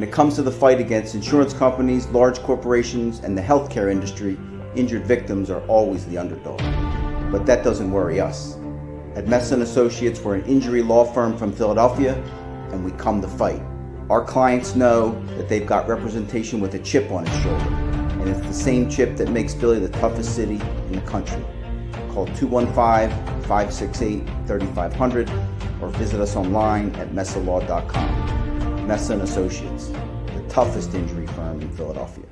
it comes to the fight against insurance companies, large corporations, and the healthcare industry, injured victims are always the underdog. But that doesn't worry us. At Messa & Associates, we're an injury law firm from Philadelphia, and we come to fight. Our clients know that they've got representation with a chip on its shoulder, and it's the same chip that makes Philly the toughest city in the country. Call 215-568-3500 or visit us online at messalaw.com. Messa & Associates, the toughest injury firm in Philadelphia.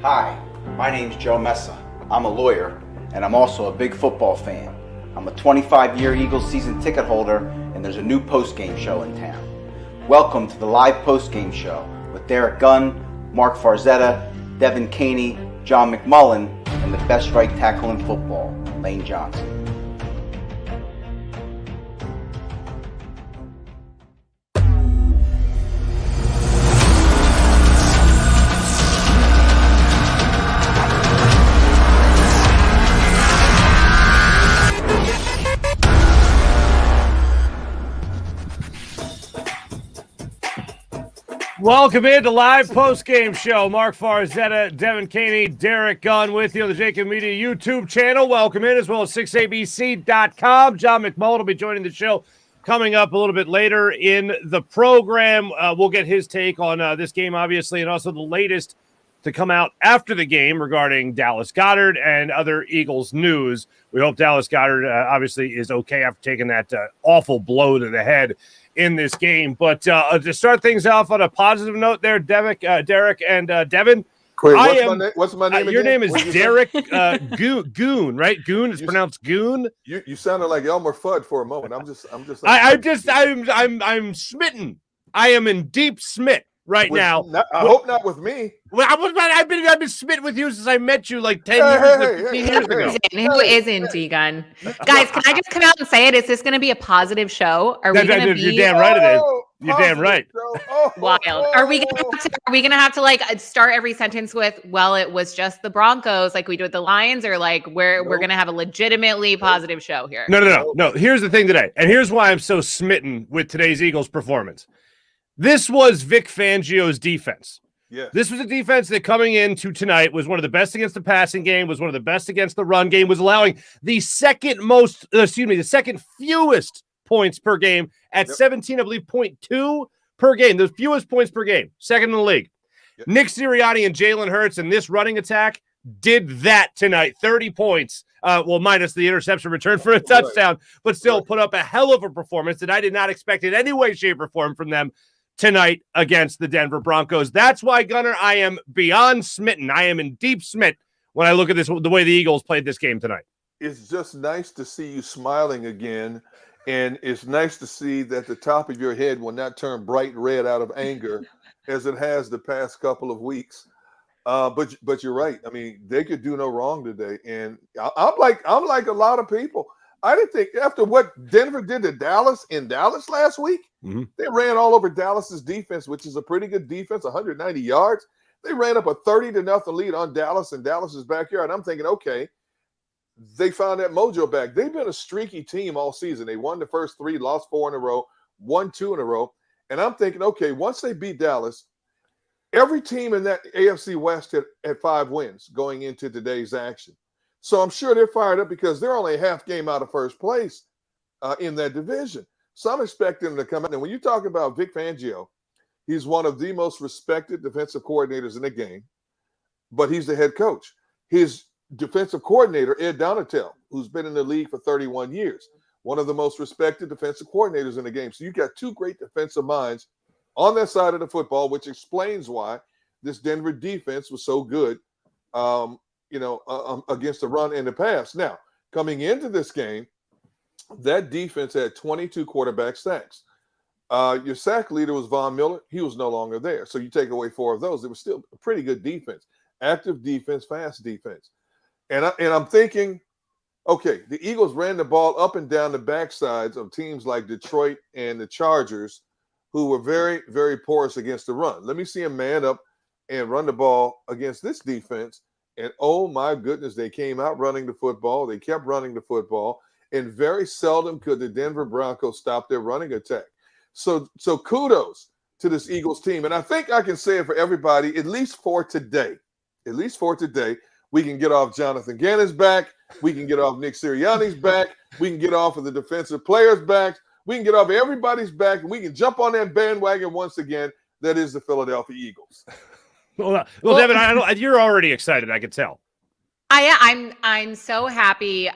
Hi, my name's Joe Messa. I'm a lawyer, and I'm also a big football fan. I'm a 25-year Eagles season ticket holder, and there's a new postgame show in town. Welcome to the live postgame show with Derek Gunn, Mark Farzetta, Devin Caney, John McMullen, and the best right tackle in football, Lane Johnson. Welcome into live post-game show. Mark Farzetta, Devin Caney, Derek Gunn with you on the JAKIB Media YouTube channel. Welcome in, as well as 6abc.com. John McMullen will be joining the show coming up a little bit later in the program. We'll get his take on this game, obviously, and also the latest to come out after the game regarding Dallas Goedert and other Eagles news. We hope Dallas Goedert obviously is okay after taking that awful blow to the head in this game. But to start things off on a positive note there, Derek and Devin. Wait, what's my name your again? name is Derek Goon, right? Goon is pronounced Goon. You sounded like Elmer Fudd for a moment. I'm smitten. I am in deep smit right now. I hope not with me. Well, I've been smitten with you since I met you like 10 years, 15 years ago. Who isn't, D-Gun? Guys, can I just come out and say it? Is this going to be a positive show? Are we going to be? You're damn right it is. You're damn right. Wild. Are we going to have to like start every sentence with, well, it was just the Broncos like we do with the Lions, or like we're going to have a legitimately positive show here? No. Here's the thing today, and here's why I'm so smitten with today's Eagles performance. This was Vic Fangio's defense. Yeah. This was a defense that coming into tonight was one of the best against the passing game, was one of the best against the run game, was allowing the second fewest points per game at 17, I believe, 0.2 per game. The fewest points per game, second in the league. Yep. Nick Sirianni and Jalen Hurts and this running attack did that tonight. 30 points, minus the interception return for a touchdown, but still put up a hell of a performance that I did not expect in any way, shape, or form from them tonight against the Denver Broncos. That's why, Gunner, I am beyond smitten. I am in deep smit when I look at this, the way the Eagles played this game tonight. It's just nice to see you smiling again, and it's nice to see that the top of your head will not turn bright red out of anger as it has the past couple of weeks. But you're right. I mean, they could do no wrong today, and I'm like a lot of people. I didn't think after what Denver did to Dallas in Dallas last week, they ran all over Dallas's defense, which is a pretty good defense, 190 yards. They ran up a 30-0 lead on Dallas in Dallas's backyard. I'm thinking, okay, they found that mojo back. They've been a streaky team all season. They won the first 3, lost 4 in a row, won 2 in a row. And I'm thinking, okay, once they beat Dallas, every team in that AFC West had 5 wins going into today's action. So I'm sure they're fired up because they're only a half game out of first place in that division. So I'm expecting them to come out. And when you talk about Vic Fangio, he's one of the most respected defensive coordinators in the game, but he's the head coach. His defensive coordinator, Ed Donatel, who's been in the league for 31 years, one of the most respected defensive coordinators in the game. So you got 2 great defensive minds on that side of the football, which explains why this Denver defense was so good against the run and the pass. Now, coming into this game, that defense had 22 quarterback sacks. Your sack leader was Von Miller. He was no longer there. So you take away 4 of those. It was still a pretty good defense, active defense, fast defense. And I'm thinking, okay, the Eagles ran the ball up and down the backsides of teams like Detroit and the Chargers, who were very, very porous against the run. Let me see them man up and run the ball against this defense. And, oh, my goodness, they came out running the football. They kept running the football. and very seldom could the Denver Broncos stop their running attack. So kudos to this Eagles team. And I think I can say it for everybody, at least for today. At least for today, we can get off Jonathan Gannon's back. We can get off Nick Sirianni's back. We can get off of the defensive players' backs. We can get off everybody's back, and we can jump on that bandwagon once again. That is the Philadelphia Eagles. Well, Devin, you're already excited. I can tell. I'm so happy.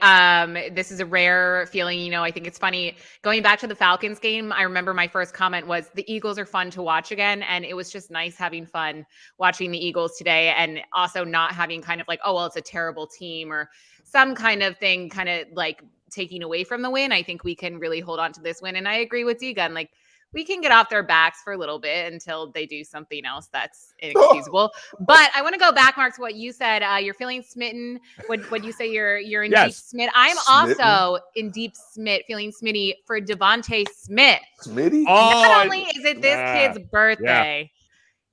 This is a rare feeling. I think it's funny going back to the Falcons game. I remember my first comment was the Eagles are fun to watch again. And it was just nice having fun watching the Eagles today, and also not having kind of like, oh, well, it's a terrible team or some kind of thing, kind of like taking away from the win. I think we can really hold on to this win. And I agree with D-Gun. Like, we can get off their backs for a little bit until they do something else that's inexcusable. But I want to go back, Mark, to what you said. You're feeling smitten. Would you say you're in deep smit? I'm also in deep smit, feeling smitty for Devontae Smith. Smitty? Not only is it this kid's birthday,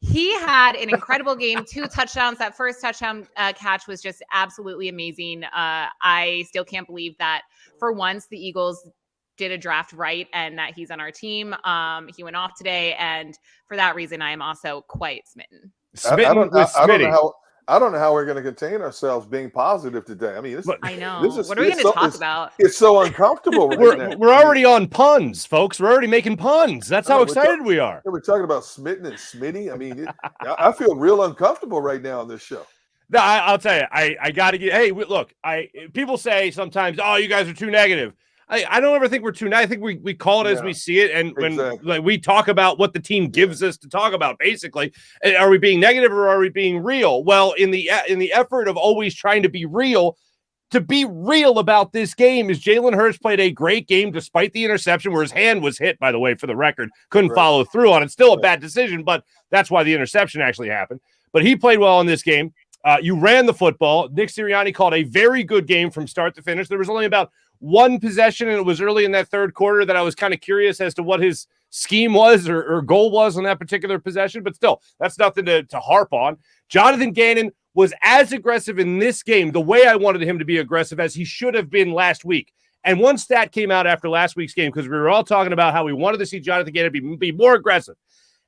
he had an incredible game, 2 touchdowns. That first touchdown catch was just absolutely amazing. I still can't believe that for once the Eagles did a draft right and that he's on our team. He went off today, and for that reason, I am also quite smitten. I don't know how we're going to contain ourselves being positive today. I mean, I know. What are we going to talk about? It's so uncomfortable right now. We're already on puns, folks. We're already making puns. That's how excited we are. We're talking about smitten and smitty. I mean, I feel real uncomfortable right now on this show. No, I'll tell you. I got to get. Hey, look. People say sometimes, "Oh, you guys are too negative." I don't ever think we're too. I think we call it as we see it, and when we talk about what the team gives us to talk about, basically, are we being negative or are we being real? Well, in the effort of always trying to be real about this game, is Jalen Hurts played a great game despite the interception, where his hand was hit. By the way, for the record, couldn't follow through on it. Still a bad decision, but that's why the interception actually happened. But he played well in this game. You ran the football. Nick Sirianni called a very good game from start to finish. There was only about one possession, and it was early in that third quarter that I was kind of curious as to what his scheme was or goal was on that particular possession. But still, that's nothing to harp on. Jonathan Gannon was as aggressive in this game, the way I wanted him to be aggressive, as he should have been last week. And one stat came out after last week's game, because we were all talking about how we wanted to see Jonathan Gannon be more aggressive.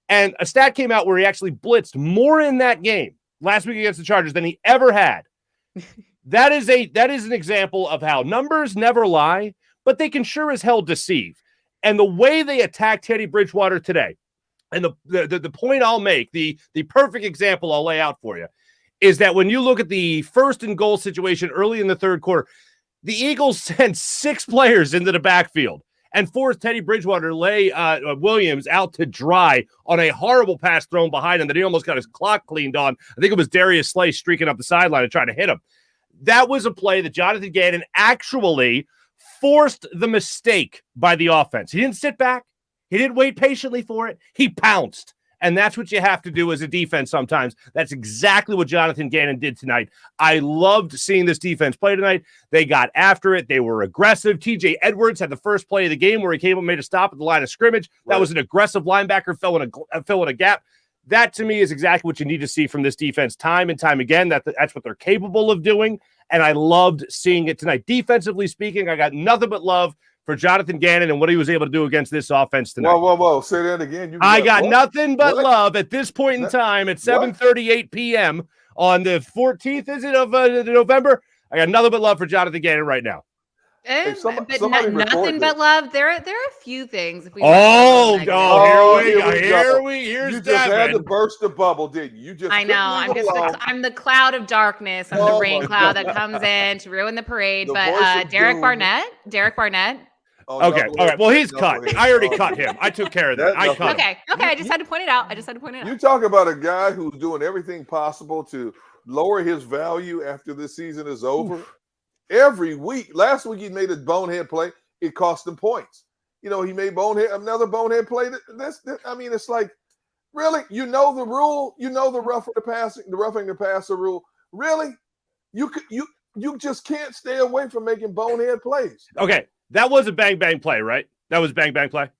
And a stat came out where he actually blitzed more in that game last week against the Chargers than he ever had. That is an example of how numbers never lie, but they can sure as hell deceive. And the way they attacked Teddy Bridgewater today, and the point I'll make, the perfect example I'll lay out for you, is that when you look at the 1st and goal situation early in the third quarter, the Eagles sent 6 players into the backfield and forced Teddy Bridgewater to lay Williams out to dry on a horrible pass thrown behind him that he almost got his clock cleaned on. I think it was Darius Slay streaking up the sideline and trying to hit him. That was a play that Jonathan Gannon actually forced the mistake by the offense. He didn't sit back. He didn't wait patiently for it. He pounced. And that's what you have to do as a defense sometimes. That's exactly what Jonathan Gannon did tonight. I loved seeing this defense play tonight. They got after it. They were aggressive. TJ Edwards had the first play of the game where he came up and made a stop at the line of scrimmage. That was an aggressive linebacker filling a gap. That, to me, is exactly what you need to see from this defense time and time again. That's what they're capable of doing, and I loved seeing it tonight. Defensively speaking, I got nothing but love for Jonathan Gannon and what he was able to do against this offense tonight. Whoa. Say that again. I got nothing but love at this point in time at 7:38 p.m. on the 14th, is it, of November? I got nothing but love for Jonathan Gannon right now. But nothing but love. There are a few things. If we here we here's you just had to burst the bubble, didn't you? I know. I'm the cloud of darkness. I'm the rain cloud that comes in to ruin the parade. But Derek Barnett. Okay. All right. Well, he's cut. I already cut him. I took care of that. I cut him. Okay. I just had to point it out. You talk about a guy who's doing everything possible to lower his value after this season is over. Oof. Every week. Last week he made a bonehead play. It cost him points. He made another bonehead play. It's like, really? You know the rule. You know the roughing the passer rule. Really? You just can't stay away from making bonehead plays. Okay, that was a bang bang play, right? That was bang bang play.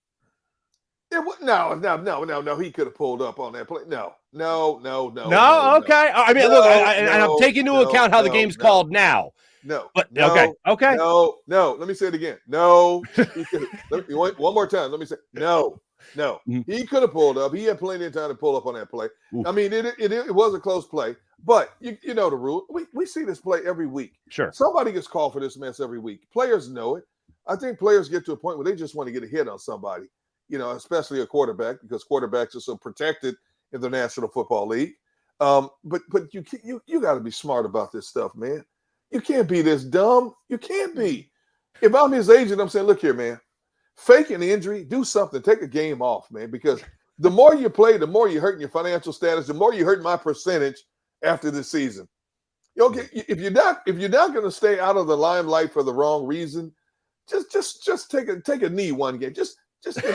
No. He could have pulled up on that play. No. Okay. I mean, look, I'm taking into account how the game's called now. No. But no, okay. No. Let me say it again. No. One more time. Let me say no. Mhm. He could have pulled up. He had plenty of time to pull up on that play. Oof. I mean, it was a close play, but you know the rule. We see this play every week. Sure. Somebody gets called for this mess every week. Players know it. I think players get to a point where they just want to get a hit on somebody, especially a quarterback, because quarterbacks are so protected in the National Football League. But you got to be smart about this stuff, man. You can't be this dumb. You can't be. If I'm his agent, I'm saying, look here, man. Fake an injury, do something, take a game off, man, because the more you play, the more you're hurting your financial status, the more you hurt my percentage after the season. Okay, if you're not going to stay out of the limelight for the wrong reason, just take a knee one game. Just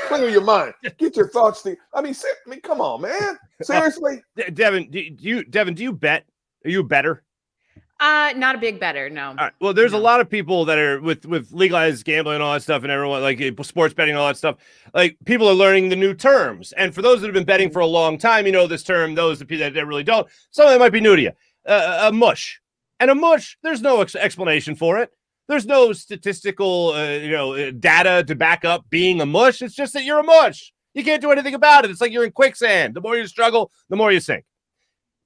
clear your mind. Get your thoughts. I mean, come on, man. Seriously, Devin, do you bet? Are you a bettor? Not a big bettor, no. All right. Well, there's a lot of people that are with legalized gambling and all that stuff, and everyone like sports betting and all that stuff. Like, people are learning the new terms, and for those that have been betting for a long time, you know this term. Those that really don't, some of them might be new to you. A mush, and a mush. There's no explanation for it. There's no statistical, data to back up being a mush. It's just that you're a mush. You can't do anything about it. It's like you're in quicksand. The more you struggle, the more you sink.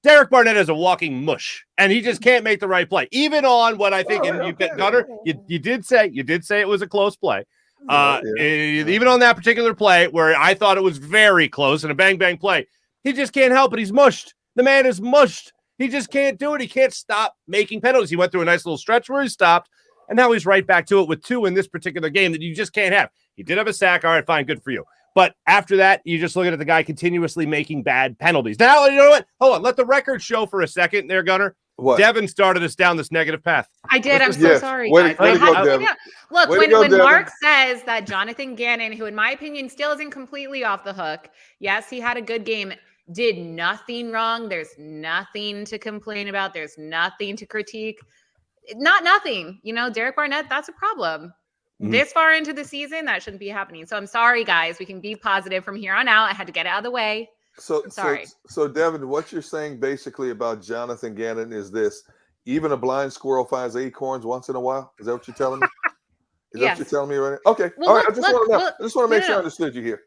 Derek Barnett is a walking mush, and he just can't make the right play. Even on what I think, Gunner, you did say it was a close play. Even on that particular play where I thought it was very close and a bang play, he just can't help it. He's mushed. The man is mushed. He just can't do it. He can't stop making penalties. He went through a nice little stretch where he stopped, and now he's right back to it with 2 in this particular game that you just can't have. He did have a sack. All right, fine, good for you. But after that, you're just looking at the guy continuously making bad penalties. Now, you know what? Hold on. Let the record show for a second there, Gunner. What? Devin started us down this negative path. I did. I'm so sorry. Look, when Mark says that Jonathan Gannon, who in my opinion still isn't completely off the hook, yes, he had a good game, did nothing wrong. There's nothing to complain about. There's nothing to critique. Nothing. Derek Barnett, that's a problem. This far into the season, that shouldn't be happening. So I'm sorry, guys. We can be positive from here on out. I had to get it out of the way. I'm sorry. So Devin, what you're saying basically about Jonathan Gannon is this: even a blind squirrel finds acorns once in a while. Is that what you're telling me? Is that what you're telling me right now? Okay. Well, all right. I just want to make sure I understood you here.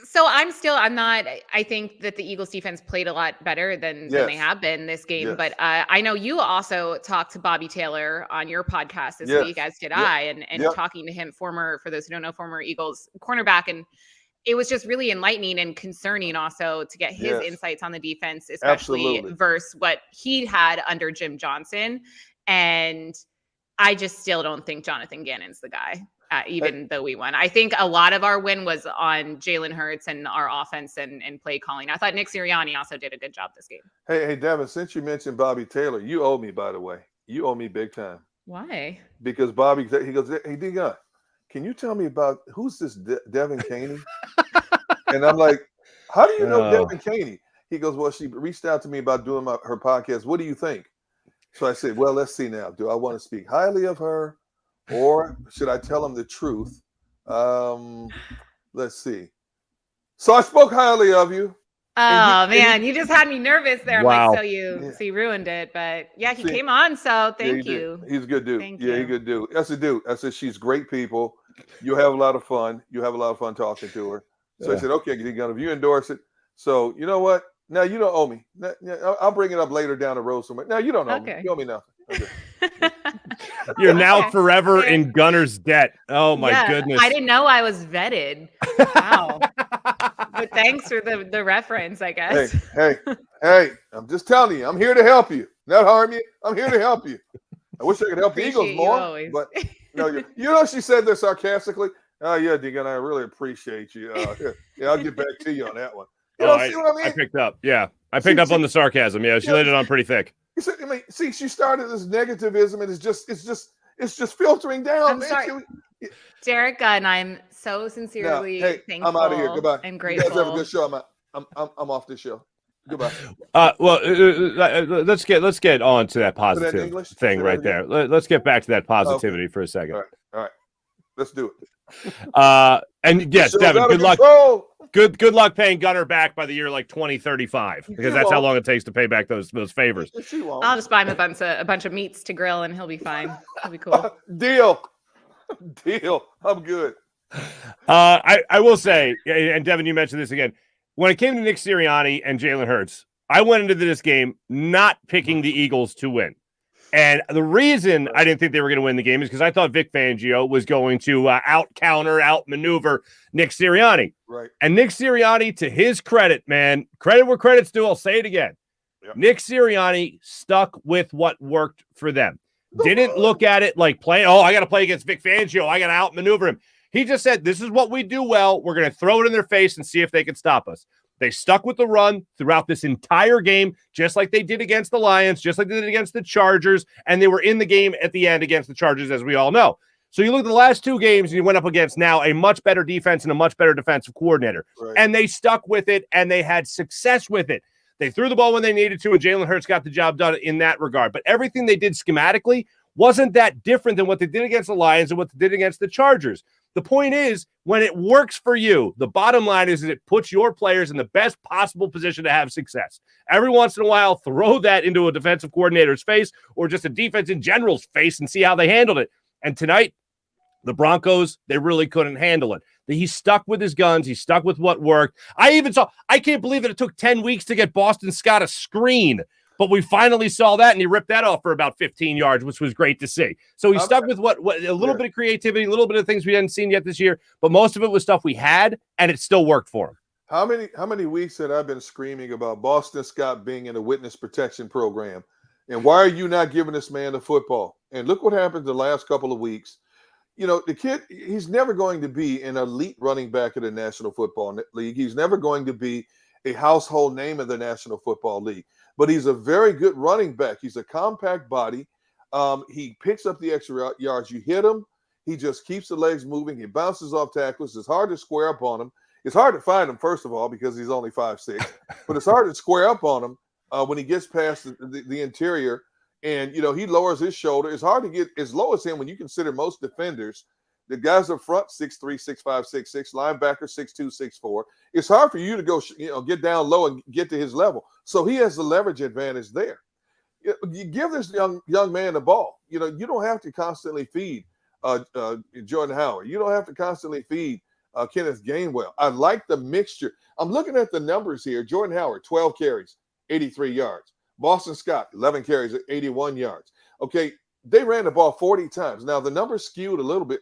So I think that the Eagles defense played a lot better than they have been this game. Yes. But I know you also talked to Bobby Taylor on your podcast this week, as did I, and talking to him, for those who don't know, former Eagles cornerback. And it was just really enlightening and concerning also to get his insights on the defense, especially versus what he had under Jim Johnson. And I just still don't think Jonathan Gannon's the guy. Even though we won. I think a lot of our win was on Jalen Hurts and our offense and play calling. I thought Nick Sirianni also did a good job this game. Hey, Devin, since you mentioned Bobby Taylor, you owe me, by the way. You owe me big time. Why? Because Bobby, he goes, hey, D-Gun, can you tell me about who's this Devin Caney? And I'm like, how do you know Devin Caney? He goes, well, she reached out to me about doing her podcast. What do you think? So I said, well, let's see now. Do I want to speak highly of her? Or should I tell him the truth? Let's see. So I spoke highly of you. Oh, man, you just had me nervous there. Wow. Like, so you ruined it. But, he came on, so thank you. He's a good dude. He's a good dude. That's a dude. I said, she's great people. You'll have a lot of fun. You have a lot of fun talking to her. So I said, okay, if you endorse it. So you know what? Now you don't owe me. I'll bring it up later down the road somewhere. Now you don't owe me. You owe me nothing. Okay. You're now forever in Gunner's debt. Oh my goodness. I didn't know I was vetted. Wow. But thanks for the reference, I guess. Hey, I'm just telling you, I'm here to help you. Not harm you. I'm here to help you. I wish I could help the Eagles more. But she said this sarcastically. Oh yeah, D-Gun, I really appreciate you. I'll get back to you on that one. See what I mean? I picked up. Yeah. I picked up on the sarcasm. Yeah, she laid it on pretty thick. She started this negativism, and it's just filtering down. I'm sorry. Derek Gunn, I'm so sincerely thankful. I'm out of here. Goodbye. And grateful. You guys have a good show. I'm off this show. Goodbye. Let's get on to that positive thing right there. Let's get back to that positivity for a second. All right. Let's do it. And yes, Devin, good luck. Good luck paying Gunner back by the year like 2035, because that's how long it takes to pay back those favors. I'll just buy him a bunch of meats to grill, and he'll be fine. He'll be cool. Deal. I'm good. I will say, and Devin, you mentioned this again, when it came to Nick Sirianni and Jalen Hurts, I went into this game not picking the Eagles to win. And the reason I didn't think they were going to win the game is because I thought Vic Fangio was going to out-maneuver Nick Sirianni. Right. And Nick Sirianni, to his credit, man, credit where credit's due, I'll say it again. Yep. Nick Sirianni stuck with what worked for them. Didn't look at it like playing, I got to play against Vic Fangio. I got to out-maneuver him. He just said, this is what we do well. We're going to throw it in their face and see if they can stop us. They stuck with the run throughout this entire game, just like they did against the Lions, just like they did against the Chargers, and they were in the game at the end against the Chargers, as we all know. So you look at the last two games, and you went up against now a much better defense and a much better defensive coordinator. Right. And they stuck with it, and they had success with it. They threw the ball when they needed to, and Jalen Hurts got the job done in that regard. But everything they did schematically wasn't that different than what they did against the Lions and what they did against the Chargers. The point is, when it works for you, the bottom line is that it puts your players in the best possible position to have success. Every once in a while, throw that into a defensive coordinator's face or just a defense in general's face and see how they handled it. And tonight, the Broncos, they really couldn't handle it. He stuck with his guns. He stuck with what worked. I can't believe that it took 10 weeks to get Boston Scott a screen. But we finally saw that, and he ripped that off for about 15 yards, which was great to see. So he stuck with what a little bit of creativity, a little bit of things we hadn't seen yet this year, but most of it was stuff we had, and it still worked for him. How many weeks had I been screaming about Boston Scott being in a witness protection program? And why are you not giving this man the football? And look what happened the last couple of weeks. You know, the kid, he's never going to be an elite running back in the National Football League. He's never going to be a household name in the National Football League. But he's a very good running back. He's a compact body. He picks up the extra yards. You hit him, he just keeps the legs moving. He bounces off tackles. It's hard to square up on him. It's hard to find him, first of all, because he's only 5'6". But it's hard to square up on him when he gets past the interior. And, you know, he lowers his shoulder. It's hard to get as low as him when you consider most defenders. The guys up front, 6'3", 6'5", 6'6", linebacker, 6'2", 6'4". It's hard for you to go, get down low and get to his level. So he has the leverage advantage there. You give this young man the ball. You know, you don't have to constantly feed Jordan Howard. You don't have to constantly feed Kenneth Gainwell. I like the mixture. I'm looking at the numbers here. Jordan Howard, 12 carries, 83 yards. Boston Scott, 11 carries, 81 yards. Okay, they ran the ball 40 times. Now, the numbers skewed a little bit.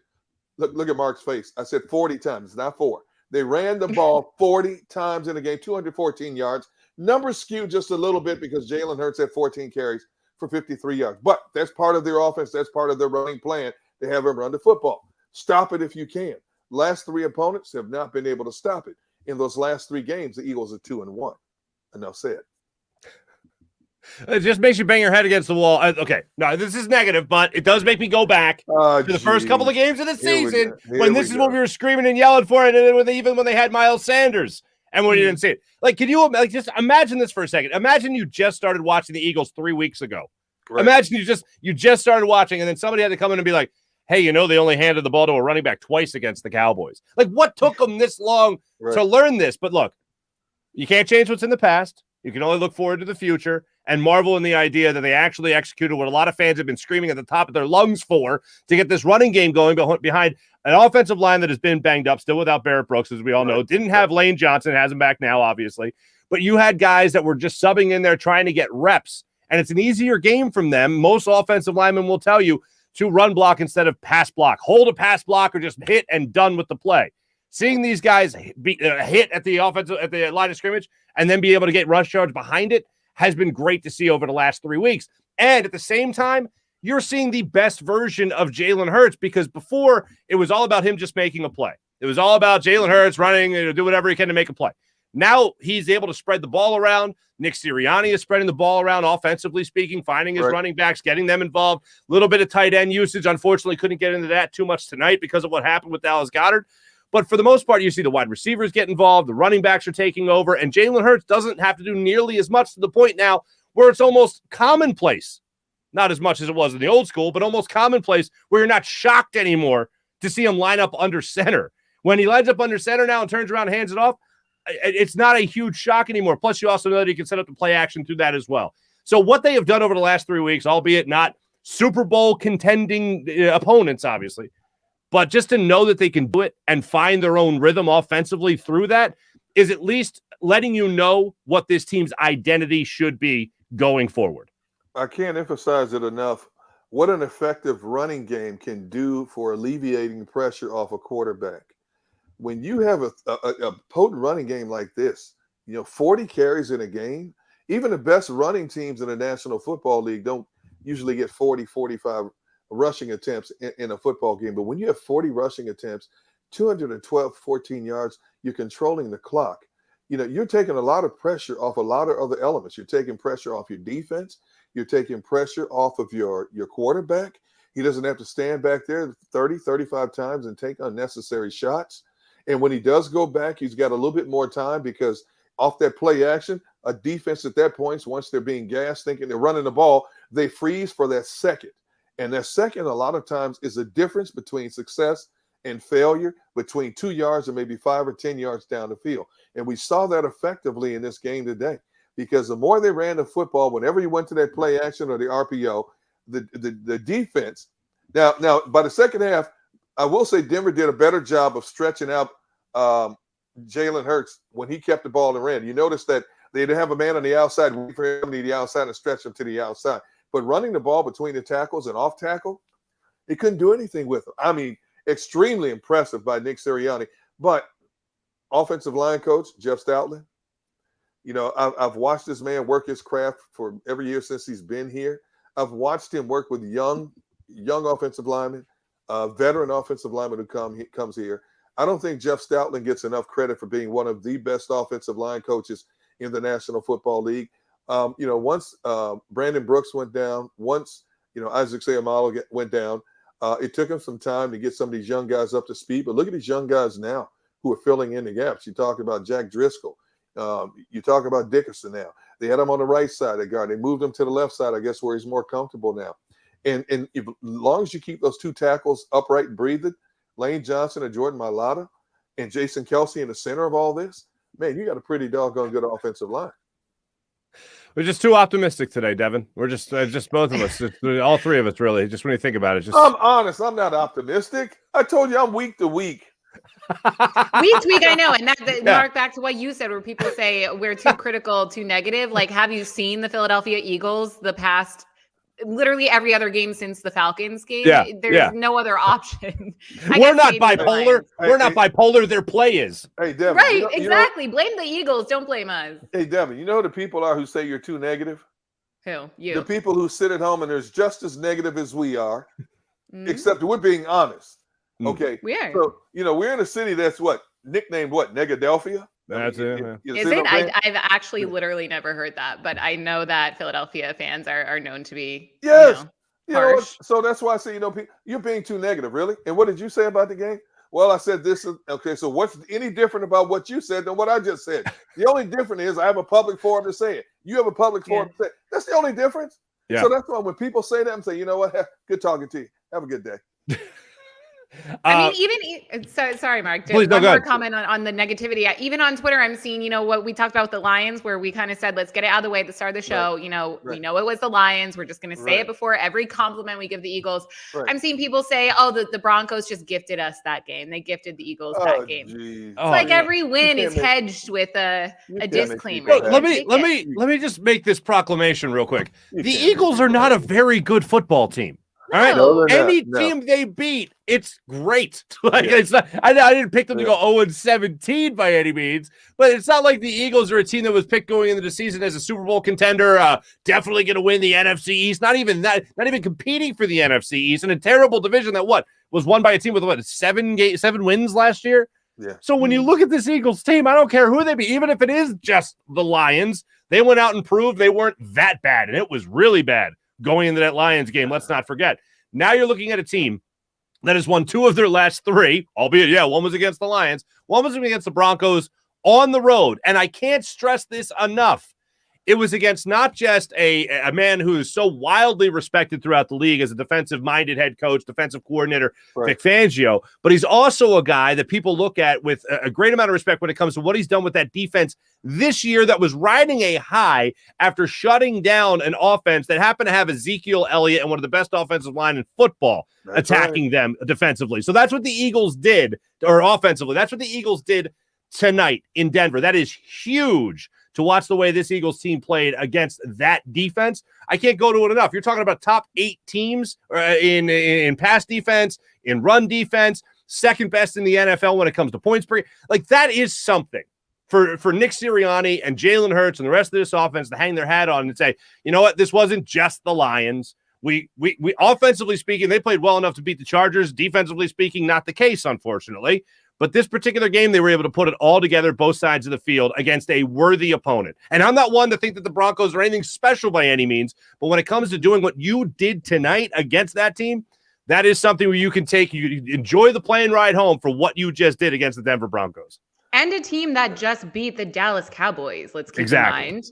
Look at Mark's face. I said 40 times, not 4. They ran the ball 40 times in a game, 214 yards. Numbers skewed just a little bit because Jalen Hurts had 14 carries for 53 yards. But that's part of their offense. That's part of their running plan. They have him run the football. Stop it if you can. Last 3 opponents have not been able to stop it. In those last 3 games, the Eagles are 2-1. Enough said. It just makes you bang your head against the wall. Okay, no, this is negative, but it does make me go back to the first couple of games of the season when this is what we were screaming and yelling for, and even when they had Miles Sanders and when you didn't see it. Like, can you just imagine this for a second? Imagine you just started watching the Eagles 3 weeks ago. Right. Imagine you just started watching, and then somebody had to come in and be like, hey, they only handed the ball to a running back twice against the Cowboys. Like, what took them this long to learn this? But look, you can't change what's in the past. You can only look forward to the future and marvel in the idea that they actually executed what a lot of fans have been screaming at the top of their lungs for to get this running game going behind an offensive line that has been banged up, still without Barrett Brooks, as we all know. Didn't have Lane Johnson, has him back now, obviously. But you had guys that were just subbing in there trying to get reps, and it's an easier game from them. Most offensive linemen will tell you to run block instead of pass block. Hold a pass block or just hit and done with the play. Seeing these guys hit at the line of scrimmage and then be able to get rush yards behind it has been great to see over the last 3 weeks. And at the same time, you're seeing the best version of Jalen Hurts, because before it was all about him just making a play. It was all about Jalen Hurts running and do whatever he can to make a play. Now he's able to spread the ball around. Nick Sirianni is spreading the ball around, offensively speaking, finding his running backs, getting them involved. A little bit of tight end usage. Unfortunately, couldn't get into that too much tonight because of what happened with Dallas Goedert. But for the most part, you see the wide receivers get involved, the running backs are taking over, and Jalen Hurts doesn't have to do nearly as much, to the point now where it's almost commonplace. Not as much as it was in the old school, but almost commonplace, where you're not shocked anymore to see him line up under center. When he lines up under center now and turns around and hands it off, it's not a huge shock anymore. Plus, you also know that you can set up the play action through that as well. So what they have done over the last 3 weeks, albeit not Super Bowl contending opponents, obviously, but just to know that they can do it and find their own rhythm offensively through that is at least letting you know what this team's identity should be going forward. I can't emphasize it enough. What an effective running game can do for alleviating pressure off a quarterback. When you have a potent running game like this, 40 carries in a game, even the best running teams in the National Football League don't usually get 40, 45 rushing attempts in a football game. But when you have 40 rushing attempts, 212, 14 yards, you're controlling the clock. You're taking a lot of pressure off a lot of other elements. You're taking pressure off your defense. You're taking pressure off of your quarterback. He doesn't have to stand back there 30, 35 times and take unnecessary shots. And when he does go back, he's got a little bit more time because off that play action, a defense at that point, once they're being gassed, thinking they're running the ball, they freeze for that second. And that second, a lot of times, is the difference between success and failure, between 2 yards and maybe 5 or 10 yards down the field. And we saw that effectively in this game today, because the more they ran the football, whenever you went to that play action or the RPO, the defense. Now, by the second half, I will say Denver did a better job of stretching out Jalen Hurts when he kept the ball and ran. You notice that they didn't have a man on the outside, wait for him to the outside and stretch him to the outside. But running the ball between the tackles and off tackle, he couldn't do anything with him. I mean, extremely impressive by Nick Sirianni. But offensive line coach, Jeff Stoutland, I've watched this man work his craft for every year since he's been here. I've watched him work with young offensive linemen, veteran offensive linemen who comes here. I don't think Jeff Stoutland gets enough credit for being one of the best offensive line coaches in the National Football League. Once Brandon Brooks went down, once Isaac Seumalo went down, it took him some time to get some of these young guys up to speed. But look at these young guys now who are filling in the gaps. You talk about Jack Driscoll. You talk about Dickerson now. They had him on the right side of guard. They moved him to the left side, I guess, where he's more comfortable now. And as long as you keep those two tackles upright and breathing, Lane Johnson and Jordan Mailata and Jason Kelsey in the center of all this, man, you got a pretty doggone good offensive line. We're just too optimistic today, Devin. We're just both of us, all three of us, really. Just when you think about it, I'm honest. I'm not optimistic. I told you I'm week to week. Week to week, I know. And Mark, back to what you said, where people say we're too critical, too negative. Like, have you seen the Philadelphia Eagles the past literally every other game since the Falcons game? There's no other option. We're not bipolar. We're not bipolar. Their play is. Hey, Devin. Right, exactly. Blame the Eagles. Don't blame us. Hey, Devin, you know who the people are who say you're too negative? Who? You. The people who sit at home and they're just as negative as we are, except we're being honest. Okay. We are. So, we're in a city that's nicknamed Negadelphia? That's it. Is it? I've actually literally never heard that, but I know that Philadelphia fans are known to be harsh. So that's why I say, you're being too negative, really. And what did you say about the game? Well, I said this. Okay, so what's any different about what you said than what I just said? The only difference is I have a public forum to say it. You have a public forum to say it. That's the only difference. Yeah. So that's why when people say that, I'm saying, you know what? Good talking to you. Have a good day. I mean, sorry, Mark. One more comment on the negativity. Even on Twitter, I'm seeing, what we talked about with the Lions, where we kind of said, let's get it out of the way at the start of the show. Right. We know it was the Lions. We're just going to say it before every compliment we give the Eagles. Right. I'm seeing people say, the Broncos just gifted us that game. They gifted the Eagles that game. Geez. It's every win is hedged with a disclaimer. Look, let me just make this proclamation real quick. The Eagles are not a very good football team. All right. No, any team they beat, it's great. It's not. I didn't pick them to go 0-17 by any means, but it's not like the Eagles are a team that was picked going into the season as a Super Bowl contender, definitely going to win the NFC East. Not even that. Not even competing for the NFC East in a terrible division that was won by a team with 7 wins last year. Yeah. So when you look at this Eagles team, I don't care who they be, even if it is just the Lions, they went out and proved they weren't that bad, and it was really bad going into that Lions game. Let's not forget. Now you're looking at a team that has won 2 of their last 3, albeit, one was against the Lions, one was against the Broncos on the road. And I can't stress this enough. it was against not just a man who is so wildly respected throughout the league as a defensive-minded head coach, defensive coordinator, Vic Fangio, but he's also a guy that people look at with a great amount of respect when it comes to what he's done with that defense this year that was riding a high after shutting down an offense that happened to have Ezekiel Elliott and one of the best offensive line in football attacking them defensively. So that's what the Eagles did, or offensively. That's what the Eagles did tonight in Denver. That is huge to watch the way this Eagles team played against that defense. I can't go to it enough. You're talking about top 8 teams in pass defense, in run defense, second best in the NFL when it comes to points per. Like, that is something for Nick Sirianni and Jalen Hurts and the rest of this offense to hang their hat on and say, you know what, this wasn't just the Lions. We offensively speaking, they played well enough to beat the Chargers. Defensively speaking, not the case, unfortunately. But this particular game, they were able to put it all together, both sides of the field, against a worthy opponent. And I'm not one to think that the Broncos are anything special by any means, but when it comes to doing what you did tonight against that team, that is something where you can enjoy the plane ride home for what you just did against the Denver Broncos. And a team that just beat the Dallas Cowboys, let's keep in mind.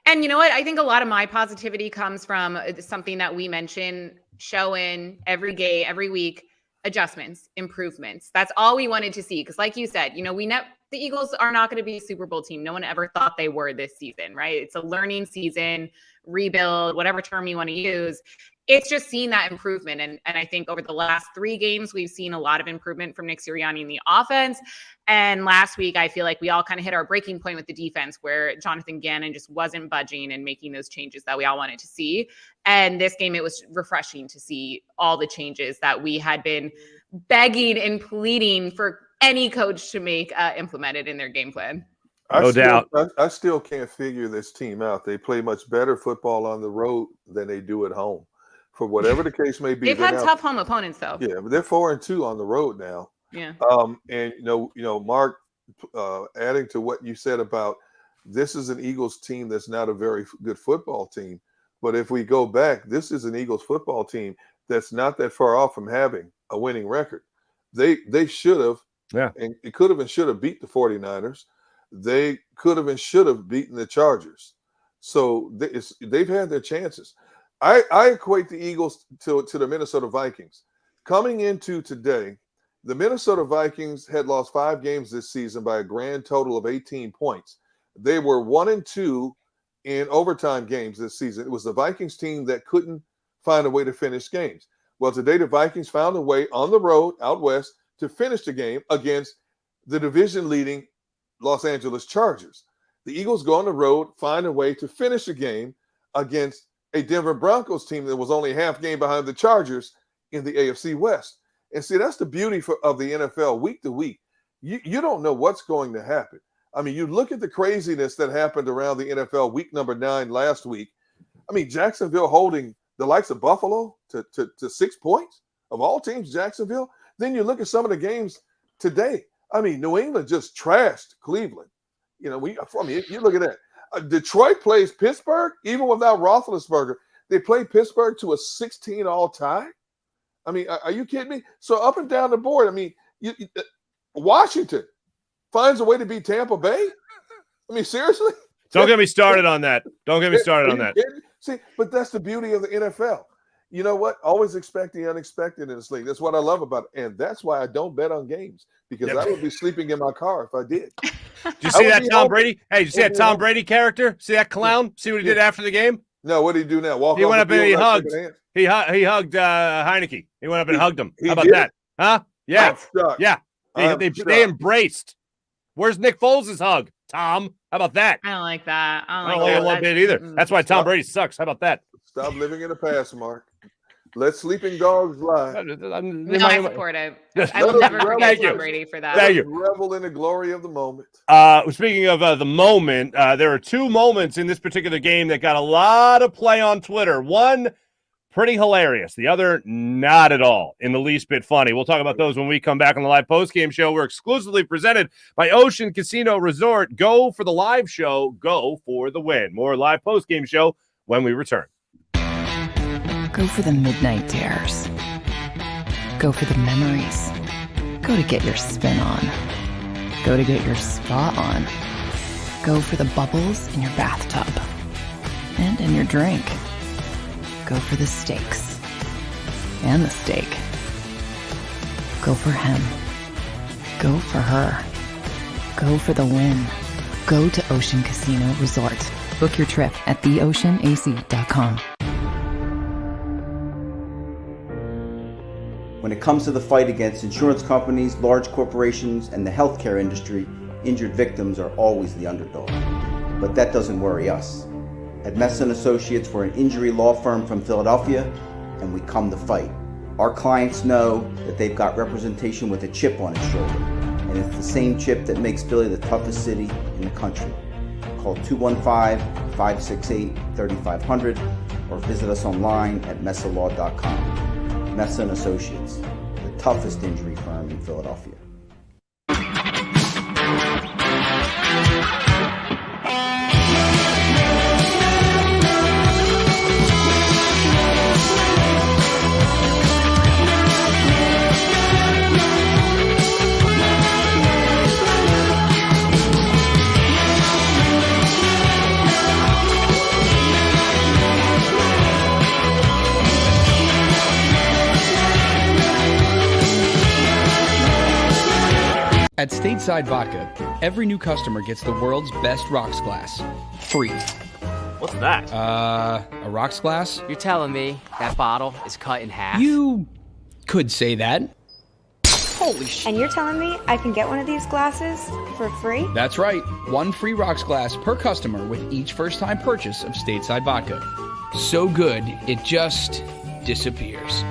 And you know what? I think a lot of my positivity comes from something that we mention, showing every day, every week, adjustments, improvements. That's all we wanted to see. Because like you said, the Eagles are not going to be a Super Bowl team. No one ever thought they were this season, right? It's a learning season, rebuild, whatever term you want to use. It's just seeing that improvement. And I think over the last 3 games, we've seen a lot of improvement from Nick Sirianni in the offense. And last week, I feel like we all kind of hit our breaking point with the defense where Jonathan Gannon just wasn't budging and making those changes that we all wanted to see. And this game, it was refreshing to see all the changes that we had been begging and pleading for any coach to make implemented in their game plan. No doubt. I still can't figure this team out. They play much better football on the road than they do at home. For whatever the case may be. They've had tough home opponents, though. Yeah, but they're 4-2 on the road now. Yeah. And Mark, adding to what you said about this is an Eagles team that's not a very good football team. But if we go back, this is an Eagles football team that's not that far off from having a winning record. They should have, and it could have and should have beat the 49ers. They could have and should have beaten the Chargers. So they've had their chances. I equate the Eagles to the Minnesota Vikings. Coming into today, the Minnesota Vikings had lost 5 games this season by a grand total of 18 points. They were 1-2 in overtime games this season. It was the Vikings team that couldn't find a way to finish games. Well, today the Vikings found a way on the road out west to finish the game against the division-leading Los Angeles Chargers. The Eagles go on the road, find a way to finish the game against a Denver Broncos team that was only half game behind the Chargers in the AFC West. And see, that's the beauty of the NFL week to week. You don't know what's going to happen. I mean, you look at the craziness that happened around the NFL week number 9 last week. I mean, Jacksonville holding the likes of Buffalo to 6 points of all teams, Jacksonville. Then you look at some of the games today. I mean, New England just trashed Cleveland. You look at that. Detroit plays Pittsburgh, even without Roethlisberger. They play Pittsburgh to a 16-all tie. I mean, are you kidding me? So up and down the board, I mean, Washington finds a way to beat Tampa Bay. I mean, seriously? Don't get me started on that. Don't get me started on that. See, but that's the beauty of the NFL. You know what? Always expect the unexpected in this league. That's what I love about it. And that's why I don't bet on games, because I would be sleeping in my car if I did. Did you see that Tom Brady? Hey, did you see that Tom Brady character? See that clown? See what he did after the game? No, what did he do now? He went up and he hugged. He hugged Heineke. He went up and hugged him. How about that? Huh? Yeah. Yeah. They embraced. Where's Nick Foles' hug? Tom, how about that? I don't like that. I don't like it one bit either. That's why Tom Brady sucks. How about that? Stop living in the past, Mark. Let sleeping dogs lie. No, I support it. I will never forget Tom Brady for that. Thank you. Revel in the glory of the moment. Speaking of the moment, there are 2 moments in this particular game that got a lot of play on Twitter. One, pretty hilarious. The other, not at all, in the least bit funny. We'll talk about those when we come back on the live postgame show. We're exclusively presented by Ocean Casino Resort. Go for the live show. Go for the win. More live postgame show when we return. Go for the midnight dares. Go for the memories. Go to get your spin on. Go to get your spa on. Go for the bubbles in your bathtub. and in your drink. Go for the steaks. And the steak. Go for him. Go for her. Go for the win. Go to Ocean Casino Resort. Book your trip at theoceanac.com. When it comes to the fight against insurance companies, large corporations, and the healthcare industry, injured victims are always the underdog. But that doesn't worry us. At Messon Associates, we're an injury law firm from Philadelphia, and we come to fight. Our clients know that they've got representation with a chip on its shoulder, and it's the same chip that makes Philly the toughest city in the country. Call 215-568-3500 or visit us online at messalaw.com. Messon Associates, the toughest injury firm in Philadelphia. At Stateside Vodka, every new customer gets the world's best rocks glass. Free. What's that? A rocks glass? You're telling me that bottle is cut in half? You could say that. Holy shit. And you're telling me I can get one of these glasses for free? That's right. One free rocks glass per customer with each first-time purchase of Stateside Vodka. So good, it just disappears.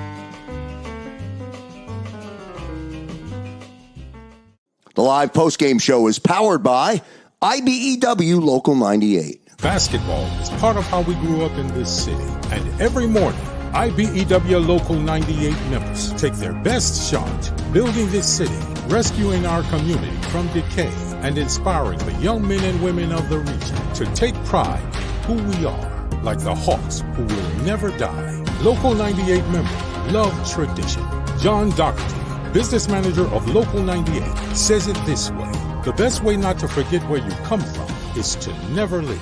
The live postgame show is powered by IBEW Local 98. Basketball is part of how we grew up in this city. And every morning, IBEW Local 98 members take their best shot, building this city, rescuing our community from decay, and inspiring the young men and women of the region to take pride in who we are, like the Hawks who will never die. Local 98 member, love tradition. John Doherty, business manager of Local 98, says it this way: the best way not to forget where you come from is to never leave.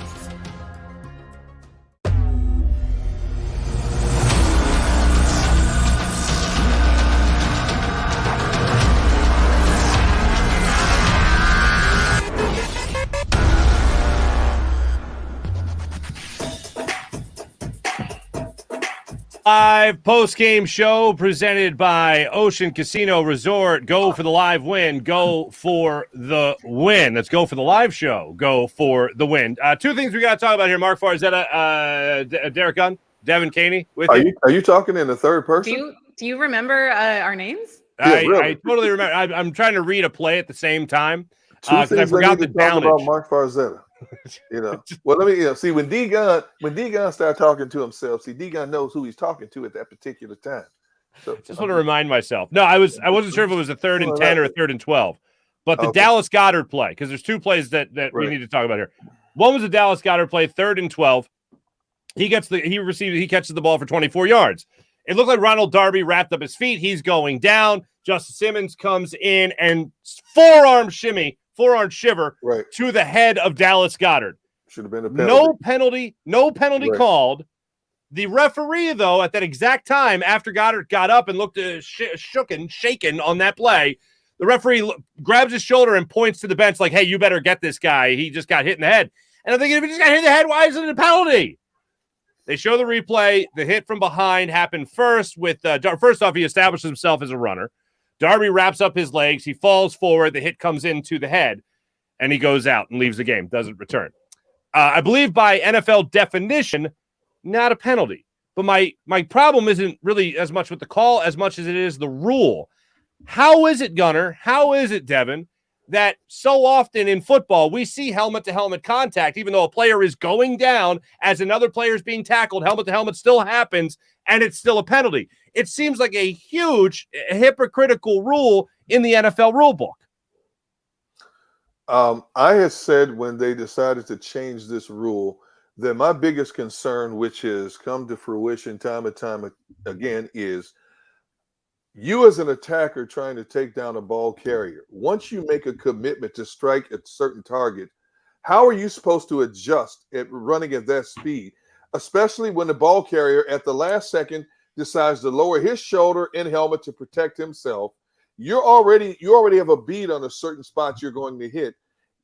Live post-game show presented by Ocean Casino Resort. Go for the live win. Go for the win. Let's go for the live show. Go for the win. Two things we got to talk about here. Mark Farzetta, Derek Gunn, Devin Caney with you. Are you talking in the third person? Do you remember our names? I totally remember. I'm trying to read a play at the same time. Two things I forgot to the talk downage. about Mark Farzetta. Well, let me see when D Gunn started talking to himself. See, D Gunn knows who he's talking to at that particular time. So just want to remind myself. No, I wasn't sure if it was a 3rd and 10 or a 3rd and 12. But the Dallas Goedert play, because there's two plays that we need to talk about here. One was the Dallas Goedert play, 3rd and 12. He catches the ball for 24 yards. It looked like Ronald Darby wrapped up his feet. He's going down. Justice Simmons comes in and forearm shiver to the head of Dallas Goedert. Should have been a penalty. No penalty called. The referee, though, at that exact time, after Goddard got up and looked shaken on that play, the referee grabs his shoulder and points to the bench like, hey, you better get this guy. He just got hit in the head. And I'm thinking, if he just got hit in the head, why isn't it a penalty? They show the replay. The hit from behind happened first with first off, he establishes himself as a runner. Darby wraps up his legs. He falls forward. The hit comes into the head, and he goes out and leaves the game, doesn't return. I believe by NFL definition, not a penalty. But my problem isn't really as much with the call as much as it is the rule. How is it, Gunner? How is it, Devin, that so often in football we see helmet-to-helmet contact, even though a player is going down as another player is being tackled, helmet-to-helmet still happens, and it's still a penalty? It seems like a huge hypocritical rule in the NFL rulebook. I had said when they decided to change this rule that my biggest concern, which has come to fruition time and time again, is you as an attacker trying to take down a ball carrier. Once you make a commitment to strike a certain target, how are you supposed to adjust at running at that speed? especially when the ball carrier at the last second decides to lower his shoulder and helmet to protect himself. You already have a bead on a certain spot you're going to hit.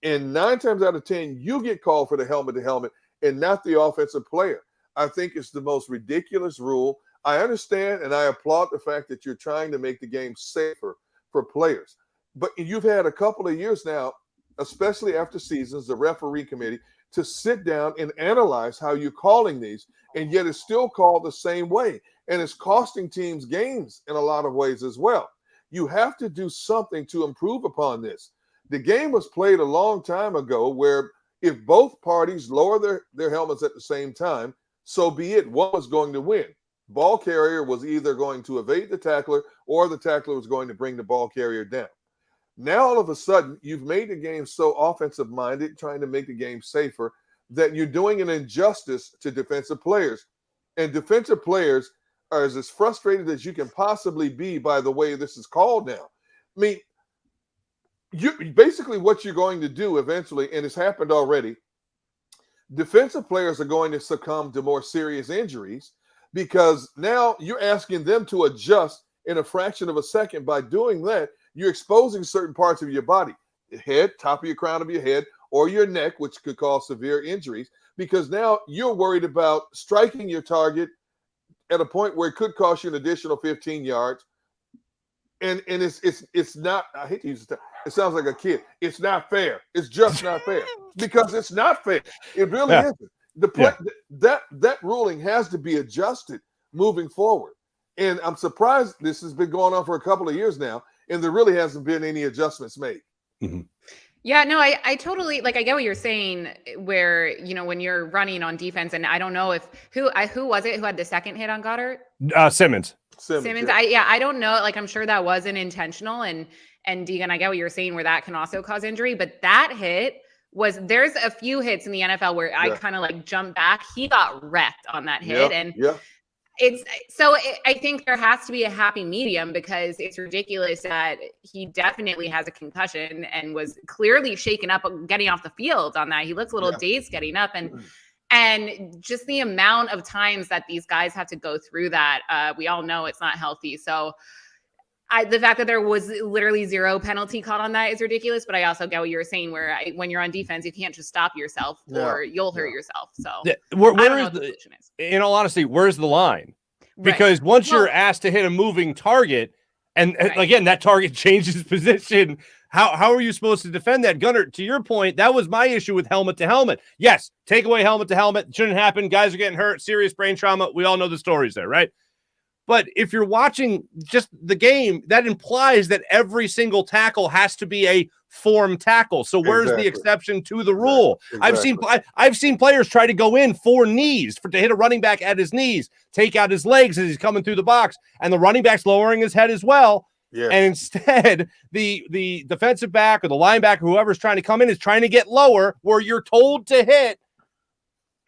And 9 times out of 10, you get called for the helmet to helmet and not the offensive player. I think it's the most ridiculous rule. I understand and I applaud the fact that you're trying to make the game safer for players. But you've had a couple of years now, especially after seasons, the referee committee, to sit down and analyze how you're calling these, and yet it's still called the same way. And it's costing teams games in a lot of ways as well. You have to do something to improve upon this. The game was played a long time ago where if both parties lower their helmets at the same time, so be it. One was going to win. Ball carrier was either going to evade the tackler or the tackler was going to bring the ball carrier down. Now, all of a sudden, you've made the game so offensive-minded, trying to make the game safer, that you're doing an injustice to defensive players. And defensive players are as frustrated as you can possibly be by the way this is called now. I mean, basically what you're going to do eventually, and it's happened already, defensive players are going to succumb to more serious injuries because now you're asking them to adjust in a fraction of a second. By doing that, you're exposing certain parts of your body, your head, top of your crown of your head, or your neck, which could cause severe injuries, because now you're worried about striking your target at a point where it could cost you an additional 15 yards. And it's not, I hate to use this term, it sounds like a kid. It's not fair. It's just not fair because it's not fair. It really isn't. That ruling has to be adjusted moving forward. And I'm surprised this has been going on for a couple of years now, and there really hasn't been any adjustments made. Mm-hmm. Yeah, no, I totally, like, I get what you're saying where, you know, when you're running on defense, and I don't know if, who was it who had the second hit on Goddard? Simmons. Yeah. I don't know. Like, I'm sure that wasn't intentional. And Deegan, I get what you're saying where that can also cause injury, but that hit there's a few hits in the NFL where I kind of like jumped back. He got wrecked on that hit. I think there has to be a happy medium because it's ridiculous that he definitely has a concussion and was clearly shaken up getting off the field on that. He looks a little dazed getting up, and just the amount of times that these guys have to go through that, we all know it's not healthy. So the fact that there was literally zero penalty caught on that is ridiculous. But I also get what you're saying where when you're on defense, you can't just stop yourself or you'll hurt yourself. So in all honesty, where's the line? Because once you're asked to hit a moving target, and again, that target changes position, how are you supposed to defend that? Gunnar, to your point, that was my issue with helmet to helmet. Yes, take away helmet to helmet. It shouldn't happen. Guys are getting hurt, serious brain trauma. We all know the stories there, right? But if you're watching just the game, that implies that every single tackle has to be a form tackle. So where's the exception to the rule? I've seen players try to go in 4 knees to hit a running back at his knees, take out his legs as he's coming through the box, and the running back's lowering his head as well. Yeah. And instead, the defensive back or the linebacker, whoever's trying to come in, is trying to get lower where you're told to hit,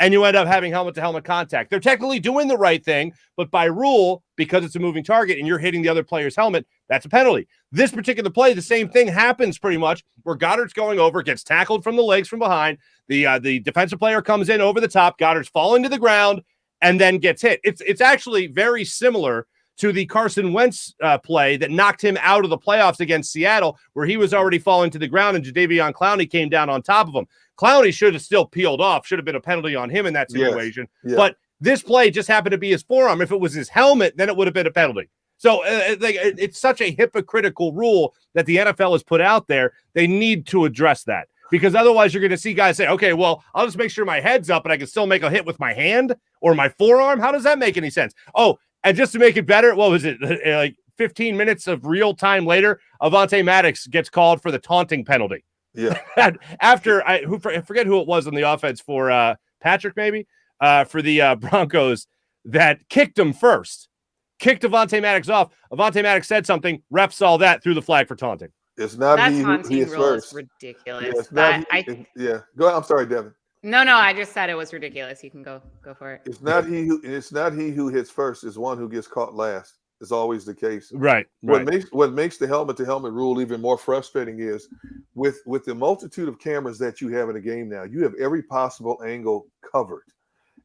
and you end up having helmet-to-helmet contact. They're technically doing the right thing, but by rule, because it's a moving target and you're hitting the other player's helmet, that's a penalty. This particular play, the same thing happens pretty much, where Goddard's going over, gets tackled from the legs from behind. The defensive player comes in over the top. Goddard's falling to the ground and then gets hit. It's actually very similar to the Carson Wentz play that knocked him out of the playoffs against Seattle, where he was already falling to the ground and Jadeveon Clowney came down on top of him. Clowney should have still peeled off, should have been a penalty on him in that situation. Yes. But this play just happened to be his forearm. If it was his helmet, then it would have been a penalty. So it's such a hypocritical rule that the NFL has put out there. They need to address that, because otherwise you're going to see guys say, okay, well, I'll just make sure my head's up and I can still make a hit with my hand or my forearm. How does that make any sense? Oh, and just to make it better, what was it? Like 15 minutes of real time later, Avonte Maddox gets called for the taunting penalty. Yeah. After I forget who it was on the offense for Patrick, maybe for the Broncos, that kicked him first, kicked Avonte Maddox off. Avonte Maddox said something. Ref saw that, threw the flag for taunting. It's not that he taunting who is rule first. is ridiculous. Go ahead. I'm sorry, Devin. No, I just said it was ridiculous. You can go for it. It's not he who hits first. It's one who gets caught last. It's always the case. Right. What makes the helmet-to-helmet rule even more frustrating is with the multitude of cameras that you have in a game now, you have every possible angle covered.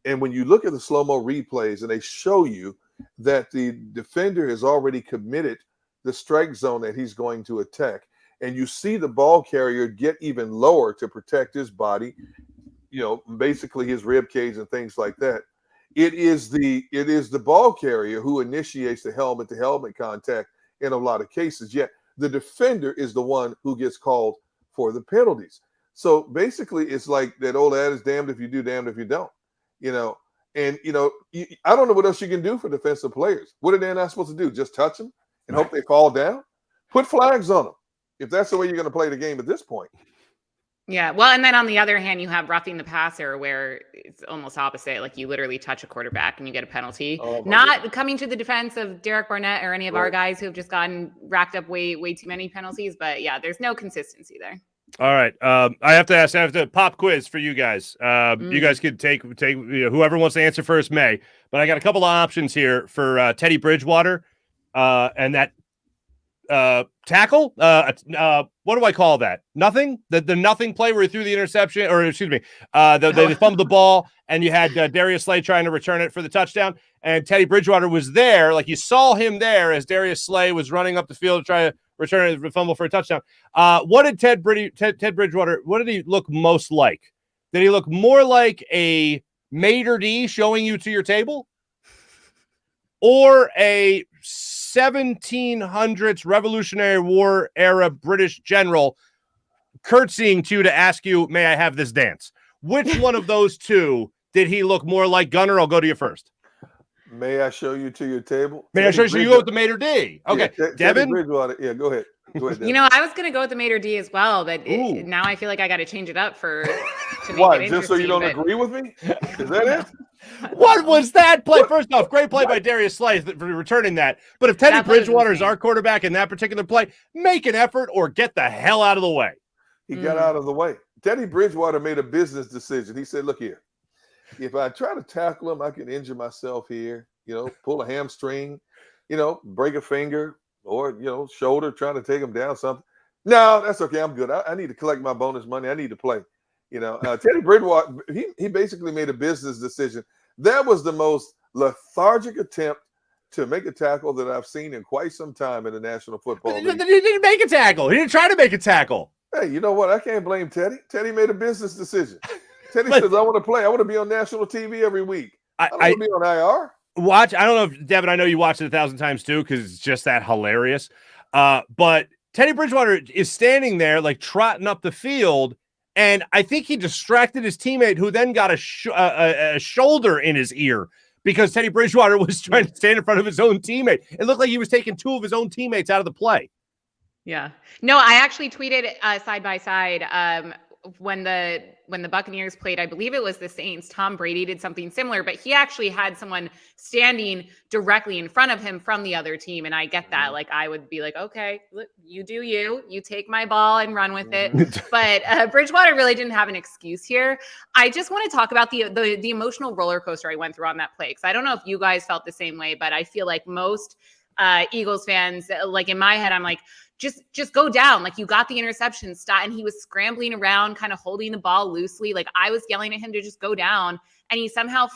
And when you look at the slow-mo replays and they show you that the defender has already committed the strike zone that he's going to attack, and you see the ball carrier get even lower to protect his body, basically his rib cage and things like that. It is the ball carrier who initiates the helmet-to-helmet contact in a lot of cases. Yet the defender is the one who gets called for the penalties. So basically, it's like that old adage, damned if you do, damned if you don't. I don't know what else you can do for defensive players. What are they not supposed to do? Just touch them and hope they fall down? Put flags on them if that's the way you're going to play the game at this point. Yeah. Well, and then on the other hand, you have roughing the passer where it's almost opposite. Like you literally touch a quarterback and you get a penalty. Not coming to the defense of Derek Barnett or any of our guys who have just gotten racked up way too many penalties. But yeah, there's no consistency there. All right. I have to pop quiz for you guys. You guys could take whoever wants to answer first may. But I got a couple of options here for Teddy Bridgewater and that tackle. What do I call that? Nothing? The nothing play where he threw the interception, or excuse me, they fumbled the ball, and you had Darius Slay trying to return it for the touchdown, and Teddy Bridgewater was there, like you saw him there as Darius Slay was running up the field to try to return it, fumble for a touchdown. What did Ted Bridgewater? What did he look most like? Did he look more like a maitre d' showing you to your table, or a 1700s Revolutionary War era British general curtsying to you to ask you, may I have this dance? Which one of those two did he look more like? Gunner, I'll go to you first. May I show you to your table? May I show you? You go with the maitre d'. Okay, yeah, Devin? Bridgewater. Yeah, go ahead. You know, I was going to go with the maitre d' as well, but now I feel like I got to change it up to make Why? it Just so you don't agree with me? Is that it? What was that play? First off, great play by Darius Slay for returning that. But if Teddy Bridgewater is our quarterback in that particular play, make an effort or get the hell out of the way. He got out of the way. Teddy Bridgewater made a business decision. He said, look here, if I try to tackle him, I can injure myself here, pull a hamstring, break a finger or, shoulder, trying to take him down something. No, that's okay. I'm good. I need to collect my bonus money. I need to play. Teddy Bridgewater, he basically made a business decision. That was the most lethargic attempt to make a tackle that I've seen in quite some time in the National Football League. He didn't make a tackle. He didn't try to make a tackle. Hey, you know what? I can't blame Teddy. Teddy made a business decision. Teddy says, I want to play. I want to be on national TV every week. I don't want to be on IR. I don't know if, Devin, I know you watched it 1,000 times too because it's just that hilarious. But Teddy Bridgewater is standing there like trotting up the field, and I think he distracted his teammate, who then got a shoulder in his ear because Teddy Bridgewater was trying to stand in front of his own teammate. It looked like he was taking two of his own teammates out of the play. Yeah. No, I actually tweeted side by side when the Buccaneers played, I believe it was the Saints. Tom Brady did something similar, but he actually had someone standing directly in front of him from the other team. And I get that. Like, I would be like, okay, look, you do you take my ball and run with it. But Bridgewater really didn't have an excuse here. I just want to talk about the emotional roller coaster I went through on that play, because I don't know if you guys felt the same way, but I feel like most Eagles fans, like in my head, I'm like, just go down. Like, you got the interception, stop. And he was scrambling around, kind of holding the ball loosely. Like, I was yelling at him to just go down, and he somehow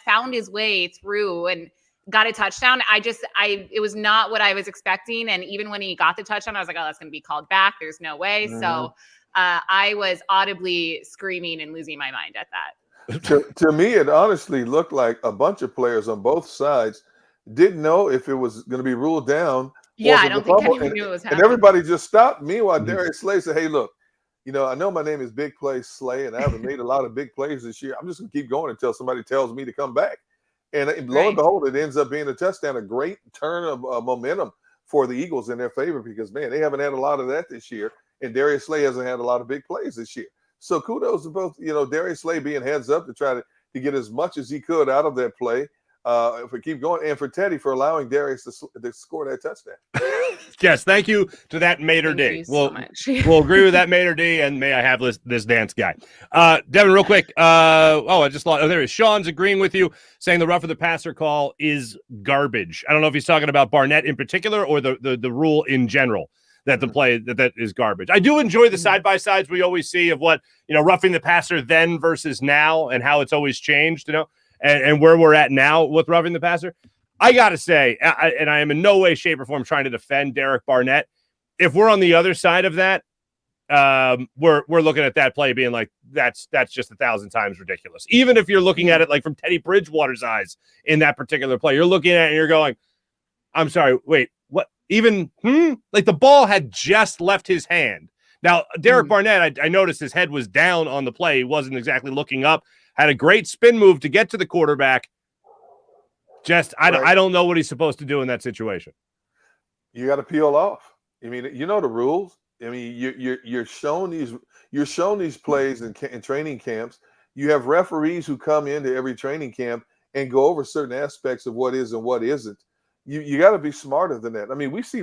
found his way through and got a touchdown. It was not what I was expecting. And even when he got the touchdown, I was like, oh, that's going to be called back. There's no way. Mm-hmm. So I was audibly screaming and losing my mind at that. To me, it honestly looked like a bunch of players on both sides didn't know if it was going to be ruled down. Yeah, I don't think anyone knew it was happening. And everybody just stopped. Meanwhile, Darius Slay said, hey, look, I know my name is Big Play Slay, and I haven't made a lot of big plays this year. I'm just going to keep going until somebody tells me to come back. And lo and behold, it ends up being a touchdown, a great turn of momentum for the Eagles in their favor because, man, they haven't had a lot of that this year, and Darius Slay hasn't had a lot of big plays this year. So kudos to both, Darius Slay being heads up to try to get as much as he could out of that play. If we keep going, and for Teddy for allowing Darius to score that touchdown. Yes, thank you to that maitre d'. We'll agree with that maitre d', and may I have this dance guy. Devin, real quick. I just lost. Oh, there he is. Sean's agreeing with you, saying the rougher the passer call is garbage. I don't know if he's talking about Barnett in particular or the rule in general that the play that is garbage. I do enjoy the side-by-sides we always see of what, roughing the passer then versus now and how it's always changed, and where we're at now with roughing the passer, I got to say, and I am in no way, shape, or form trying to defend Derek Barnett. If we're on the other side of that, we're looking at that play being like, that's just 1,000 times ridiculous. Even if you're looking at it like from Teddy Bridgewater's eyes in that particular play, you're looking at it and you're going, I'm sorry, wait, what? Even, like the ball had just left his hand. Now, Derek Barnett, I noticed his head was down on the play. He wasn't exactly looking up. Had a great spin move to get to the quarterback. I don't know what he's supposed to do in that situation. You got to peel off. I mean, you know the rules. I mean, you're shown these plays in training camps. You have referees who come into every training camp and go over certain aspects of what is and what isn't. You got to be smarter than that. I mean, we see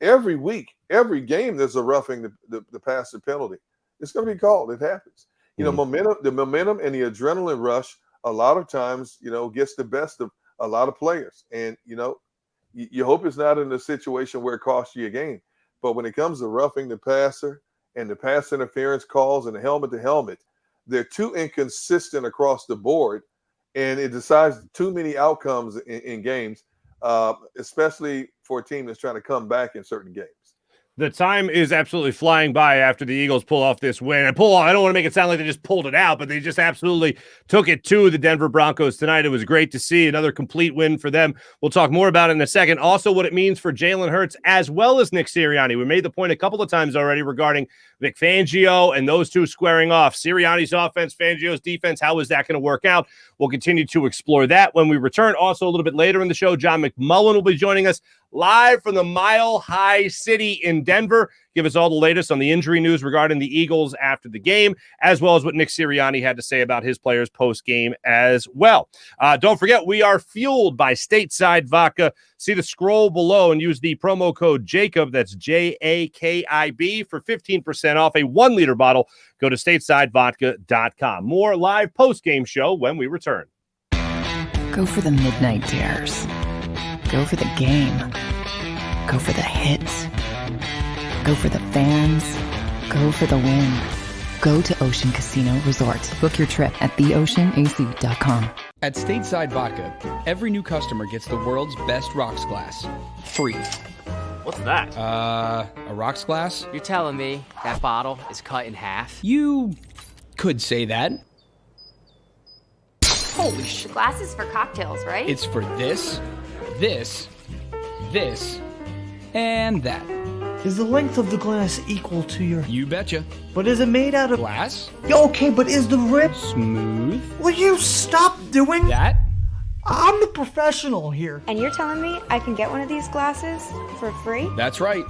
every week, every game, there's a roughing the passer penalty. It's going to be called. It happens. You know, the momentum and the adrenaline rush a lot of times, gets the best of a lot of players. And, you hope it's not in a situation where it costs you a game. But when it comes to roughing the passer and the pass interference calls and the helmet to helmet, they're too inconsistent across the board. And it decides too many outcomes in games, especially for a team that's trying to come back in certain games. The time is absolutely flying by after the Eagles pull off this win. And I don't want to make it sound like they just pulled it out, but they just absolutely took it to the Denver Broncos tonight. It was great to see another complete win for them. We'll talk more about it in a second. Also, what it means for Jalen Hurts as well as Nick Sirianni. We made the point a couple of times already regarding Vic Fangio and those two squaring off. Sirianni's offense, Fangio's defense. How is that going to work out? We'll continue to explore that when we return. Also, a little bit later in the show, John McMullen will be joining us live from the Mile High City in Denver. Give us all the latest on the injury news regarding the Eagles after the game, as well as what Nick Sirianni had to say about his players post-game as well. Don't forget, we are fueled by Stateside Vodka. See the scroll below and use the promo code JAKIB, that's JAKIB, for 15% off a 1-liter bottle. Go to statesidevodka.com. More live post-game show when we return. Go for the midnight dares. Go for the game. Go for the hits. Go for the fans. Go for the win. Go to Ocean Casino Resort. Book your trip at theoceanac.com. At Stateside Vodka, every new customer gets the world's best rocks glass. Free. What's that? A rocks glass? You're telling me that bottle is cut in half? You could say that. Holy shit. The glass is for cocktails, right? It's for this, and that. Is the length of the glass equal to your... You betcha. But is it made out of... Glass? Okay, but is the rip... Smooth? Will you stop doing... That? I'm the professional here. And you're telling me I can get one of these glasses for free? That's right.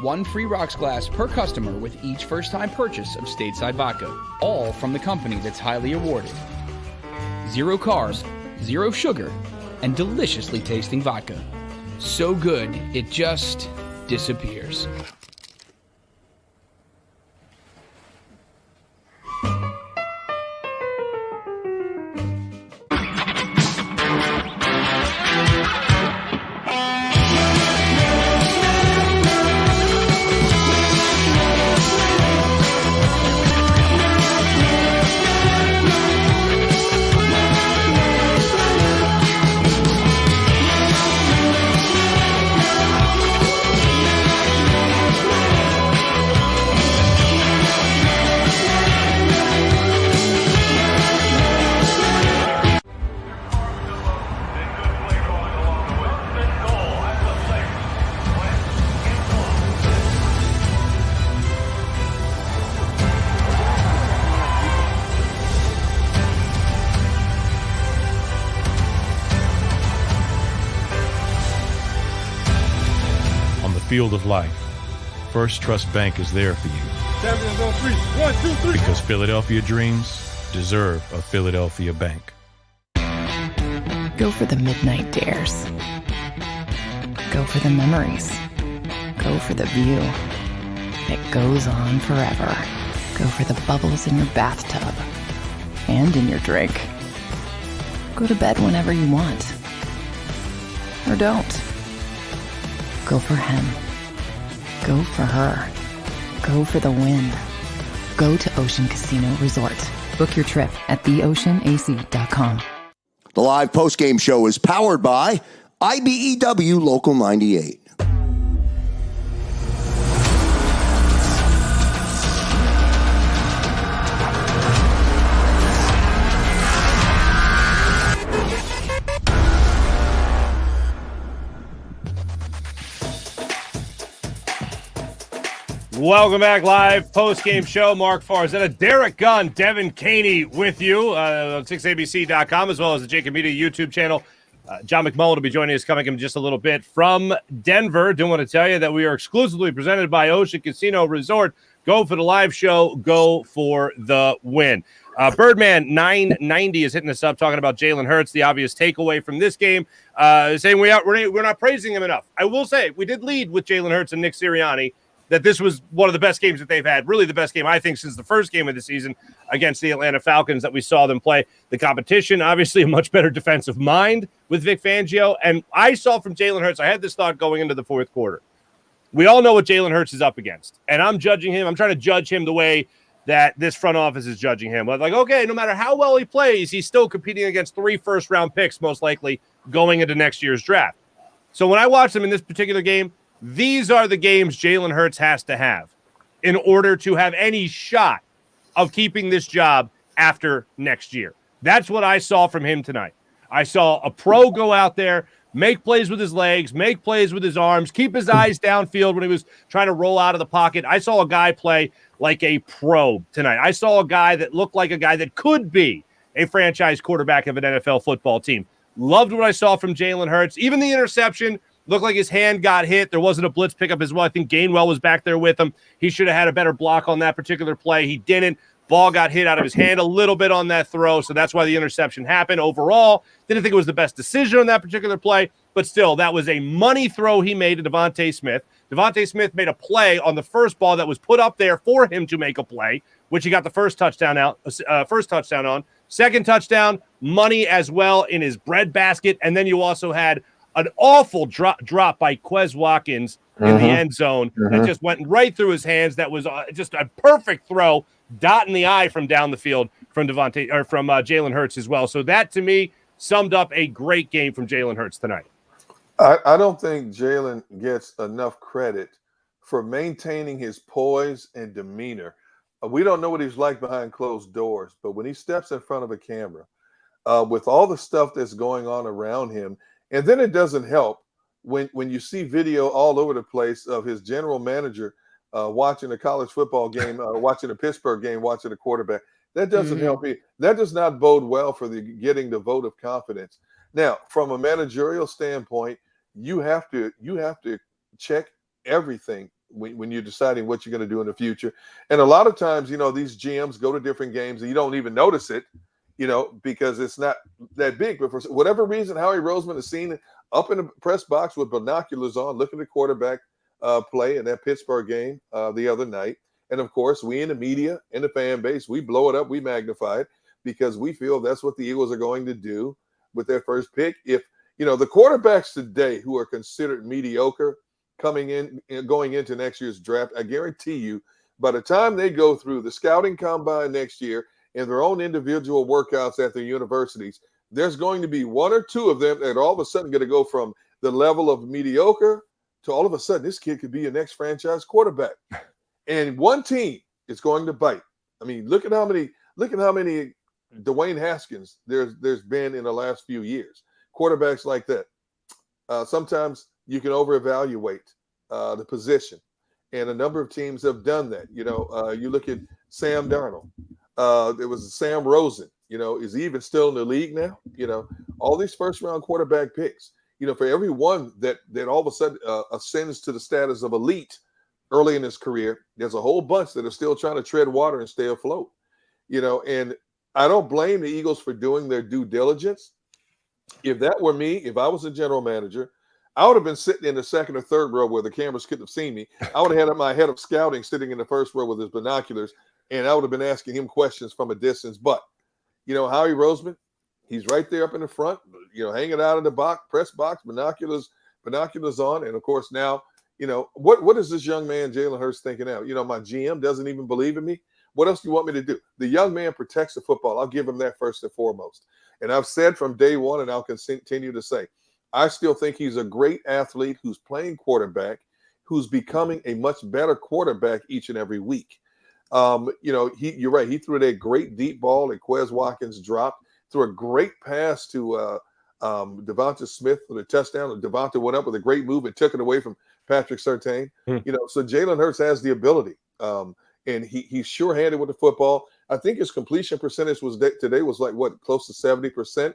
1 free rocks glass per customer with each first-time purchase of Stateside Vodka. All from the company that's highly awarded. 0 carbs, 0 sugar, and deliciously tasting vodka. So good, it just disappears. Field of life, First Trust Bank is there for you. Champions on 3. 1, 2, 3. Because Philadelphia dreams deserve a Philadelphia bank. Go for the midnight dares. Go for the memories. Go for the view that goes on forever. Go for the bubbles in your bathtub and in your drink. Go to bed whenever you want. Or don't. Go for him. Go for her. Go for the win. Go to Ocean Casino Resort. Book your trip at theoceanac.com. The live postgame show is powered by IBEW Local 98. Welcome back, live post-game show. Mark Farzetta, Derek Gunn, Devin Caney with you on 6abc.com, as well as the JAKIB Media YouTube channel. John McMullen will be joining us coming in just a little bit from Denver. Do want to tell you that we are exclusively presented by Ocean Casino Resort. Go for the live show. Go for the win. Birdman 990 is hitting us up talking about Jalen Hurts, the obvious takeaway from this game, saying we're not praising him enough. I will say we did lead with Jalen Hurts and Nick Sirianni that this was one of the best games that they've had, really the best game, I think, since the first game of the season against the Atlanta Falcons that we saw them play. The competition, obviously a much better defensive mind with Vic Fangio. And I saw from Jalen Hurts, I had this thought going into the fourth quarter. We all know what Jalen Hurts is up against. And I'm judging him. I'm trying to judge him the way that this front office is judging him. Like, okay, no matter how well he plays, he's still competing against 3 first-round picks, most likely, going into next year's draft. So when I watched him in this particular game, these are the games Jalen Hurts has to have in order to have any shot of keeping this job after next year. That's what I saw from him tonight. I saw a pro go out there, make plays with his legs, make plays with his arms, keep his eyes downfield when he was trying to roll out of the pocket. I saw a guy play like a pro tonight. I saw a guy that looked like a guy that could be a franchise quarterback of an NFL football team. Loved what I saw from Jalen Hurts. Even the interception looked like his hand got hit. There wasn't a blitz pickup as well. I think Gainwell was back there with him. He should have had a better block on that particular play. He didn't. Ball got hit out of his hand a little bit on that throw, so that's why the interception happened. Overall, didn't think it was the best decision on that particular play, but still, that was a money throw he made to Devontae Smith. Devontae Smith made a play on the first ball that was put up there for him to make a play, which he got the first touchdown on. Second touchdown, money as well in his breadbasket, and then you also had an awful drop by Quez Watkins in the end zone that just went right through his hands. That was just a perfect throw, dot in the eye from down the field from Jalen Hurts as well. So that, to me, summed up a great game from Jalen Hurts tonight. I don't think Jalen gets enough credit for maintaining his poise and demeanor. We don't know what he's like behind closed doors, but when he steps in front of a camera, with all the stuff that's going on around him, and then it doesn't help when you see video all over the place of his general manager watching a college football game, watching a Pittsburgh game, watching a quarterback. That doesn't help me. That does not bode well for getting the vote of confidence. Now, from a managerial standpoint, you have to check everything when you're deciding what you're going to do in the future. And a lot of times, these GMs go to different games and you don't even notice it, because it's not that big. But for whatever reason, Howie Roseman is seen up in the press box with binoculars on, looking at quarterback play in that Pittsburgh game the other night. And, of course, we in the media, in the fan base, we blow it up, we magnify it, because we feel that's what the Eagles are going to do with their first pick. If, the quarterbacks today who are considered mediocre going into next year's draft, I guarantee you, by the time they go through the scouting combine next year and their own individual workouts at their universities, there's going to be 1 or 2 of them that are all of a sudden going to go from the level of mediocre to all of a sudden this kid could be your next franchise quarterback. And one team is going to bite. I mean, look at how many Dwayne Haskins there's been in the last few years. Quarterbacks like that. Sometimes you can over-evaluate the position, and a number of teams have done that. You look at Sam Darnold. There was Sam Rosen. Is he even still in the league now? All these first-round quarterback picks. For every one that all of a sudden ascends to the status of elite early in his career, there's a whole bunch that are still trying to tread water and stay afloat. And I don't blame the Eagles for doing their due diligence. If that were me, if I was a general manager, I would have been sitting in the second or third row where the cameras couldn't have seen me. I would have had my head of scouting sitting in the first row with his binoculars, and I would have been asking him questions from a distance. But, Howie Roseman, he's right there up in the front, hanging out in the press box, binoculars on. And, of course, now, what is this young man, Jalen Hurts, thinking now? My GM doesn't even believe in me. What else do you want me to do? The young man protects the football. I'll give him that first and foremost. And I've said from day one, and I'll continue to say, I still think he's a great athlete who's playing quarterback, who's becoming a much better quarterback each and every week. You're right. He threw that great deep ball that Quez Watkins dropped, threw a great pass to Devonta Smith for the touchdown. Devonta went up with a great move and took it away from Patrick Surtain. So Jalen Hurts has the ability, and he's sure-handed with the football. I think his completion percentage today was like, close to 70%.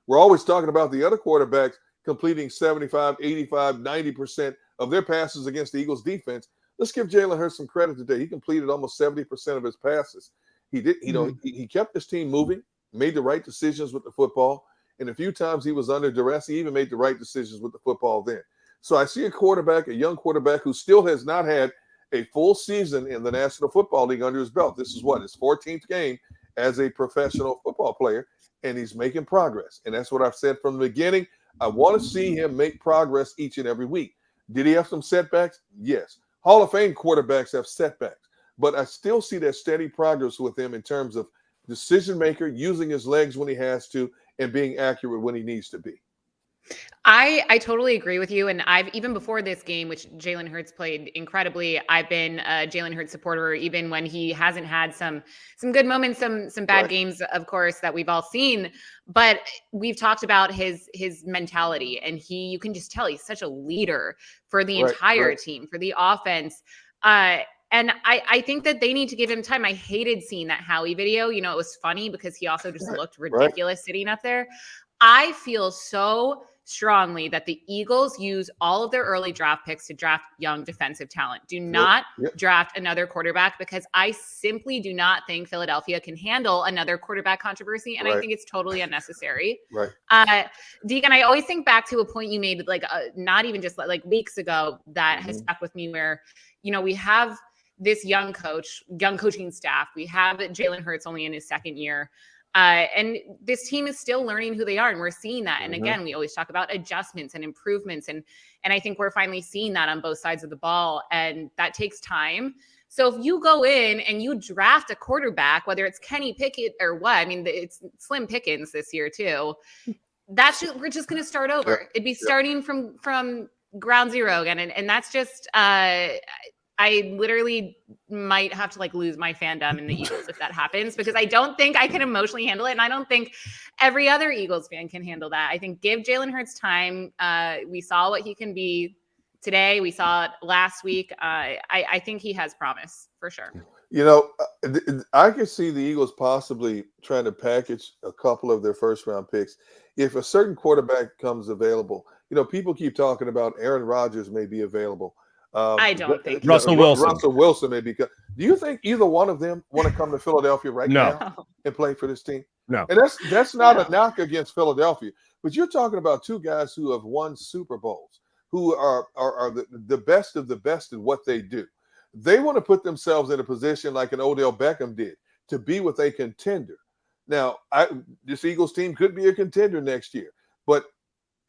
We're always talking about the other quarterbacks completing 75, 85, 90% of their passes against the Eagles defense. Let's give Jalen Hurts some credit today. He completed almost 70% of his passes. He did, he kept his team moving, made the right decisions with the football. And a few times he was under duress. He even made the right decisions with the football then. So I see a young quarterback who still has not had a full season in the National Football League under his belt. This is his 14th game as a professional football player, and he's making progress. And that's what I've said from the beginning. I want to see him make progress each and every week. Did he have some setbacks? Yes. Hall of Fame quarterbacks have setbacks, but I still see that steady progress with him in terms of decision maker, using his legs when he has to, and being accurate when he needs to be. I totally agree with you. And I've, even before this game, which Jalen Hurts played incredibly, I've been a Jalen Hurts supporter, even when he hasn't had some good moments, some bad games, of course, that we've all seen. But we've talked about his mentality, and you can just tell he's such a leader for the entire team, for the offense. And I think that they need to give him time. I hated seeing that Howie video. It was funny because he also just looked ridiculous sitting up there. I feel so strongly that the Eagles use all of their early draft picks to draft young defensive talent. Do not draft another quarterback, because I simply do not think Philadelphia can handle another quarterback controversy. And I think it's totally unnecessary. Deacon, I always think back to a point you made, not even just like weeks ago, that has stuck with me, where, we have this young coaching staff. We have Jalen Hurts only in his second year. And this team is still learning who they are, and we're seeing that. And again, we always talk about adjustments and improvements, and I think we're finally seeing that on both sides of the ball, and that takes time. So if you go in and you draft a quarterback, whether it's Kenny Pickett or what, I mean, it's slim pickings this year too. We're just going to start over. It'd be starting from ground zero again, and that's just. I literally might have to lose my fandom in the Eagles if that happens, because I don't think I can emotionally handle it. And I don't think every other Eagles fan can handle that. I think give Jalen Hurts time. We saw what he can be today. We saw it last week. I think he has promise for sure. I could see the Eagles possibly trying to package a couple of their first round picks. If a certain quarterback comes available, people keep talking about Aaron Rodgers may be available. I don't think Russell Wilson. Russell Wilson may be. Do you think either one of them want to come to Philadelphia now and play for this team? No. And that's not a knock against Philadelphia, but you're talking about two guys who have won Super Bowls, who are the best of the best in what they do. They want to put themselves in a position like an Odell Beckham did, to be with a contender. Now, this Eagles team could be a contender next year, but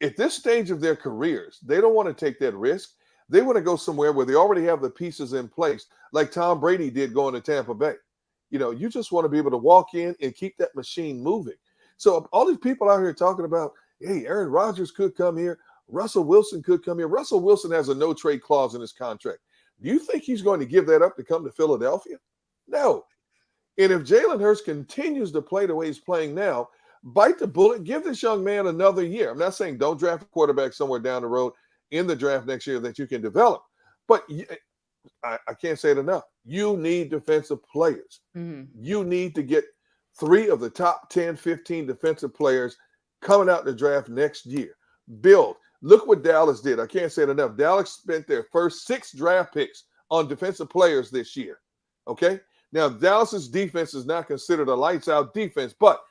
at this stage of their careers, they don't want to take that risk. They want to go somewhere where they already have the pieces in place, like Tom Brady did going to Tampa Bay. You just want to be able to walk in and keep that machine moving. So all these people out here talking about, hey, Aaron Rodgers could come here, Russell Wilson could come here. Russell Wilson has a no-trade clause in his contract. Do you think he's going to give that up to come to Philadelphia? No. And if Jalen Hurts continues to play the way he's playing now, bite the bullet, give this young man another year. I'm not saying don't draft a quarterback somewhere down the road in the draft next year that you can develop. But I can't say it enough. You need defensive players. You need to get 3 of the top 10, 15 defensive players coming out in the draft next year. Build. Look what Dallas did. I can't say it enough. Dallas spent their first 6 draft picks on defensive players this year. Okay? Now, Dallas's defense is not considered a lights-out defense, but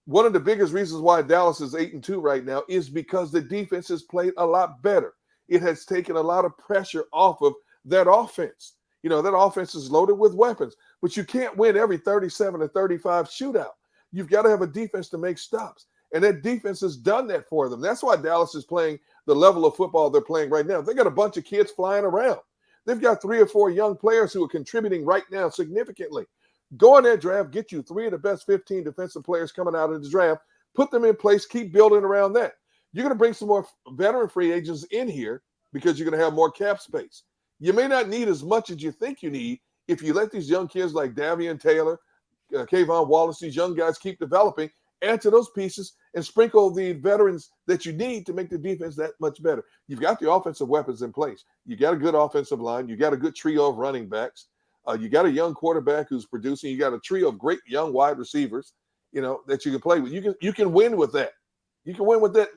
one of the biggest reasons why Dallas is 8-2 right now is because the defense has played a lot better. It has taken a lot of pressure off of that offense. That offense is loaded with weapons, but you can't win every 37 to 35 shootout. You've got to have a defense to make stops, and that defense has done that for them. That's why Dallas is playing the level of football they're playing right now. They got a bunch of kids flying around. They've got 3 or 4 young players who are contributing right now significantly. Go in that draft, get you 3 of the best 15 defensive players coming out of the draft, put them in place, keep building around that. You're going to bring some more veteran free agents in here because you're going to have more cap space. You may not need as much as you think you need if you let these young kids like Davion Taylor, Kayvon Wallace, these young guys keep developing, add to those pieces, and sprinkle the veterans that you need to make the defense that much better. You've got the offensive weapons in place. You got a good offensive line. You got a good trio of running backs. You got a young quarterback who's producing. You got a trio of great young wide receivers, that you can play with. You can win with that. You can win with that.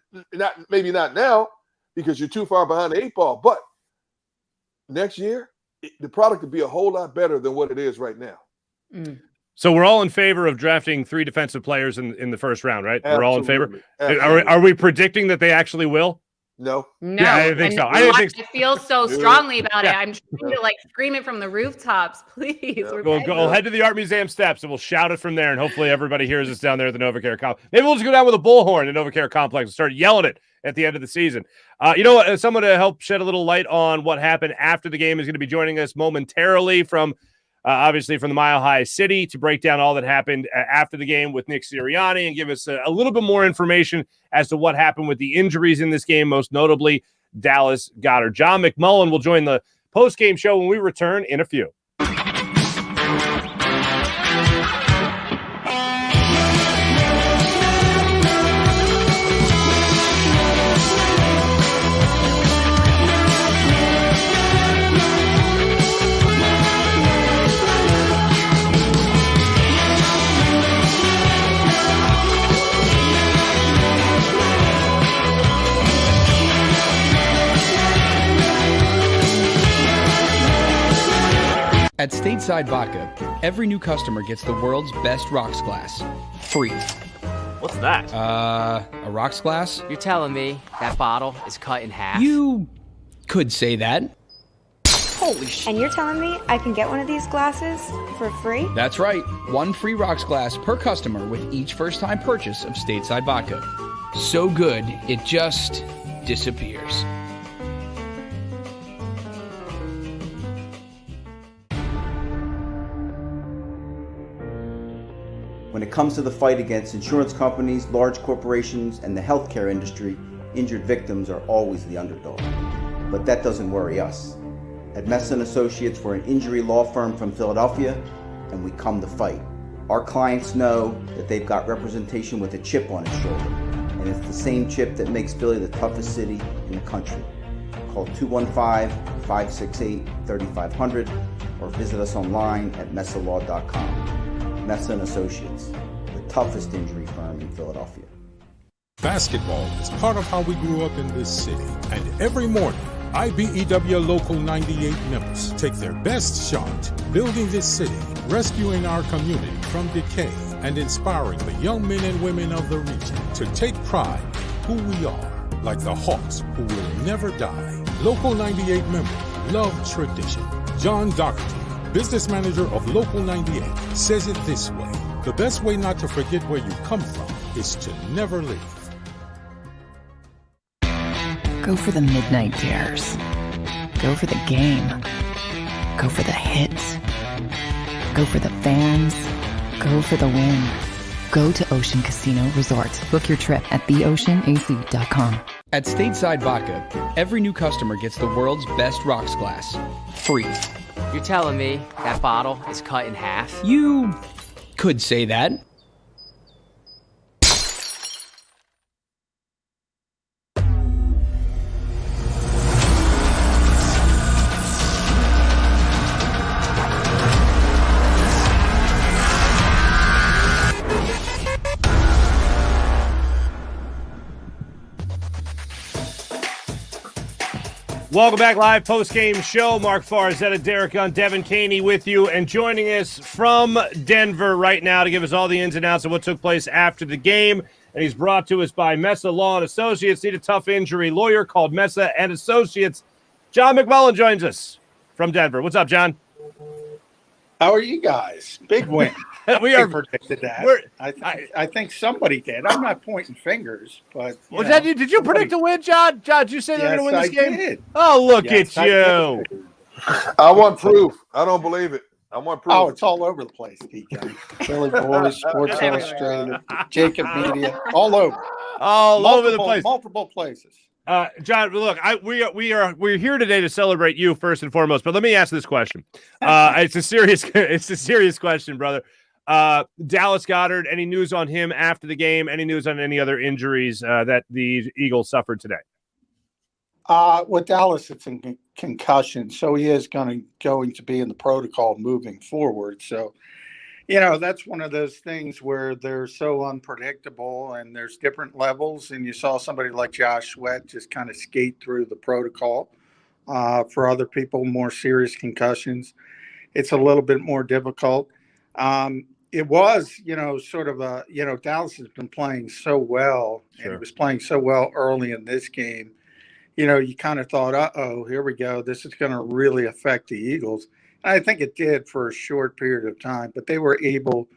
Maybe not now because you're too far behind the 8 ball, but next year the product will be a whole lot better than what it is right now. So we're all in favor of drafting 3 defensive players in the first round, right? Absolutely. We're all in favor. Absolutely. Are we predicting that they actually will? No. Yeah, I didn't think so. I feel so strongly about it. I'm trying to scream it from the rooftops, please. Go head to the Art Museum steps and we'll shout it from there, and hopefully everybody hears us down there at the NovaCare Complex. Maybe we'll just go down with a bullhorn at NovaCare Complex and start yelling it at the end of the season. You know what? Someone to help shed a little light on what happened after the game is going to be joining us momentarily from obviously from the Mile High City to break down all that happened after the game with Nick Sirianni and give us a little bit more information as to what happened with the injuries in this game, most notably Dallas Goedert. John McMullen will join the post-game show when we return in a few. At Stateside Vodka, every new customer gets the world's best rocks glass, free. What's that? A rocks glass? You're telling me that bottle is cut in half? You could say that. Holy shit. And you're telling me I can get one of these glasses for free? That's right. 1 free rocks glass per customer with each first-time purchase of Stateside Vodka. So good, it just disappears. When it comes to the fight against insurance companies, large corporations, and the healthcare industry, injured victims are always the underdog. But that doesn't worry us. At Messa & Associates, we're an injury law firm from Philadelphia, and we come to fight. Our clients know that they've got representation with a chip on its shoulder, and it's the same chip that makes Philly the toughest city in the country. Call 215-568-3500 or visit us online at messalaw.com. Messa & Associates, the toughest injury firm in Philadelphia. Basketball is part of how we grew up in this city, and every morning, IBEW Local 98 members take their best shot building this city, rescuing our community from decay, and inspiring the young men and women of the region to take pride in who we are, like the Hawks who will never die. Local 98 members love tradition. John Doherty, business manager of Local 98, says it this way: the best way not to forget where you come from is to never leave. Go for the midnight dares. Go for the game. Go for the hits. Go for the fans. Go for the win. Go to Ocean Casino Resort. Book your trip at theoceanac.com. At Stateside Vodka, every new customer gets the world's best rocks glass, free. You're telling me that bottle is cut in half? You could say that. Welcome back, live post-game show. Mark Farzetta, Derek Gunn, Devin Caney with you, and joining us from Denver right now to give us all the ins and outs of what took place after the game. And he's brought to us by Messa Law and Associates. Need a tough injury lawyer called Messa and Associates. John McMullen joins us from Denver. What's up, John? How are you guys? Big win. We are predicted that. I think somebody did. I'm not pointing fingers, but was that you? Did you predict a win, John? John, did you say they're going to win this game? Did. Oh, look Yes, at you! I want proof. I don't believe it. I want proof. Oh, it's all over the place, DK. Philly Boys, Sports Illustrated, JAKIB Media, all over. All over the place. Multiple places. John, look, we're here today to celebrate you first and foremost. But let me ask this question. It's a serious question, brother. Dallas Goedert, any news on him after the game? Any news on any other injuries that the Eagles suffered today? With Dallas, it's a concussion, so he is going to be in the protocol moving forward. So, that's one of those things where they're so unpredictable and there's different levels. And you saw somebody like Josh Sweat just kind of skate through the protocol. For other people, more serious concussions, it's a little bit more difficult. It was, sort of Dallas has been playing so well, and it was playing so well early in this game. You kind of thought, uh-oh, here we go. This is going to really affect the Eagles. And I think it did for a short period of time, but they were able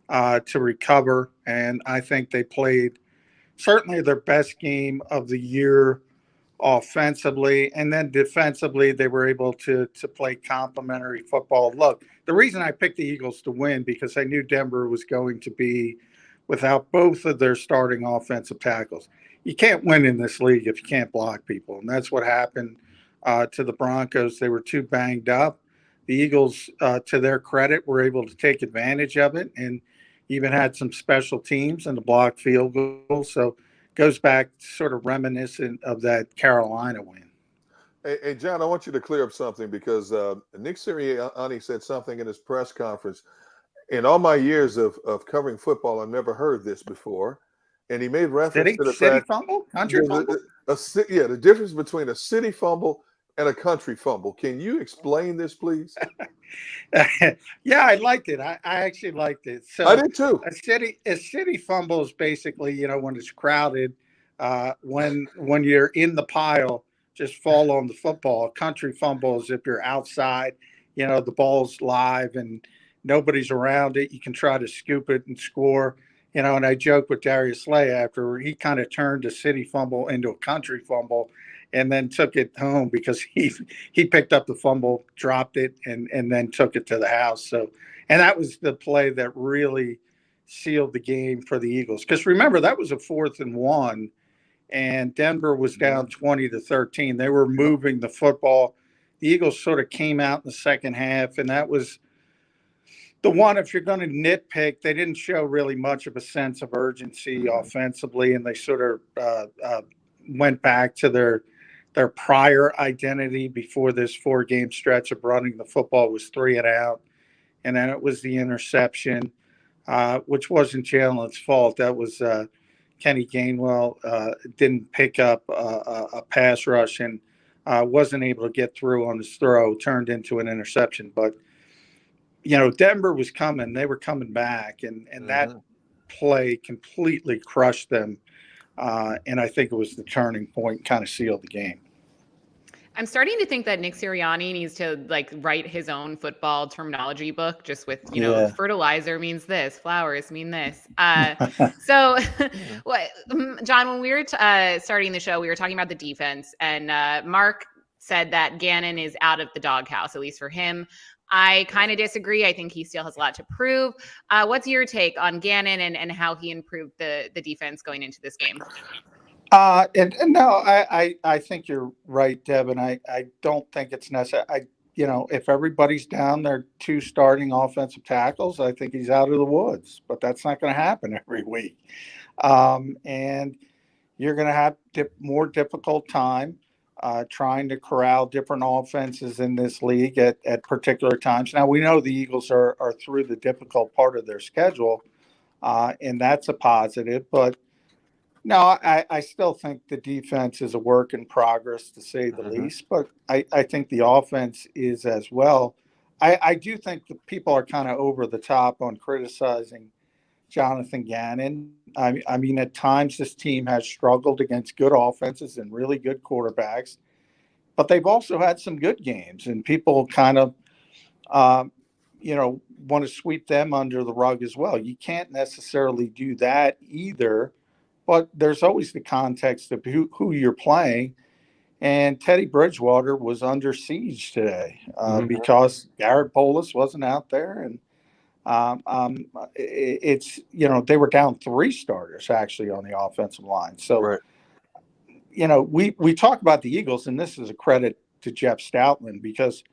to recover. And I think they played certainly their best game of the year offensively. And then defensively, they were able to play complementary football. Look, the reason I picked the Eagles to win, because I knew Denver was going to be without both of their starting offensive tackles. You can't win in this league if you can't block people. And that's what happened to the Broncos. They were too banged up. The Eagles, to their credit, were able to take advantage of it and even had some special teams and the blocked field goal. So it goes back sort of reminiscent of that Carolina win. Hey, John, I want you to clear up something because Nick Sirianni said something in his press conference. In all my years of covering football, I've never heard this before. And he made reference to the fact fumble, country fumble. The difference between a city fumble and a country fumble. Can you explain this, please? Yeah, I liked it. I actually liked it. So I did too. A city fumble is basically, when it's crowded, when you're in the pile, just fall on the football. A country fumble is if you're outside, the ball's live and nobody's around it. You can try to scoop it and score. And I joked with Darius Slay after he kind of turned a city fumble into a country fumble and then took it home because he picked up the fumble, dropped it, and then took it to the house. So, and that was the play that really sealed the game for the Eagles. Because remember, that was a 4th and 1, and Denver was down 20-13. They were moving the football. The Eagles sort of came out in the second half, and that was the one, if you're going to nitpick, they didn't show really much of a sense of urgency offensively, and they sort of went back to their prior identity before this 4-game stretch of running the football was 3 and out, and then it was the interception, which wasn't Jalen's fault. That was Kenny Gainwell didn't pick up a pass rush and wasn't able to get through on his throw, turned into an interception, but Denver was coming. They were coming back, and that play completely crushed them. And I think it was the turning point, kind of sealed the game. I'm starting to think that Nick Sirianni needs to write his own football terminology book, just with, fertilizer means this, flowers mean this. So John, when we were starting the show, we were talking about the defense, and Mark said that Gannon is out of the doghouse, at least for him. I kind of disagree. I think he still has a lot to prove. What's your take on Gannon and how he improved the defense going into this game? No, I think you're right, Deb, and I don't think it's necessary. If everybody's down their 2 starting offensive tackles, I think he's out of the woods, but that's not going to happen every week. And you're going to have more difficult time trying to corral different offenses in this league at particular times. Now, we know the Eagles are through the difficult part of their schedule, and that's a positive. But, no, I still think the defense is a work in progress, to say the least. But I think the offense is as well. I do think that people are kind of over the top on criticizing Jonathan Gannon. I mean, at times this team has struggled against good offenses and really good quarterbacks, but they've also had some good games, and people kind of, want to sweep them under the rug as well. You can't necessarily do that either, but there's always the context of who you're playing. And Teddy Bridgewater was under siege today because Garrett Polis wasn't out there. And it's, they were down 3 starters actually on the offensive line. So, we talk about the Eagles, and this is a credit to Jeff Stoutland because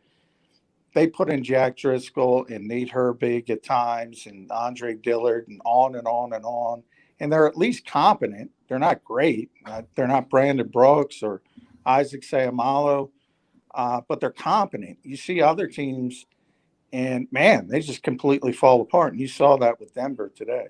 they put in Jack Driscoll and Nate Herbig at times and Andre Dillard and on and on and on. And they're at least competent. They're not great. They're not Brandon Brooks or Isaac Sayamalo, but they're competent. You see other teams, and, man, they just completely fall apart. And you saw that with Denver today.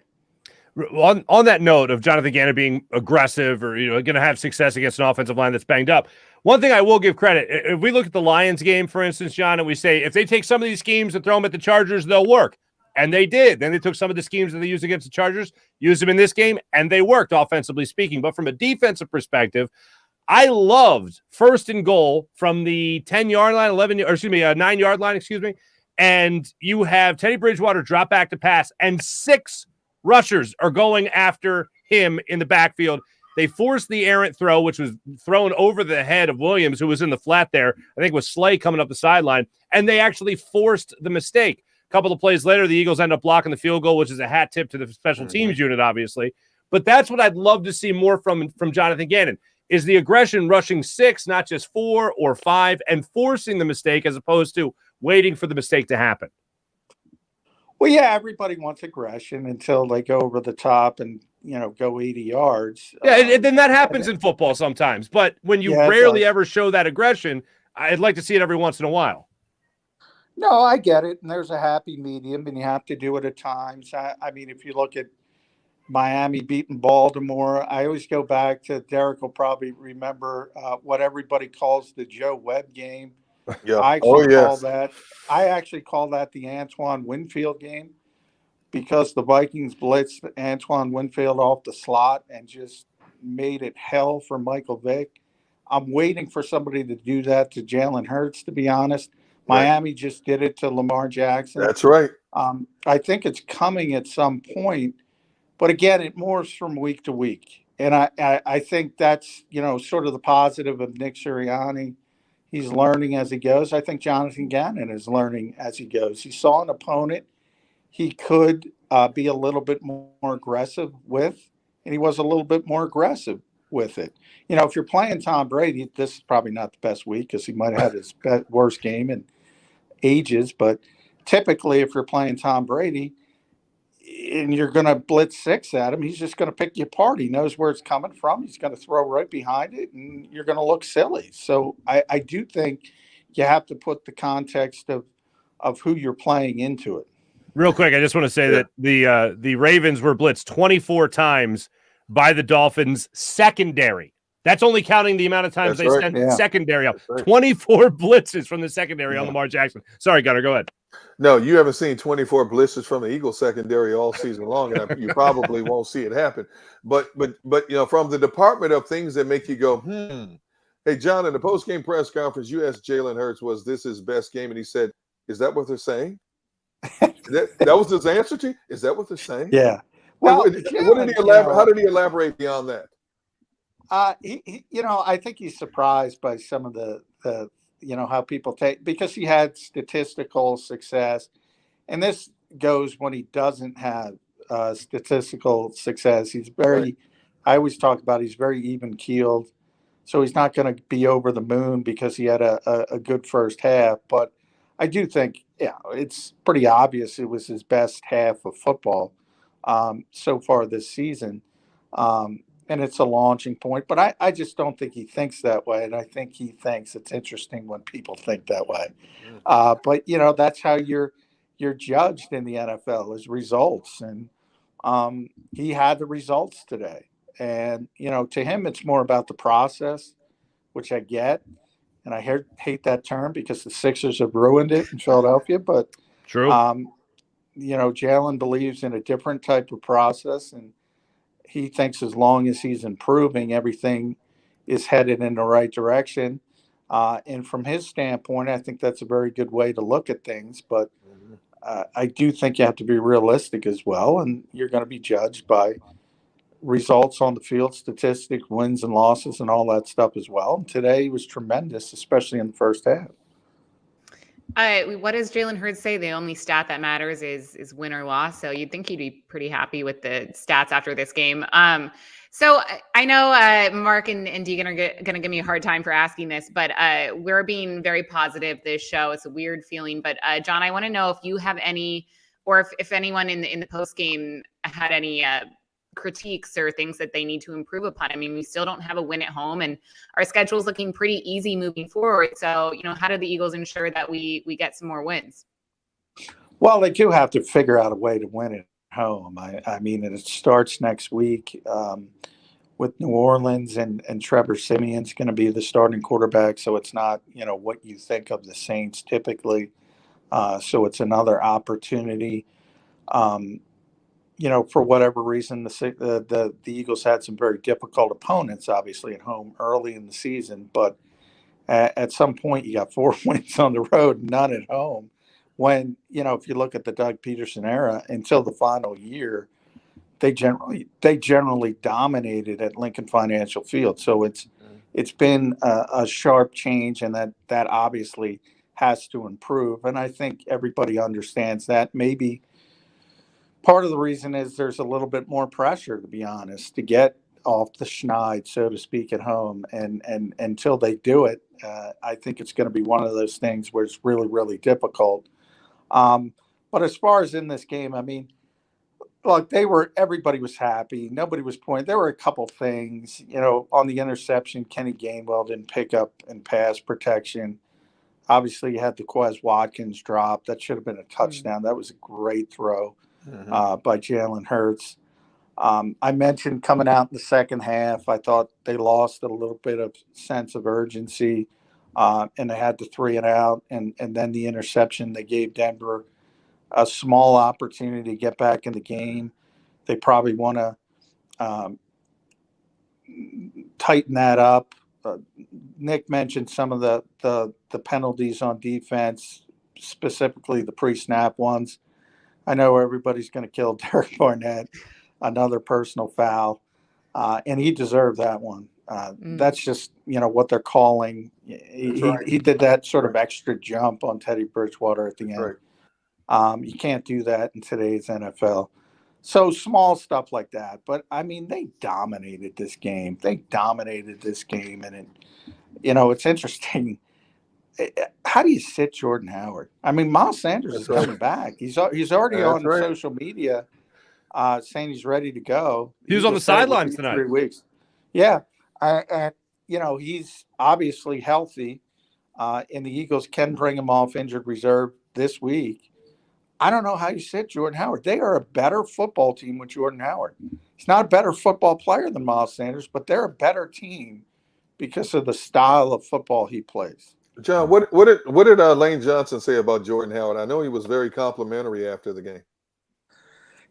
On that note of Jonathan Gannon being aggressive or going to have success against an offensive line that's banged up, one thing I will give credit, if we look at the Lions game, for instance, John, and we say if they take some of these schemes and throw them at the Chargers, they'll work. And they did. Then they took some of the schemes that they used against the Chargers, used them in this game, and they worked, offensively speaking. But from a defensive perspective, I loved 1st and goal from the 10-yard line, 9-yard line, and you have Teddy Bridgewater drop back to pass, and 6 rushers are going after him in the backfield. They forced the errant throw, which was thrown over the head of Williams, who was in the flat there. I think it was Slay coming up the sideline, and they actually forced the mistake. A couple of plays later, the Eagles end up blocking the field goal, which is a hat tip to the special teams unit, obviously. But that's what I'd love to see more from Jonathan Gannon, is the aggression rushing 6, not just 4 or 5, and forcing the mistake as opposed to waiting for the mistake to happen. Well, yeah, everybody wants aggression until they go over the top and, go 80 yards. Yeah, and then that happens in football sometimes. But when you rarely ever show that aggression, I'd like to see it every once in a while. No, I get it. And there's a happy medium, and you have to do it at times. I mean, if you look at Miami beating Baltimore, I always go back to, Derek will probably remember what everybody calls the Joe Webb game. Yeah. I actually call that the Antoine Winfield game because the Vikings blitzed Antoine Winfield off the slot and just made it hell for Michael Vick. I'm waiting for somebody to do that to Jalen Hurts, to be honest. Miami just did it to Lamar Jackson. That's right. I think it's coming at some point, but again, it morphs from week to week. And I think that's, sort of the positive of Nick Sirianni. He's learning as he goes. I think Jonathan Gannon is learning as he goes. He saw an opponent he could be a little bit more aggressive with, and he was a little bit more aggressive with it. If you're playing Tom Brady, this is probably not the best week because he might have had his worst game in ages. But typically, if you're playing Tom Brady and you're going to blitz 6 at him, he's just going to pick you apart. He knows where it's coming from. He's going to throw right behind it, and you're going to look silly. So I do think you have to put the context of who you're playing into it. Real quick, I just want to say that the Ravens were blitzed 24 times by the Dolphins secondary. That's only counting the amount of times they sent secondary up. 24 blitzes from the secondary on Lamar Jackson. Sorry, Gunnar, go ahead. No, you haven't seen 24 blitzes from the Eagles secondary all season long, and you probably won't see it happen. But from the department of things that make you go, Hey, John, in the post-game press conference, you asked Jalen Hurts, was this his best game? And he said, is that what they're saying? that was his answer to you? Is that what they're saying? Yeah. Well, what did he elaborate? How did he elaborate beyond that? I think he's surprised by some of the how people take, because he had statistical success, and this goes when he doesn't have statistical success. He's very, I always talk about, he's very even keeled, so he's not going to be over the moon because he had a good first half. But I do think, it's pretty obvious it was his best half of football so far this season. And it's a launching point, but I just don't think he thinks that way. And I think he thinks it's interesting when people think that way. But that's how you're judged in the NFL, is results. And he had the results today. And, to him, it's more about the process, which I get. And I hate that term because the Sixers have ruined it in Philadelphia. But true. Jalen believes in a different type of process, and he thinks as long as he's improving, everything is headed in the right direction. And from his standpoint, I think that's a very good way to look at things. But I do think you have to be realistic as well, and you're going to be judged by results on the field, statistics, wins and losses, and all that stuff as well. And today was tremendous, especially in the first half. What does Jalen Hurts say? The only stat that matters is win or loss. So you'd think he'd be pretty happy with the stats after this game. So I know Mark and Deegan are going to give me a hard time for asking this, but we're being very positive this show. It's a weird feeling. But John, I want to know if you have any, or if anyone in the post game had any critiques or things that they need to improve upon. I mean, we still don't have a win at home, and our schedule is looking pretty easy moving forward. So, how do the Eagles ensure that we get some more wins? Well, they do have to figure out a way to win at home. I mean, it starts next week with New Orleans, and Trevor Siemian's going to be the starting quarterback. So it's not, what you think of the Saints typically. So it's another opportunity. For whatever reason, the Eagles had some very difficult opponents, obviously, at home early in the season. But at some point, you got 4 wins on the road, none at home. When, if you look at the Doug Peterson era, until the final year, they generally dominated at Lincoln Financial Field. So it's been a sharp change, and that obviously has to improve. And I think everybody understands that. Maybe part of the reason is there's a little bit more pressure, to be honest, to get off the schneid, so to speak, at home. And until they do it, I think it's going to be one of those things where it's really, really difficult. But as far as in this game, I mean, look, everybody was happy. Nobody was pointing. There were a couple things, on the interception, Kenny Gainwell didn't pick up and pass protection. Obviously, you had the Quez Watkins drop. That should have been a touchdown. That was a great throw by Jalen Hurts. I mentioned coming out in the second half, I thought they lost a little bit of sense of urgency, and they had the 3-and-out, and then the interception. They gave Denver a small opportunity to get back in the game. They probably want to tighten that up. Nick mentioned some of the penalties on defense, specifically the pre-snap ones. I know everybody's going to kill Derek Barnett, another personal foul, and he deserved that one. That's just, what they're calling. He did that sort of extra jump on Teddy Bridgewater at the end. Right. You can't do that in today's NFL. So small stuff like that. But, I mean, they dominated this game. And, it's interesting. How do you sit Jordan Howard? I mean, Miles Sanders is coming back. He's already on social media saying he's ready to go. He was on the sidelines tonight. 3 weeks. Yeah. And, he's obviously healthy, and the Eagles can bring him off injured reserve this week. I don't know how you sit Jordan Howard. They are a better football team with Jordan Howard. He's not a better football player than Miles Sanders, but they're a better team because of the style of football he plays. John, what did Lane Johnson say about Jordan Howard? I know he was very complimentary after the game.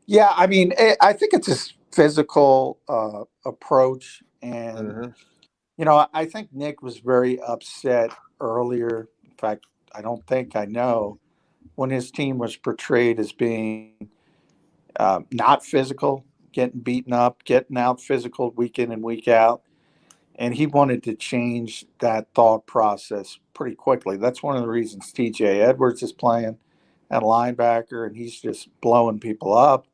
Yeah, I mean, I think it's his physical approach. And, I think Nick was very upset earlier. In fact, I know when his team was portrayed as being not physical, getting beaten up, getting out physical week in and week out. And he wanted to change that thought process pretty quickly. That's one of the reasons TJ Edwards is playing at linebacker, and he's just blowing people up.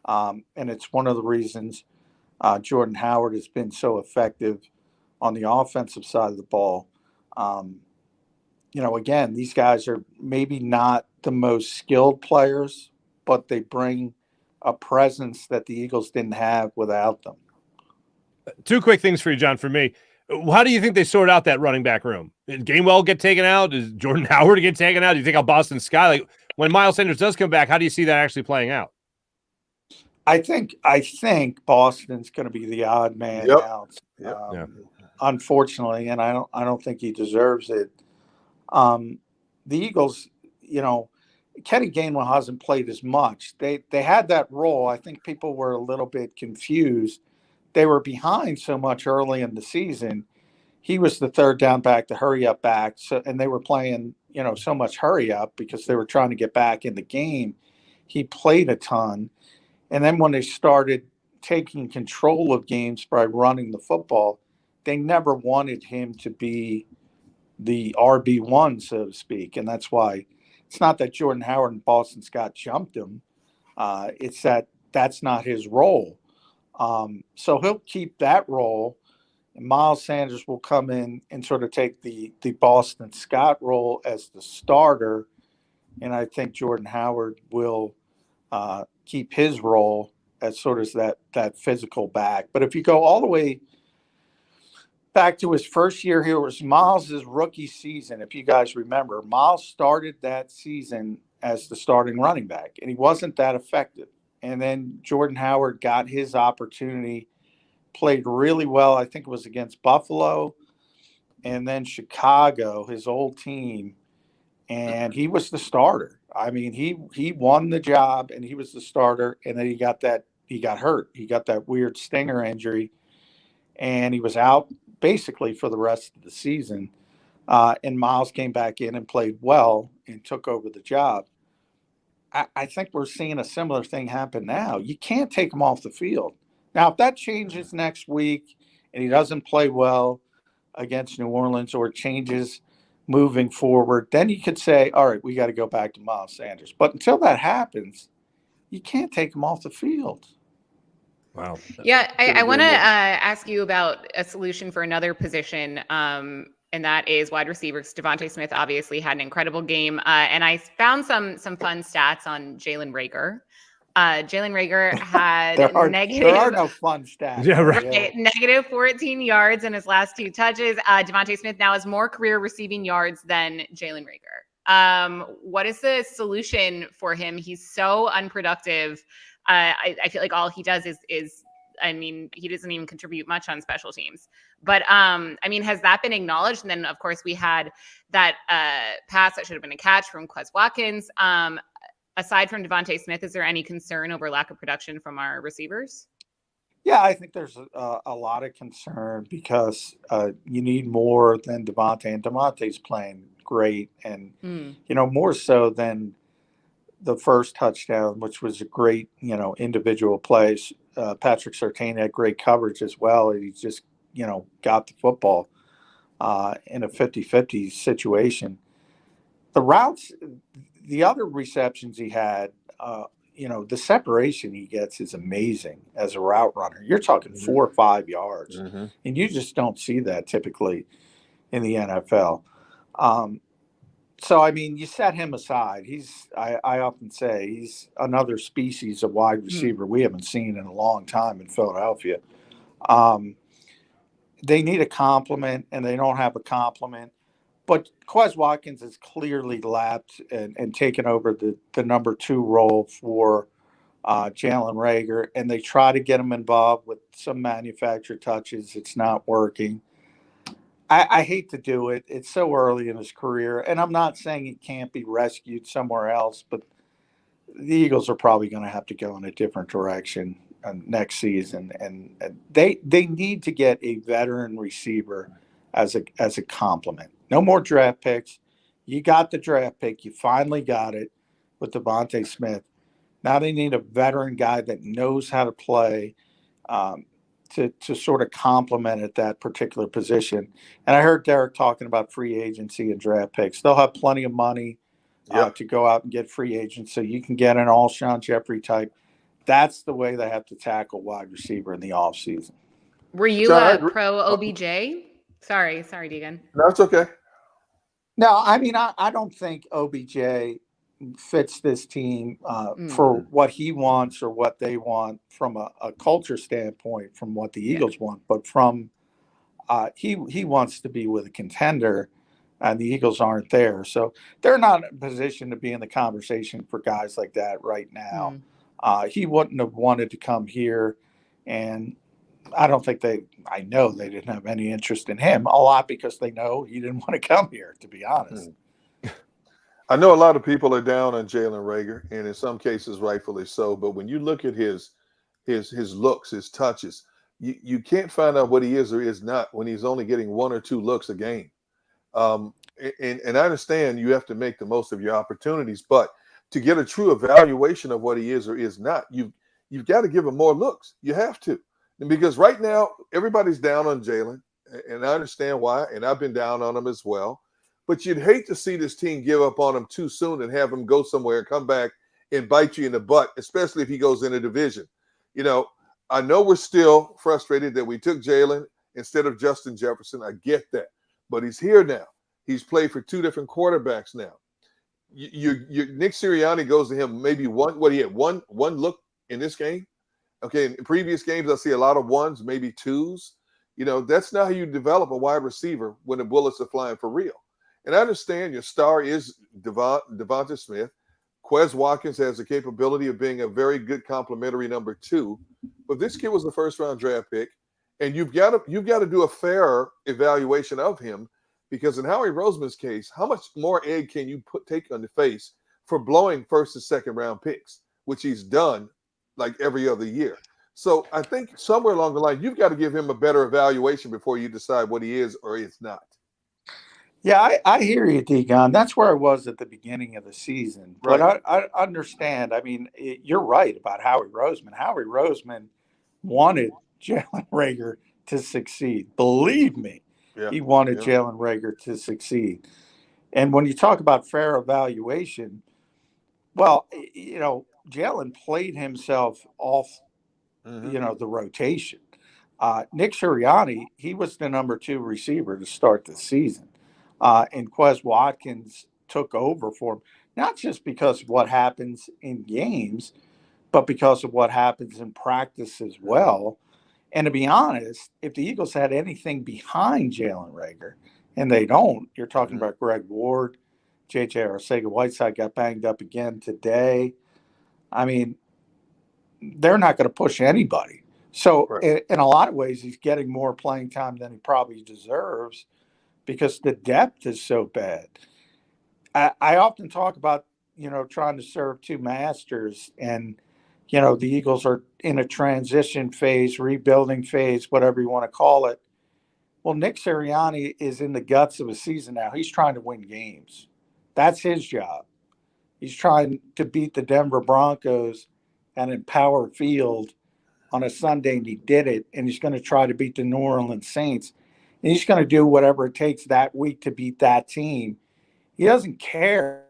And it's one of the reasons Jordan Howard has been so effective on the offensive side of the ball. Again, these guys are maybe not the most skilled players, but they bring a presence that the Eagles didn't have without them. 2 quick things for you, John, for me. How do you think they sort out that running back room? Did Gainwell get taken out? Does Jordan Howard get taken out? Do you think how Boston Scott, when Miles Sanders does come back, how do you see that actually playing out? I think Boston's going to be the odd man out. Unfortunately, and I don't think he deserves it. The Eagles, Kenny Gainwell hasn't played as much. They had that role. I think people were a little bit confused. They were behind so much early in the season. He was the third down back, the hurry up back. And they were playing, so much hurry up because they were trying to get back in the game. He played a ton. And then when they started taking control of games by running the football, they never wanted him to be the RB1, so to speak. And that's why it's not that Jordan Howard and Boston Scott jumped him. It's that that's not his role. So he'll keep that role. And Miles Sanders will come in and sort of take the Boston Scott role as the starter. And I think Jordan Howard will keep his role as sort of that physical back. But if you go all the way back to his first year here, it was Miles' rookie season. If you guys remember, Miles started that season as the starting running back, and he wasn't that effective. And then Jordan Howard got his opportunity, played really well. I think it was against Buffalo and then Chicago, his old team, and he was the starter. I mean, he won the job, and he was the starter, and then he got hurt. He got that weird stinger injury, and he was out basically for the rest of the season. And Miles came back in and played well and took over the job. I think we're seeing a similar thing happen now. You can't take him off the field. Now, if that changes next week and he doesn't play well against New Orleans, or changes moving forward, then you could say, all right, we got to go back to Miles Sanders. But until that happens, you can't take him off the field. Wow. Yeah, I want to ask you about a solution for another position, and that is wide receivers. Devontae Smith obviously had an incredible game, and I found some fun stats on Jalen Reagor. Jalen Reagor had There are no fun stats. Yeah, right. Negative 14 yards in his last 2 touches. Devontae Smith now has more career receiving yards than Jalen Reagor. What is the solution for him? He's so unproductive. I feel like all he does is I mean, he doesn't even contribute much on special teams. But, I mean, has that been acknowledged? And then, of course, we had that pass that should have been a catch from Quez Watkins. Aside from Devontae Smith, is there any concern over lack of production from our receivers? Yeah, I think there's a lot of concern because you need more than Devontae. And Devontae's playing great. And, you know, more so than the first touchdown, which was a great, you know, individual play. Patrick Surtain had great coverage as well. He just, you know, got the football in a 50-50 situation. The routes, the other receptions he had, you know, the separation he gets is amazing as a route runner. You're talking 4 or 5 yards, and you just don't see that typically in the NFL. So, I mean, you set him aside. I often say he's another species of wide receiver we haven't seen in a long time in Philadelphia. They need a complement, and they don't have a complement. But Quez Watkins has clearly lapped and taken over the number 2 role for Jalen Reagor, and they try to get him involved with some manufactured touches. It's not working. I hate to do it. It's so early in his career, and I'm not saying he can't be rescued somewhere else, but the Eagles are probably going to have to go in a different direction next season, and they need to get a veteran receiver as a complement. No more draft picks. You got the draft pick. You finally got it with Devontae Smith. Now they need a veteran guy that knows how to play to sort of complement at that particular position. And I heard Derek talking about free agency and draft picks. They'll have plenty of money to go out and get free agents, so you can get an Alshon Jeffrey type. That's the way they have to tackle wide receiver in the offseason. Were you pro OBJ? Sorry, Deegan. That's okay. No, I mean, I don't think OBJ fits this team for what he wants or what they want from a culture standpoint, from what the Eagles want. But from he wants to be with a contender, and the Eagles aren't there. So they're not in a position to be in the conversation for guys like that right now. He wouldn't have wanted to come here, and I don't think I know they didn't have any interest in him, a lot because they know he didn't want to come here, to be honest. I know a lot of people are down on Jalen Reagor, and in some cases rightfully so, but when you look at his looks, his touches, you can't find out what he is or is not when he's only getting 1 or 2 looks a game. And I understand you have to make the most of your opportunities, but to get a true evaluation of what he is or is not, you've got to give him more looks. You have to. And because right now, everybody's down on Jalen, and I understand why, and I've been down on him as well. But you'd hate to see this team give up on him too soon and have him go somewhere and come back and bite you in the butt, especially if he goes in a division. You know, I know we're still frustrated that we took Jalen instead of Justin Jefferson. I get that. But he's here now. He's played for 2 different quarterbacks now. Nick Sirianni goes to him maybe one look in this game. Okay, in previous games, I see a lot of 1s, maybe 2s. You know, that's not how you develop a wide receiver when the bullets are flying for real. And I understand your star is Devonta Smith. Quez Watkins has the capability of being a very good complementary number 2. But this kid was a first-round draft pick, and you've got to do a fairer evaluation of him, because in Howie Roseman's case, how much more egg can you take on the face for blowing first and second round picks, which he's done like every other year. So I think somewhere along the line, you've got to give him a better evaluation before you decide what he is or is not. Yeah, I hear you, Degon. That's where I was at the beginning of the season. But Right. I understand. I mean, you're right about Howie Roseman. Howie Roseman wanted Jalen Reagor to succeed. Believe me, he wanted Jalen Reagor to succeed. And when you talk about fair evaluation, well, you know, Jalen played himself off, you know, the rotation. Nick Sirianni, he was the number 2 receiver to start the season. And Quez Watkins took over for him, not just because of what happens in games, but because of what happens in practice as well. And to be honest, if the Eagles had anything behind Jalen Reagor, and they don't, you're talking about Greg Ward, J.J. Arcega-Whiteside got banged up again today. I mean, they're not going to push anybody. So in a lot of ways, he's getting more playing time than he probably deserves, because the depth is so bad. I often talk about, you know, trying to serve 2 masters, and, you know, the Eagles are in a transition phase, rebuilding phase, whatever you want to call it. Well, Nick Sirianni is in the guts of a season now. He's trying to win games. That's his job. He's trying to beat the Denver Broncos at Empower Field on a Sunday, and he did it. And he's going to try to beat the New Orleans Saints. And he's going to do whatever it takes that week to beat that team. He doesn't care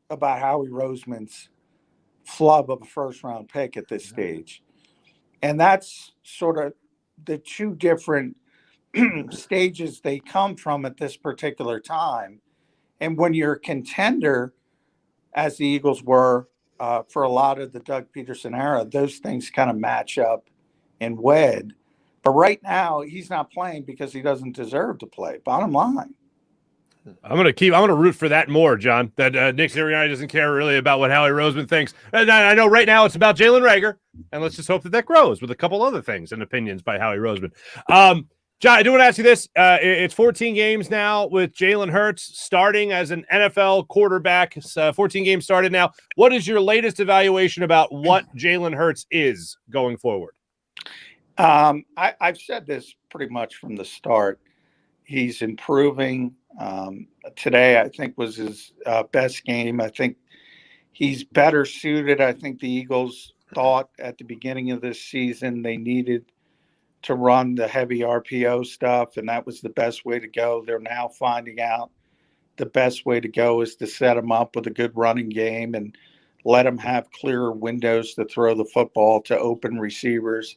about Howie Roseman's flub of a first-round pick at this stage. And that's sort of the 2 different stages they come from at this particular time. And when you're a contender, as the Eagles were for a lot of the Doug Peterson era, those things kind of match up and wed. But right now, he's not playing because he doesn't deserve to play. Bottom line. I'm gonna root for that more, John. That Nick Sirianni doesn't care really about what Howie Roseman thinks. And I know right now it's about Jalen Reagor, and let's just hope that grows with a couple other things and opinions by Howie Roseman. John, I do want to ask you this. It's 14 games now with Jalen Hurts starting as an NFL quarterback. 14 games started now. What is your latest evaluation about what Jalen Hurts is going forward? I've said this pretty much from the start. He's improving. Today, I think, was his best game. I think he's better suited. I think the Eagles thought at the beginning of this season they needed to run the heavy RPO stuff, and that was the best way to go. They're now finding out the best way to go is to set him up with a good running game and let him have clearer windows to throw the football to open receivers.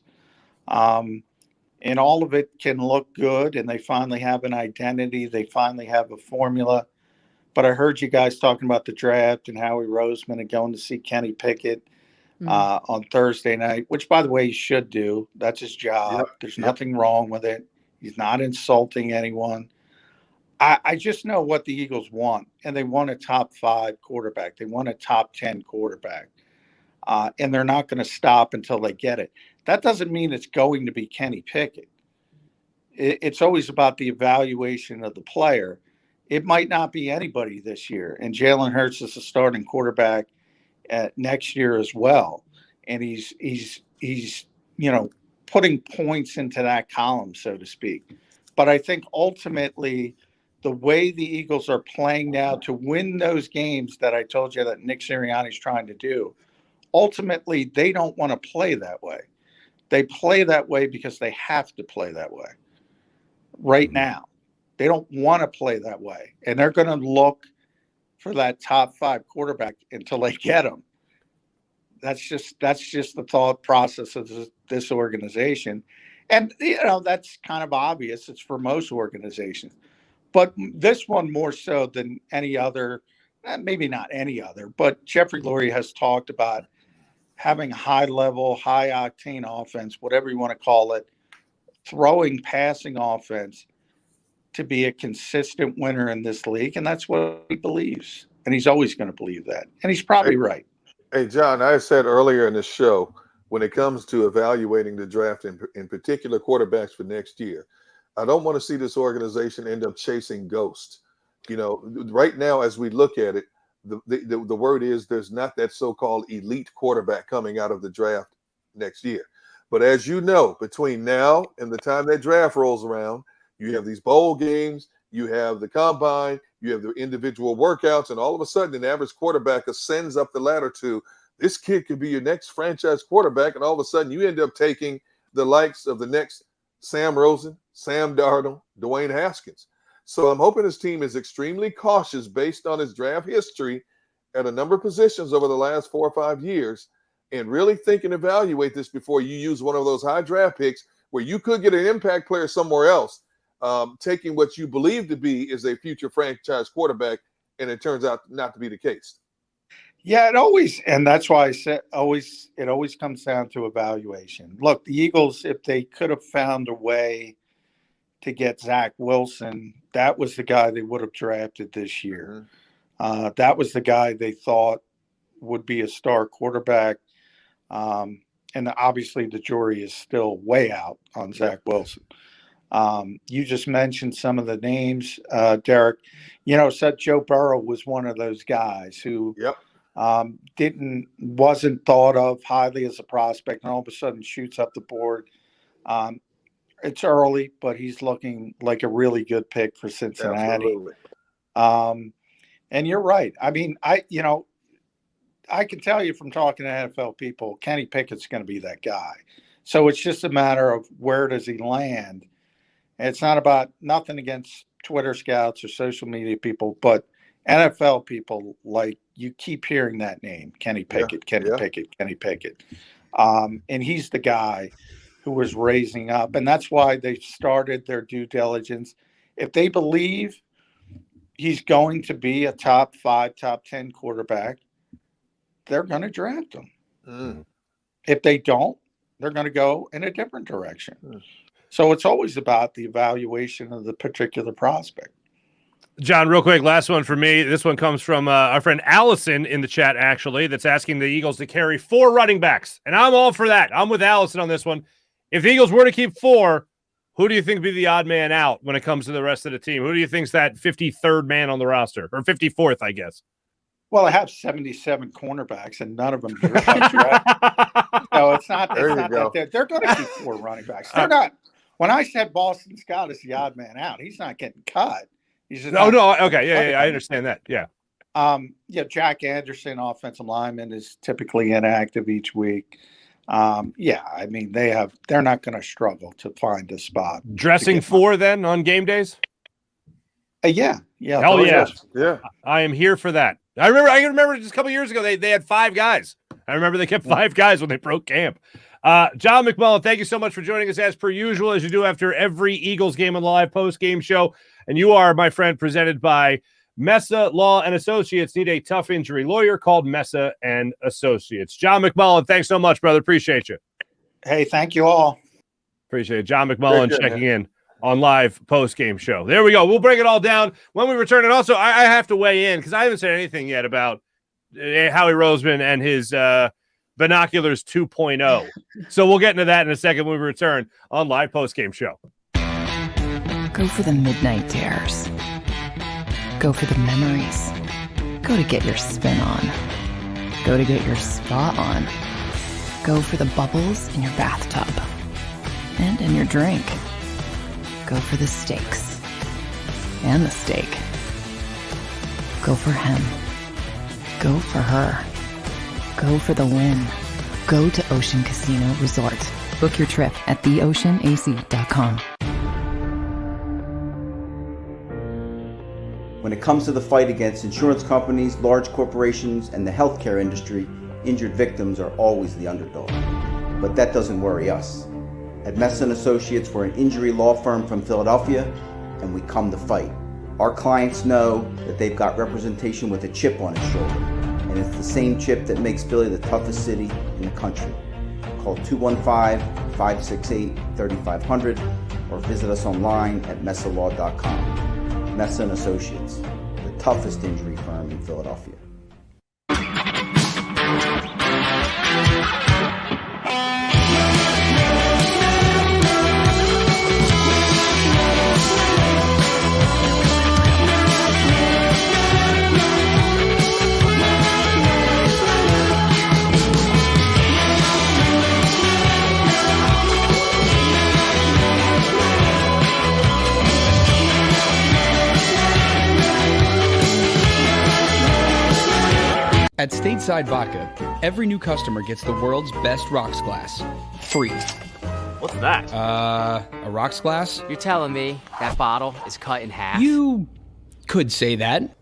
And all of it can look good, and they finally have an identity. They finally have a formula. But I heard you guys talking about the draft and Howie Roseman and going to see Kenny Pickett on Thursday night, which, by the way, he should do. That's his job. There's nothing wrong with it. He's not insulting anyone. I just know what the Eagles want, and they want a top 5 quarterback. They want a top 10 quarterback, and they're not going to stop until they get it. That doesn't mean it's going to be Kenny Pickett. It's always about the evaluation of the player. It might not be anybody this year, and Jalen Hurts is a starting quarterback next year as well, and he's you know, putting points into that column, so to speak. But I think ultimately the way the Eagles are playing now to win those games that I told you that Nick Sirianni's trying to do, ultimately, they don't want to play that way. They play that way because they have to play that way right now. They don't want to play that way. And they're going to look for that top 5 quarterback until they get him. That's just the thought process of this organization. And, that's kind of obvious. It's for most organizations. But this one more so than any other, maybe not any other, but Jeffrey Lurie has talked about having high-level, high-octane offense, whatever you want to call it, throwing, passing offense to be a consistent winner in this league. And that's what he believes. And he's always going to believe that. And he's probably right. Hey, John, I said earlier in the show, when it comes to evaluating the draft, in particular quarterbacks for next year, I don't want to see this organization end up chasing ghosts. Right now, as we look at it, the word is there's not that so-called elite quarterback coming out of the draft next year. But as you know, between now and the time that draft rolls around, you have these bowl games, you have the combine, you have the individual workouts, and all of a sudden an average quarterback ascends up the ladder to this kid could be your next franchise quarterback, and all of a sudden you end up taking the likes of the next Sam Rosen, Sam Darnold, Dwayne Haskins. So I'm hoping his team is extremely cautious based on his draft history at a number of positions over the last 4 or 5 years, and really think and evaluate this before you use one of those high draft picks where you could get an impact player somewhere else, taking what you believe to be is a future franchise quarterback, and it turns out not to be the case. Yeah, and that's why I said it always comes down to evaluation. Look, the Eagles, if they could have found a way to get Zach Wilson, that was the guy they would have drafted this year. That was the guy they thought would be a star quarterback. And obviously the jury is still way out on Zach Wilson. You just mentioned some of the names, Derek. Said Joe Burrow was one of those guys who wasn't thought of highly as a prospect, and all of a sudden shoots up the board. It's early, but he's looking like a really good pick for Cincinnati. And you're right. I mean, I can tell you from talking to NFL people, Kenny Pickett's going to be that guy. So it's just a matter of where does he land. And it's not about nothing against Twitter scouts or social media people, but NFL people, like, you keep hearing that name, Kenny Pickett, Kenny Pickett. And he's the guy who was raising up. And that's why they started their due diligence. If they believe he's going to be a top 5, top 10 quarterback, they're going to draft him. If they don't, they're going to go in a different direction. So it's always about the evaluation of the particular prospect. John, real quick, last one for me. This one comes from our friend Allison in the chat, actually, that's asking the Eagles to carry 4 running backs. And I'm all for that. I'm with Allison on this one. If the Eagles were to keep 4, who do you think would be the odd man out when it comes to the rest of the team? Who do you think's that 53rd man on the roster? Or 54th, I guess. Well, I have 77 cornerbacks, and none of them draft. No, it's not that they're going to keep 4 running backs. They're not. When I said Boston Scott is the odd man out, he's not getting cut. He's just okay, I understand that. Yeah. Jack Anderson, offensive lineman, is typically inactive each week. I mean, they're not going to struggle to find a spot. Dressing 4 then on game days? Yeah. Hell yeah. Yeah. I am here for that. I remember just a couple years ago they had 5 guys. I remember they kept 5 guys when they broke camp. John McMullen, thank you so much for joining us as per usual, as you do after every Eagles game and live post-game show. And you are, my friend, presented by Mesa Law and Associates. Need a tough injury lawyer called Mesa and Associates. John McMullen, thanks so much, brother. Appreciate you. Hey, thank you all. Appreciate it. John McMullen checking in on live post-game show. There we go. We'll break it all down when we return. And also, I have to weigh in because I haven't said anything yet about Howie Roseman and his Binoculars 2.0. So we'll get into that in a second when we return on live post-game show. Go for the midnight dares. Go for the memories. Go to get your spin on. Go to get your spa on. Go for the bubbles in your bathtub and in your drink. Go for the stakes and the steak. Go for him. Go for her. Go for the win. Go to Ocean Casino Resort. Book your trip at theoceanac.com. When it comes to the fight against insurance companies, large corporations, and the healthcare industry, injured victims are always the underdog. But that doesn't worry us. At Messon Associates, we're an injury law firm from Philadelphia, and we come to fight. Our clients know that they've got representation with a chip on its shoulder, and it's the same chip that makes Philly the toughest city in the country. Call 215-568-3500 or visit us online at messalaw.com. Messon Associates, the toughest injury firm in Philadelphia. At Stateside Vodka, every new customer gets the world's best rocks glass. Free. What's that? A rocks glass? You're telling me that bottle is cut in half? You could say that.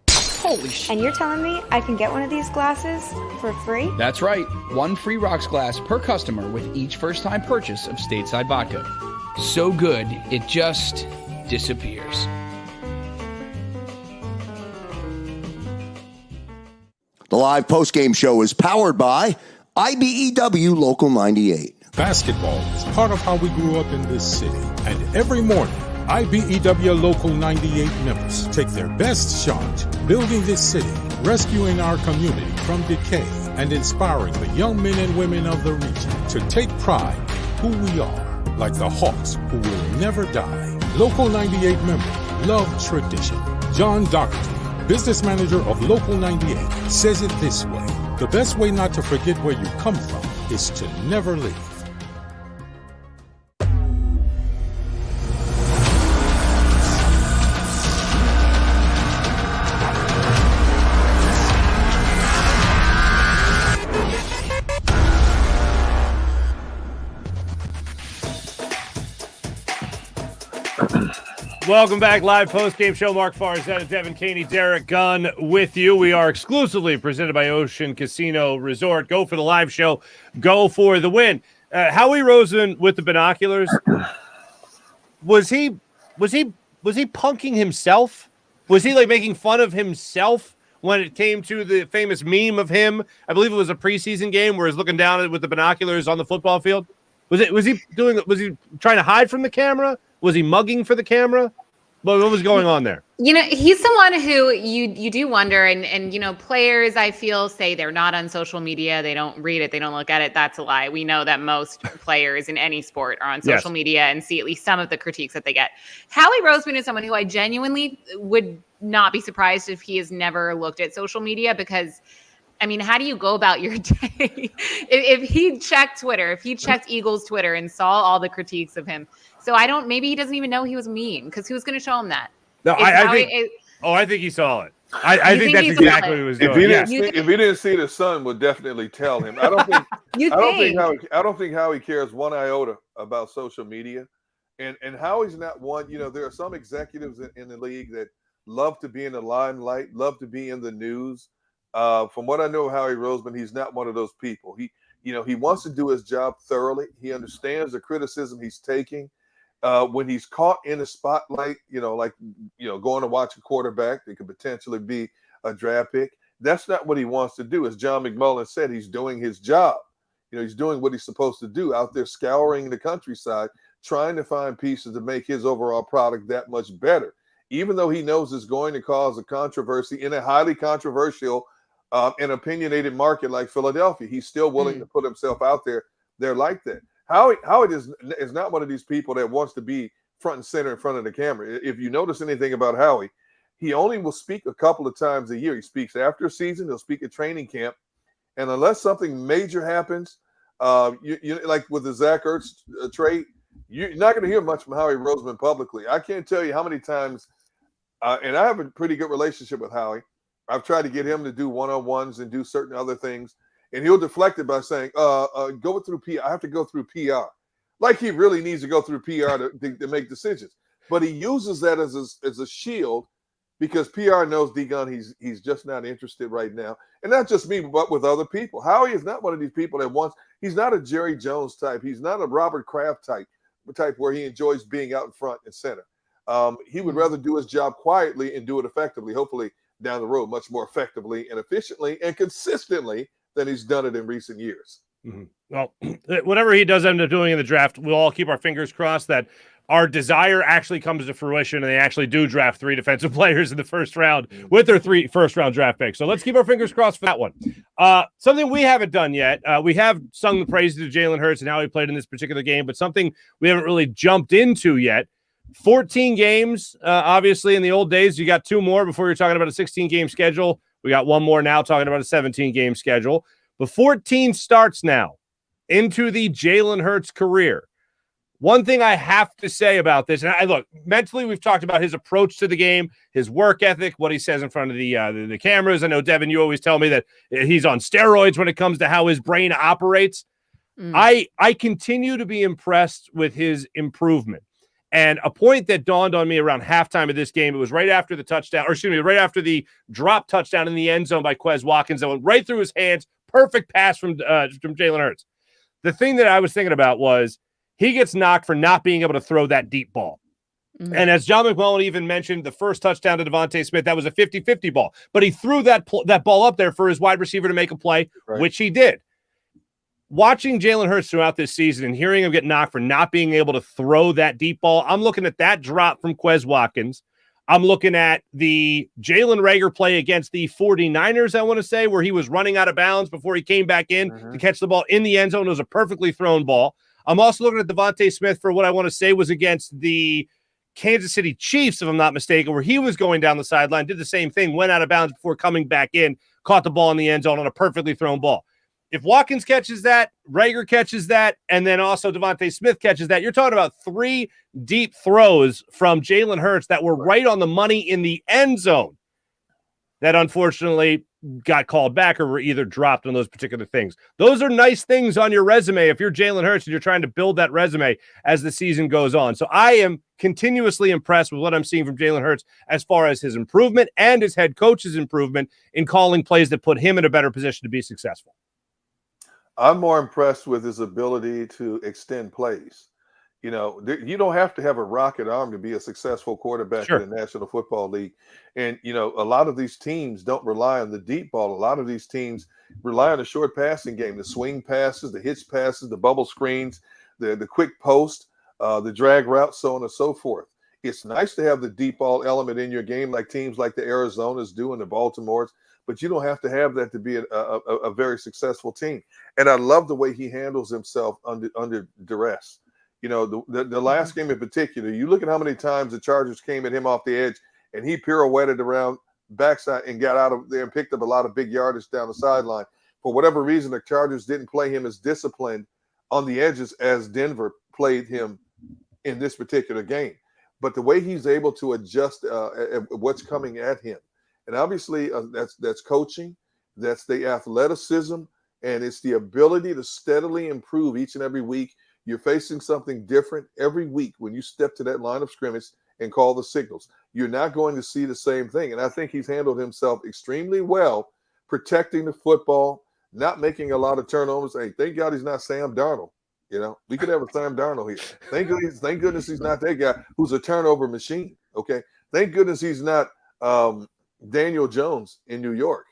Holy shit. And you're telling me I can get one of these glasses for free? That's right. One free rocks glass per customer with each first-time purchase of Stateside Vodka. So good, it just disappears. The live postgame show is powered by IBEW Local 98. Basketball is part of how we grew up in this city. And every morning, IBEW Local 98 members take their best shot building this city, rescuing our community from decay, and inspiring the young men and women of the region to take pride in who we are, like the Hawks who will never die. Local 98 member, love tradition. John Doherty, business manager of Local 98, says it this way: the best way not to forget where you come from is to never leave. Welcome back, live post-game show. Mark Farzetta, Devin Caney, Derek Gunn with you. We are exclusively presented by Ocean Casino Resort. Go for the live show. Go for the win. Howie Roseman with the binoculars. Was he punking himself? Was he like making fun of himself when it came to the famous meme of him? I believe it was a preseason game where he's looking down at it with the binoculars on the football field. Was he trying to hide from the camera? Was he mugging for the camera? What was going on there? You know, he's someone who you do wonder, and you know, players I feel say they're not on social media, they don't read it, they don't look at it. That's a lie. We know that most players in any sport are on social media and see at least some of the critiques that they get. Howie Roseman is someone who I genuinely would not be surprised if he has never looked at social media, because I mean, how do you go about your day? If he checked Twitter, if he checked Eagles Twitter and saw all the critiques of him. So maybe he doesn't even know he was mean, because who's going to show him that? No, I think he saw it. I think that's exactly what he was doing. If he didn't see the sun, would definitely tell him. I don't think Howie cares one iota about social media, and Howie's not one. You know, there are some executives in the league that love to be in the limelight, love to be in the news. From what I know of Howie Roseman, he's not one of those people. He wants to do his job thoroughly. He understands the criticism he's taking. When he's caught in the spotlight, going to watch a quarterback that could potentially be a draft pick, that's not what he wants to do. As John McMullen said, he's doing his job. You know, he's doing what he's supposed to do, out there scouring the countryside, trying to find pieces to make his overall product that much better, even though he knows it's going to cause a controversy in a highly controversial and opinionated market like Philadelphia. He's still willing to put himself out there like that. Howie is not one of these people that wants to be front and center in front of the camera. If you notice anything about Howie, he only will speak a couple of times a year. He speaks after a season. He'll speak at training camp. And unless something major happens, like with the Zach Ertz trade, you're not going to hear much from Howie Roseman publicly. I can't tell you how many times, and I have a pretty good relationship with Howie. I've tried to get him to do one-on-ones and do certain other things. and he'll deflect it by saying, go through PR. I have to go through PR. Like he really needs to go through PR to make decisions. But he uses that as a shield because PR knows D-Gun, he's just not interested right now. And not just me, but with other people. Howie is not one of these people that wants, he's not a Jerry Jones type. He's not a Robert Kraft type where he enjoys being out in front and center. He would rather do his job quietly and do it effectively, hopefully down the road, much more effectively and efficiently and consistently than he's done it in recent years. Mm-hmm. Well, whatever he does end up doing in the draft, we'll all keep our fingers crossed that our desire actually comes to fruition and they actually do draft 3 defensive players in the first round with their 3 first-round draft picks. So let's keep our fingers crossed for that one. Something we haven't done yet, we have sung the praises of Jalen Hurts and how he played in this particular game, but something we haven't really jumped into yet. 14 games, obviously, in the old days. You got 2 more before you're talking about a 16-game schedule. We got 1 more now talking about a 17-game schedule. But 14 starts now into the Jalen Hurts career. One thing I have to say about this, and look, mentally we've talked about his approach to the game, his work ethic, what he says in front of the cameras. I know, Devin, you always tell me that he's on steroids when it comes to how his brain operates. I continue to be impressed with his improvement. And a point that dawned on me around halftime of this game, it was right after the touchdown, or excuse me, right after the drop touchdown in the end zone by Quez Watkins that went right through his hands. Perfect pass from Jalen Hurts. The thing that I was thinking about was he gets knocked for not being able to throw that deep ball. Mm-hmm. And as John McMullen even mentioned, the first touchdown to Devontae Smith, that was a 50-50 ball. But he threw that ball up there for his wide receiver to make a play, which he did. Watching Jalen Hurts throughout this season and hearing him get knocked for not being able to throw that deep ball, I'm looking at that drop from Quez Watkins. I'm looking at the Jalen Reagor play against the 49ers, I want to say, where he was running out of bounds before he came back in to catch the ball in the end zone. It was a perfectly thrown ball. I'm also looking at Devontae Smith for what I want to say was against the Kansas City Chiefs, if I'm not mistaken, where he was going down the sideline, did the same thing, went out of bounds before coming back in, caught the ball in the end zone on a perfectly thrown ball. If Watkins catches that, Reagor catches that, and then also Devontae Smith catches that, you're talking about 3 deep throws from Jalen Hurts that were right on the money in the end zone that unfortunately got called back or were either dropped on those particular things. Those are nice things on your resume if you're Jalen Hurts and you're trying to build that resume as the season goes on. So I am continuously impressed with what I'm seeing from Jalen Hurts as far as his improvement and his head coach's improvement in calling plays that put him in a better position to be successful. I'm more impressed with his ability to extend plays. You know, you don't have to have a rocket arm to be a successful quarterback in the National Football League. And, you know, a lot of these teams don't rely on the deep ball. A lot of these teams rely on the short passing game, the swing passes, the hitch passes, the bubble screens, the quick post, the drag route, so on and so forth. It's nice to have the deep ball element in your game like teams like the Arizonas do and the Baltimores, but you don't have to have that to be a very successful team. And I love the way he handles himself under duress. You know, the last game in particular, you look at how many times the Chargers came at him off the edge and he pirouetted around backside and got out of there and picked up a lot of big yardage down the sideline. For whatever reason, the Chargers didn't play him as disciplined on the edges as Denver played him in this particular game. But the way he's able to adjust what's coming at him, and obviously that's coaching, that's the athleticism, and it's the ability to steadily improve each and every week. You're facing something different every week when you step to that line of scrimmage and call the signals. You're not going to see the same thing. And I think he's handled himself extremely well, protecting the football, not making a lot of turnovers. Hey, thank God he's not Sam Darnold. You know, we could have a Sam Darnold here. Thank goodness he's not that guy who's a turnover machine. Okay. Thank goodness he's not Daniel Jones in New York,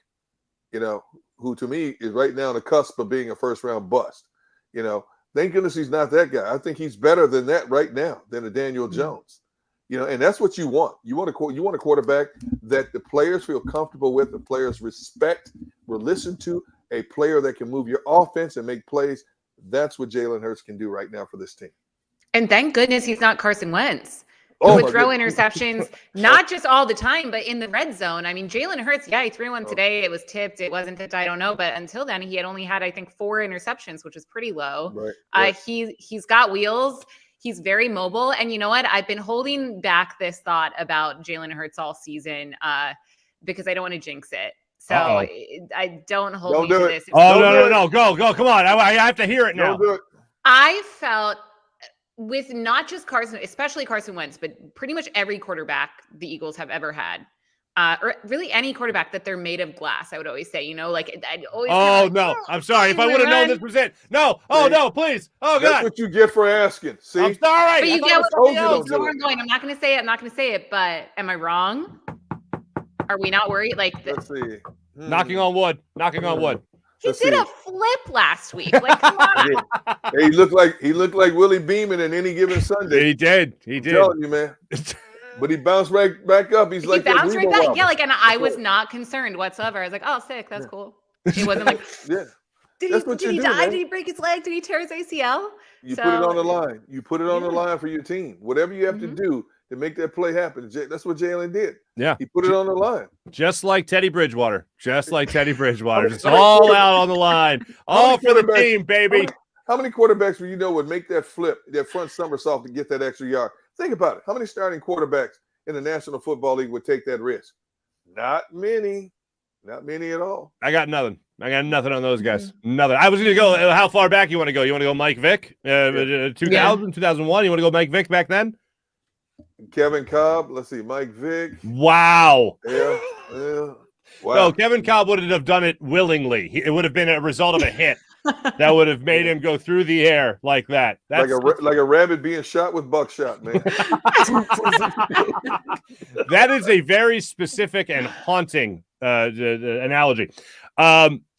you know, who to me is right now on the cusp of being a first round bust. You know, thank goodness he's not that guy. I think he's better than that right now than a Daniel Jones. You know, and that's what you want. You want a quarterback that the players feel comfortable with, the players respect, will listen to, a player that can move your offense and make plays. That's what Jalen Hurts can do right now for this team. And thank goodness he's not Carson Wentz. He would throw interceptions, not just all the time, but in the red zone. I mean, Jalen Hurts, yeah, he threw one today. It was tipped. It wasn't tipped. I don't know. But until then, he had only had, I think, 4 interceptions, which is pretty low. Right. He's got wheels. He's very mobile. And you know what? I've been holding back this thought about Jalen Hurts all season because I don't want to jinx it. So I don't hold Don't me do to it. this. Oh, no. Go. Come on. I have to hear it now. Don't do it. I felt with not just Carson, especially Carson Wentz, but pretty much every quarterback the Eagles have ever had, or really any quarterback, that they're made of glass. I would always say, like I'd always. Oh, no. I'm sorry. If I would have known this was it. No. Oh, no, please. Oh, God. That's what you get for asking. See? I'm sorry. But you I get told what you don't do where it. I'm going. I'm not going to say it, but am I wrong? Are we not worried? Like, Let's see. Knocking on wood. he did a flip last week. Like, come on. Hey, he looked like Willie Beeman in Any Given Sunday. He did. I'm telling you, man. But he bounced right back up. He's like, he bounced right back. Robert. Yeah, like, and I was not concerned whatsoever. I was like, oh, sick. That's cool. It wasn't like, Yeah. did he die? Man. Did he break his leg? Did he tear his ACL? You put it on the line. You put it on the line for your team. Whatever you have to do to make that play happen. That's what Jalen did. Yeah. He put it on the line. Just like Teddy Bridgewater. Just all out on the line. All for the team, baby. How many quarterbacks would make that flip, that front somersault to get that extra yard? Think about it. How many starting quarterbacks in the National Football League would take that risk? Not many. Not many at all. I got nothing on those guys. Nothing. I was going to go, how far back you want to go? You want to go Mike Vick? 2000, 2001? You want to go Mike Vick back then? Kevin Cobb. Let's see. Mike Vick. Wow. Yeah. Wow. No, Kevin Cobb wouldn't have done it willingly. It would have been a result of a hit that would have made him go through the air like that. That's like a rabbit being shot with buckshot, man. That is a very specific and haunting analogy.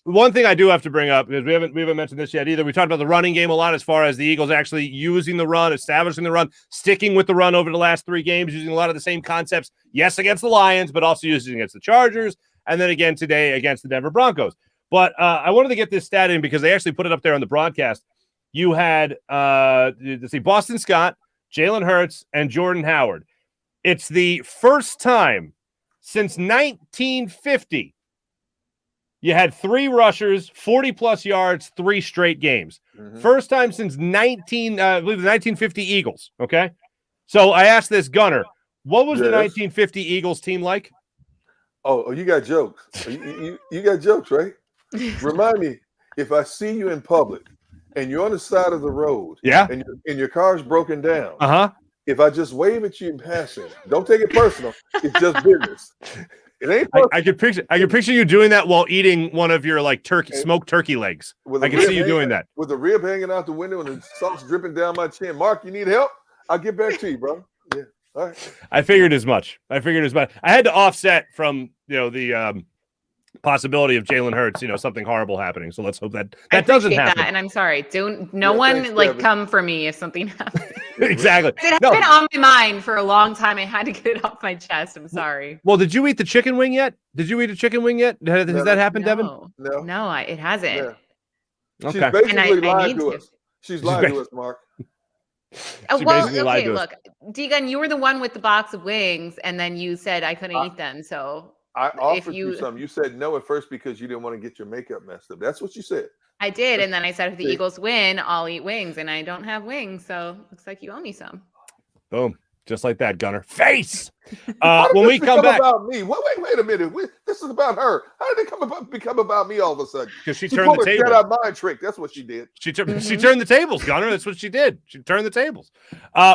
One thing I do have to bring up, because we haven't mentioned this yet either. We talked about the running game a lot as far as the Eagles actually using the run, establishing the run, sticking with the run over the last 3 games, using a lot of the same concepts. Yes, against the Lions, but also using against the Chargers, and then again today against the Denver Broncos. But I wanted to get this stat in because they actually put it up there on the broadcast. You had Boston Scott, Jalen Hurts, and Jordan Howard. It's the first time since 1950 you had 3 rushers, 40-plus yards, 3 straight games. First time since I believe the 1950 Eagles, okay? So I asked this Gunner, what was the 1950 Eagles team like? Oh, you got jokes. You got jokes, right? Remind me, if I see you in public and you're on the side of the road, and your car's broken down, if I just wave at you in passing, don't take it personal. It's just business. It ain't. I can picture you doing that while eating one of your smoked turkey legs. I can see you doing that with the rib hanging out the window and the sauce dripping down my chin. Mark, you need help? I'll get back to you, bro. Yeah. All right. I figured as much. I had to offset from the possibility of Jalen Hurts, something horrible happening. So let's hope that doesn't happen. And I'm sorry. No one come for me if something happens. Exactly. It had been on my mind for a long time. I had to get it off my chest. I'm sorry. Well, did you eat the chicken wing yet? Has that happened, Devin? No, it hasn't. Yeah. Okay. She's basically lied to us. She's lied to us, Mark. Look, Deegan, you were the one with the box of wings, and then you said I couldn't eat them. So I offered you some. You said no at first because you didn't want to get your makeup messed up. That's what you said. I did, and then I said if the Eagles win, I'll eat wings, and I don't have wings, so looks like you owe me some. Boom. Just like that, Gunner. Face! When we come back. About me. Wait a minute. This is about her. How did it become about me all of a sudden? Because she turned the table. Jedi mind trick. That's what she did. She turned the tables, Gunner. That's what she did. She turned the tables.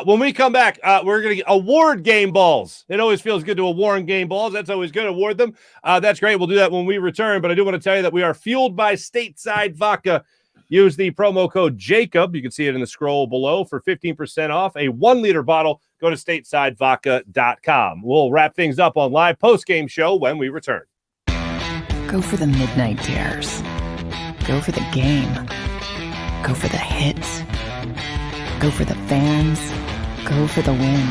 When we come back, we're going to award game balls. It always feels good to award game balls. That's always good. Award them. That's great. We'll do that when we return. But I do want to tell you that we are fueled by Stateside Vodka. Use the promo code JAKIB. You can see it in the scroll below for 15% off a 1-liter bottle. Go to statesidevodka.com. We'll wrap things up on live post-game show when we return. Go for the midnight dares. Go for the game. Go for the hits. Go for the fans. Go for the win.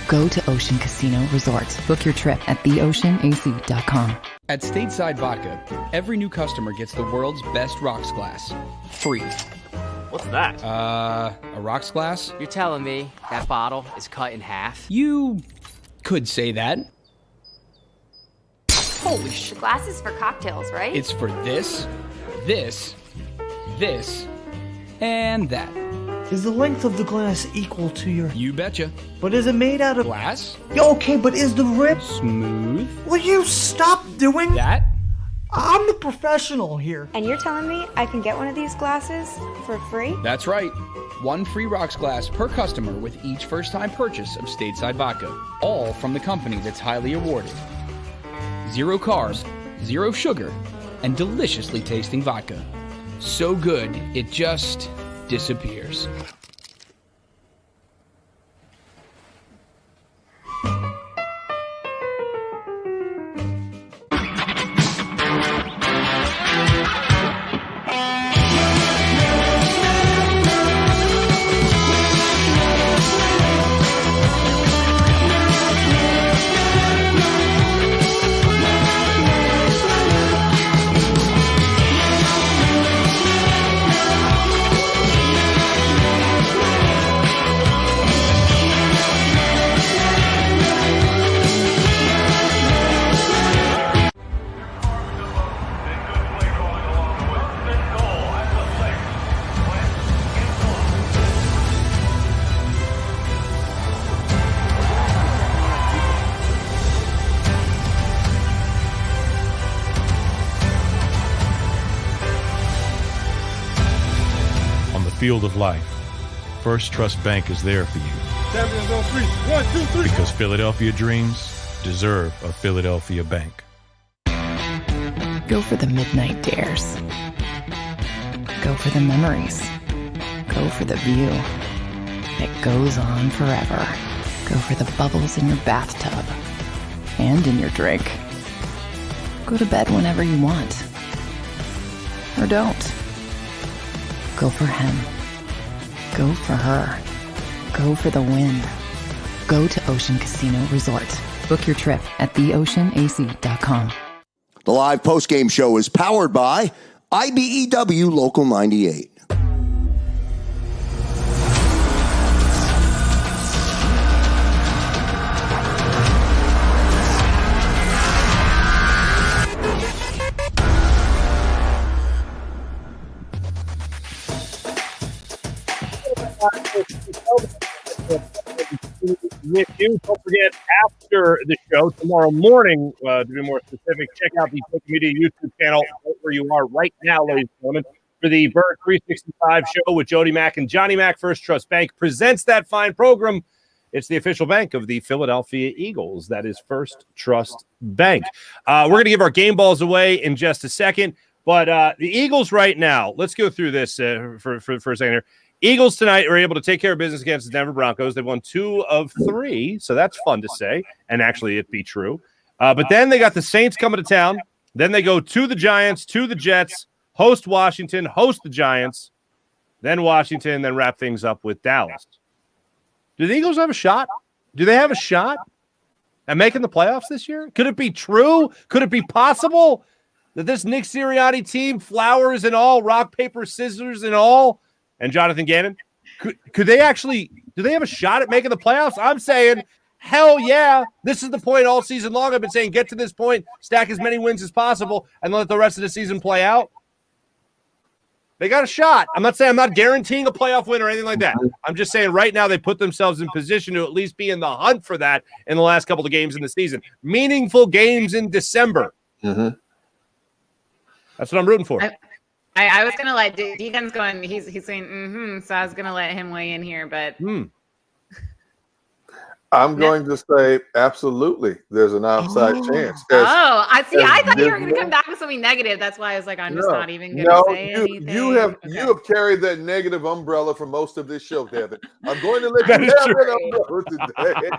Go to Ocean Casino Resort. Book your trip at theoceanac.com. At Stateside Vodka, every new customer gets the world's best rocks glass. Free. What's that? A rocks glass? You're telling me that bottle is cut in half? You could say that. Holy shit. Glass is for cocktails, right? It's for this, and that. Is the length of the glass equal to your... You betcha. But is it made out of... Glass? Yeah, okay, but is the rip... Smooth? Will you stop doing... That? I'm the professional here. And you're telling me I can get one of these glasses for free? That's right. 1 free rocks glass per customer with each first-time purchase of stateside vodka. All from the company that's highly awarded. 0 carbs, 0 sugar, and deliciously tasting vodka. So good, it just disappears. Field of life, First Trust Bank is there for you. 7 on 3. 1, 2, 3. Because Philadelphia dreams deserve a Philadelphia bank. Go for the midnight dares. Go for the memories. Go for the view that goes on forever. Go for the bubbles in your bathtub and in your drink. Go to bed whenever you want. Or don't. Go for him. Go for her. Go for the win. Go to Ocean Casino Resort. Book your trip at theoceanac.com. The live postgame show is powered by IBEW Local 98. With you. Don't forget, after the show tomorrow morning, to be more specific, check out the JAKIB Media YouTube channel where you are right now, ladies and gentlemen, for the Bird 365 show with Jody Mack and Johnny Mack. First Trust Bank presents that fine program. It's the official bank of the Philadelphia Eagles. That is First Trust Bank. We're going to give our game balls away in just a second, but the Eagles right now, let's go through this for a second here. Eagles tonight are able to take care of business against the Denver Broncos. They've won 2 of 3, so that's fun to say, and actually it be true. But then they got the Saints coming to town. Then they go to the Giants, to the Jets, host Washington, host the Giants, then Washington, then wrap things up with Dallas. Do the Eagles have a shot? Do they have a shot at making the playoffs this year? Could it be true? Could it be possible that this Nick Sirianni team, flowers and all, rock, paper, scissors and all, and Jonathan Gannon, could they actually, do they have a shot at making the playoffs? I'm saying, hell yeah. This is the point all season long. I've been saying get to this point, stack as many wins as possible, and let the rest of the season play out. They got a shot. I'm not saying, I'm not guaranteeing a playoff win or anything like that. I'm just saying right now they put themselves in position to at least be in the hunt for that in the last couple of games in the season. Meaningful games in December. Mm-hmm. That's what I'm rooting for. I was gonna let Deacon's going. He's saying so I was gonna let him weigh in here, but I'm going to say absolutely. There's an outside chance. I thought you were gonna come back with something negative. That's why I was like, I'm just not even gonna say anything. You have carried that negative umbrella for most of this show, Devin. I'm going to let you have that umbrella today.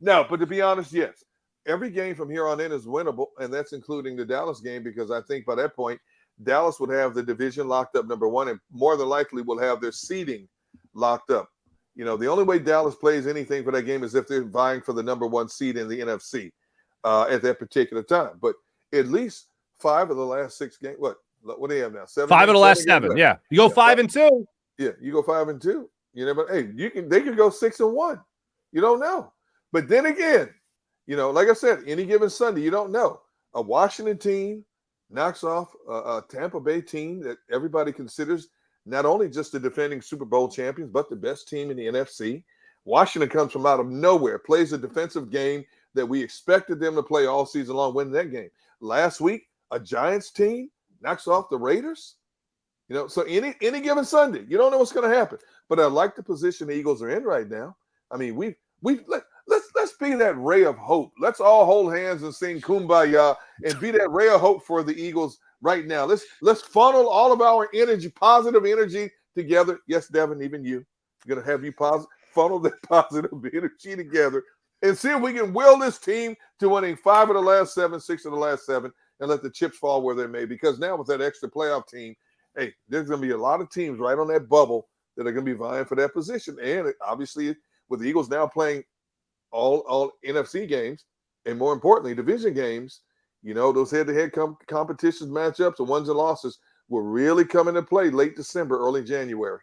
No, but to be honest, yes. Every game from here on in is winnable, and that's including the Dallas game, because I think by that point, Dallas would have the division locked up, number one, and more than likely will have their seeding locked up. You know, the only way Dallas plays anything for that game is if they're vying for the number 1 seed in the NFC at that particular time. But at least 5 of the last 6 games. What do they have now? 7. 5 of the last 7. Yeah, you go 5-2. Yeah, you go 5-2. You know, but hey, they could go 6-1. You don't know. But then again, you know, like I said, any given Sunday, you don't know. A Washington team knocks off a Tampa Bay team that everybody considers not only just the defending Super Bowl champions, but the best team in the NFC. Washington comes from out of nowhere, plays a defensive game that we expected them to play all season long, win that game. Last week, a Giants team knocks off the Raiders. So any given Sunday, you don't know what's going to happen. But I like the position the Eagles are in right now. I mean, let's be that ray of hope. Let's all hold hands and sing Kumbaya and be that ray of hope for the Eagles right now. Let's funnel all of our energy, positive energy together. Yes, Devin, even you. I'm going to have you funnel that positive energy together and see if we can will this team to winning 5 of the last 7, 6 of the last 7, and let the chips fall where they may. Because now with that extra playoff team, hey, there's going to be a lot of teams right on that bubble that are going to be vying for that position. And obviously, with the Eagles now playing all NFC games, and more importantly, division games, those head-to-head competitions, matchups, the ones and losses will really come into play late December, early January.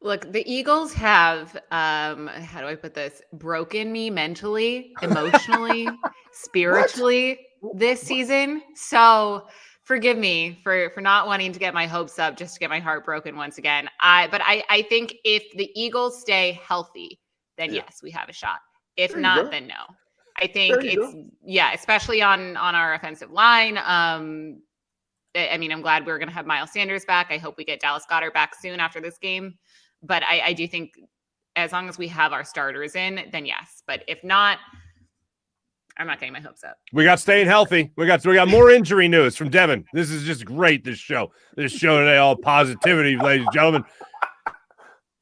Look, the Eagles have, how do I put this, broken me mentally, emotionally, spiritually this season. So forgive me for not wanting to get my hopes up just to get my heart broken once again. But I think if the Eagles stay healthy, then yes, we have a shot. If not, then no. I think especially on our offensive line. I mean, I'm glad we're going to have Miles Sanders back. I hope we get Dallas Goedert back soon after this game. But I do think as long as we have our starters in, then yes. But if not, I'm not getting my hopes up. We got staying healthy. We got more injury news from Devin. This is just great, this show. This show today, all positivity, ladies and gentlemen.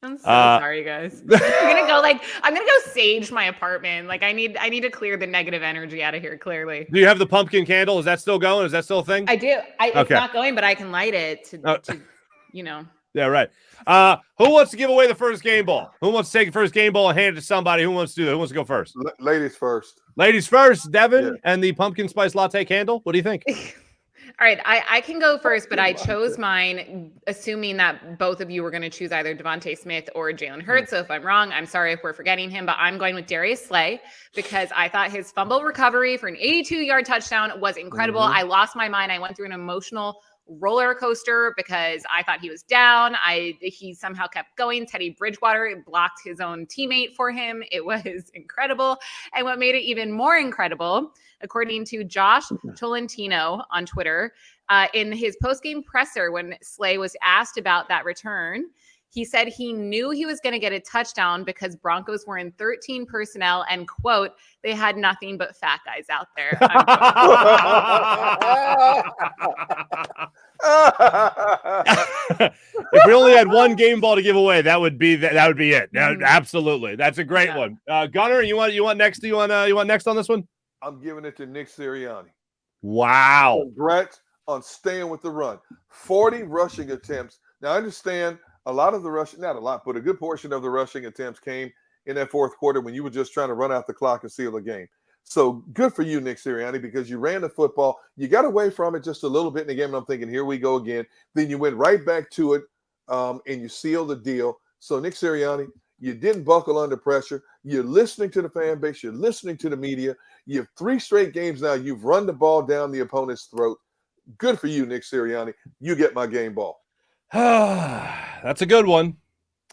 I'm so sorry, guys. I'm gonna go sage my apartment. Like I need to clear the negative energy out of here, clearly. Do you have the pumpkin candle? Is that still going? Is that still a thing? I do. It's not going, but I can light it to Yeah, right. Who wants to give away the first game ball? Who wants to take the first game ball and hand it to somebody? Who wants to do that? Who wants to go first? Ladies first. Ladies first, Devin, and the pumpkin spice latte candle. What do you think? All right, I can go first, but I chose mine assuming that both of you were going to choose either Devontae Smith or Jalen Hurts. So if I'm wrong, I'm sorry if we're forgetting him, but I'm going with Darius Slay because I thought his fumble recovery for an 82-yard touchdown was incredible. I lost my mind. I went through an emotional roller coaster because I thought he was down. He somehow kept going. Teddy Bridgewater blocked his own teammate for him. It was incredible. And what made it even more incredible, according to Josh Tolentino on Twitter, in his postgame presser when Slay was asked about that return, he said he knew he was going to get a touchdown because Broncos were in 13 personnel and, quote, they had nothing but fat guys out there. If we only had one game ball to give away, that would be it. Absolutely. That's a great one. Gunnar, you want next? You want next on this one? I'm giving it to Nick Sirianni. Wow. Congrats on staying with the run. 40 rushing attempts. Now, I understand a lot of the rushing, not a lot, but a good portion of the rushing attempts came in that fourth quarter when you were just trying to run out the clock and seal the game. So good for you, Nick Sirianni, because you ran the football. You got away from it just a little bit in the game, and I'm thinking, here we go again. Then you went right back to it, and you sealed the deal. So, Nick Sirianni, you didn't buckle under pressure. You're listening to the fan base. You're listening to the media. You have 3 straight games now. You've run the ball down the opponent's throat. Good for you, Nick Sirianni. You get my game ball. That's a good one.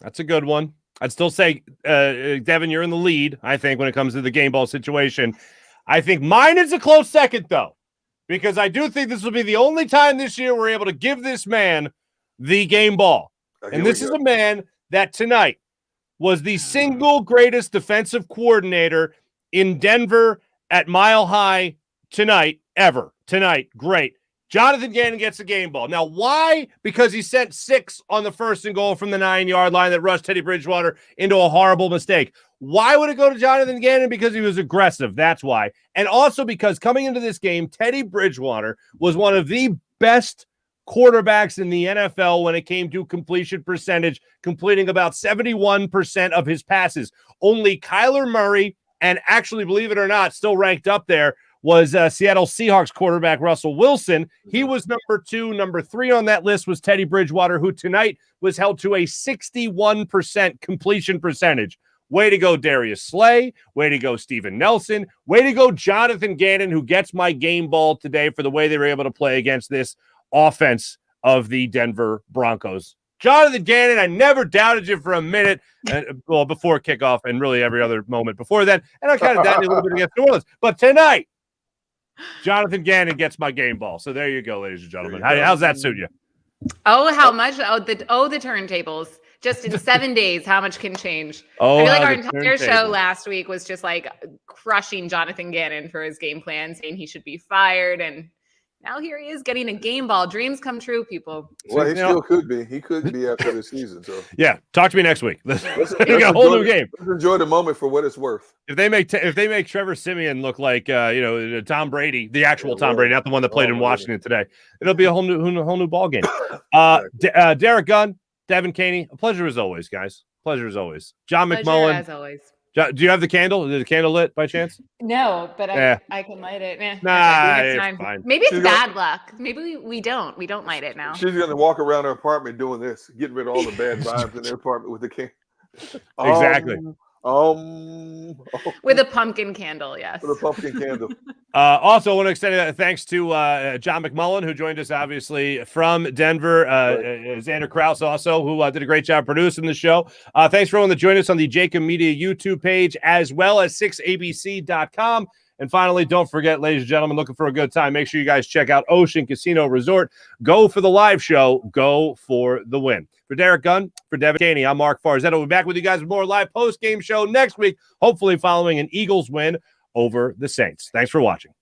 I'd still say, Devin, you're in the lead, I think, when it comes to the game ball situation. I think mine is a close second, though, because I do think this will be the only time this year we're able to give this man the game ball. And this is a man that tonight was the single greatest defensive coordinator in Denver at Mile High tonight, ever. Tonight, great. Jonathan Gannon gets the game ball. Now, why? Because he sent 6 on the 1st and goal from the 9-yard line that rushed Teddy Bridgewater into a horrible mistake. Why would it go to Jonathan Gannon? Because he was aggressive. That's why. And also because coming into this game, Teddy Bridgewater was one of the best quarterbacks in the NFL when it came to completion percentage, completing about 71% of his passes. Only Kyler Murray, and actually, believe it or not, still ranked up there, was Seattle Seahawks quarterback Russell Wilson. He was number 2. Number 3 on that list was Teddy Bridgewater, who tonight was held to a 61% completion percentage. Way to go, Darius Slay. Way to go, Steven Nelson. Way to go, Jonathan Gannon, who gets my game ball today for the way they were able to play against this offense of the Denver Broncos. Jonathan Gannon, I never doubted you for a minute, well, before kickoff and really every other moment before then, and I kind of doubted you a little bit against New Orleans. But tonight, Jonathan Gannon gets my game ball. So there you go, ladies and gentlemen. How's that suit you? Oh, how much? The turntables. Just in 7 days, how much can change? Oh, I feel like our entire show last week was just like crushing Jonathan Gannon for his game plan, saying he should be fired. And now here he is getting a game ball. Dreams come true, people. Well, he still could be. He could be after the season. So yeah, talk to me next week. Let's got a whole new game. Let's enjoy the moment for what it's worth. If they make Trevor Siemian look like Tom Brady, the actual Tom Brady, not the one that played in Washington today, it'll be a whole new ball game. Derek Gunn, Devin Caney, a pleasure as always, guys. Pleasure as always. John McMullen, as always. Do you have the candle? Is the candle lit by chance? No, but I can light it. Nah, it's fine. Maybe it's bad luck. Maybe we don't light it now. She's gonna walk around her apartment doing this, getting rid of all the bad vibes in their apartment with the candle. Exactly. With a pumpkin candle, yes. With a pumpkin candle. Also, I want to extend thanks to John McMullen, who joined us, obviously, from Denver. Xander Krause, also, who did a great job producing the show. Thanks for everyone that joined us on the JAKIB Media YouTube page, as well as 6abc.com. And finally, don't forget, ladies and gentlemen, looking for a good time, make sure you guys check out Ocean Casino Resort. Go for the live show. Go for the win. For Derek Gunn, for Devin Caney, I'm Mark Farzetta. We'll be back with you guys with more live post-game show next week, hopefully following an Eagles win over the Saints. Thanks for watching.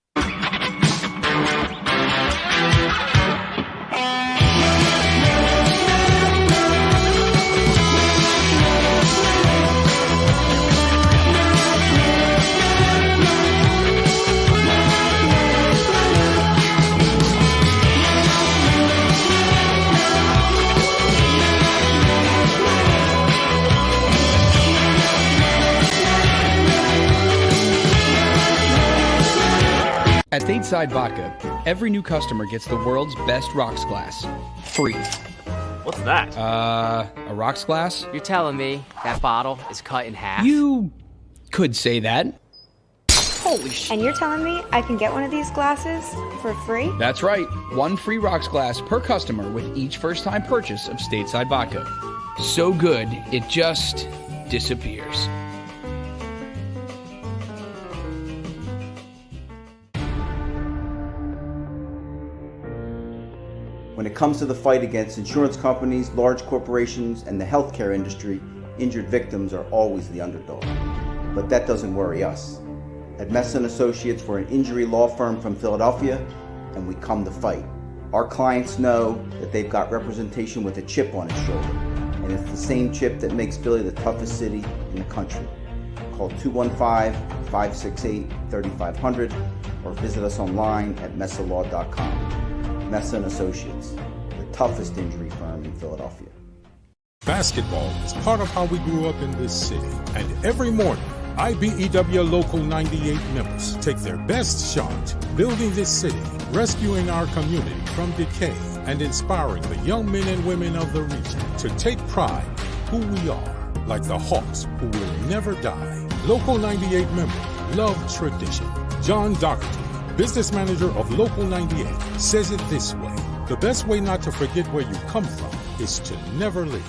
At Stateside Vodka, every new customer gets the world's best rocks glass. Free. What's that? A rocks glass? You're telling me that bottle is cut in half? You could say that. Holy shit. And you're telling me I can get one of these glasses for free? That's right. One free rocks glass per customer with each first-time purchase of Stateside Vodka. So good, it just disappears. When it comes to the fight against insurance companies, large corporations, and the healthcare industry, injured victims are always the underdog. But that doesn't worry us. At Messon Associates, we're an injury law firm from Philadelphia, and we come to fight. Our clients know that they've got representation with a chip on its shoulder, and it's the same chip that makes Philly the toughest city in the country. Call 215-568-3500 or visit us online at messalaw.com. Messon Associates, the toughest injury firm in Philadelphia. Basketball is part of how we grew up in this city. And every morning, IBEW Local 98 members take their best shot, building this city, rescuing our community from decay, and inspiring the young men and women of the region to take pride in who we are, like the Hawks who will never die. Local 98 members love tradition. John Doherty, business manager of Local 98, says it this way: the best way not to forget where you come from is to never leave.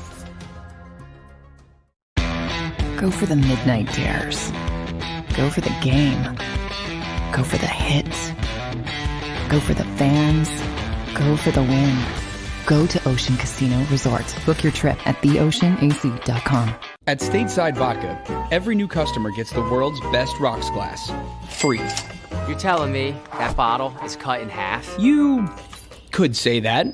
Go for the midnight dares. Go for the game. Go for the hits. Go for the fans. Go for the win. Go to Ocean Casino Resort. Book your trip at theoceanac.com. At Stateside Vodka, every new customer gets the world's best rocks glass. Free. You're telling me that bottle is cut in half? You could say that.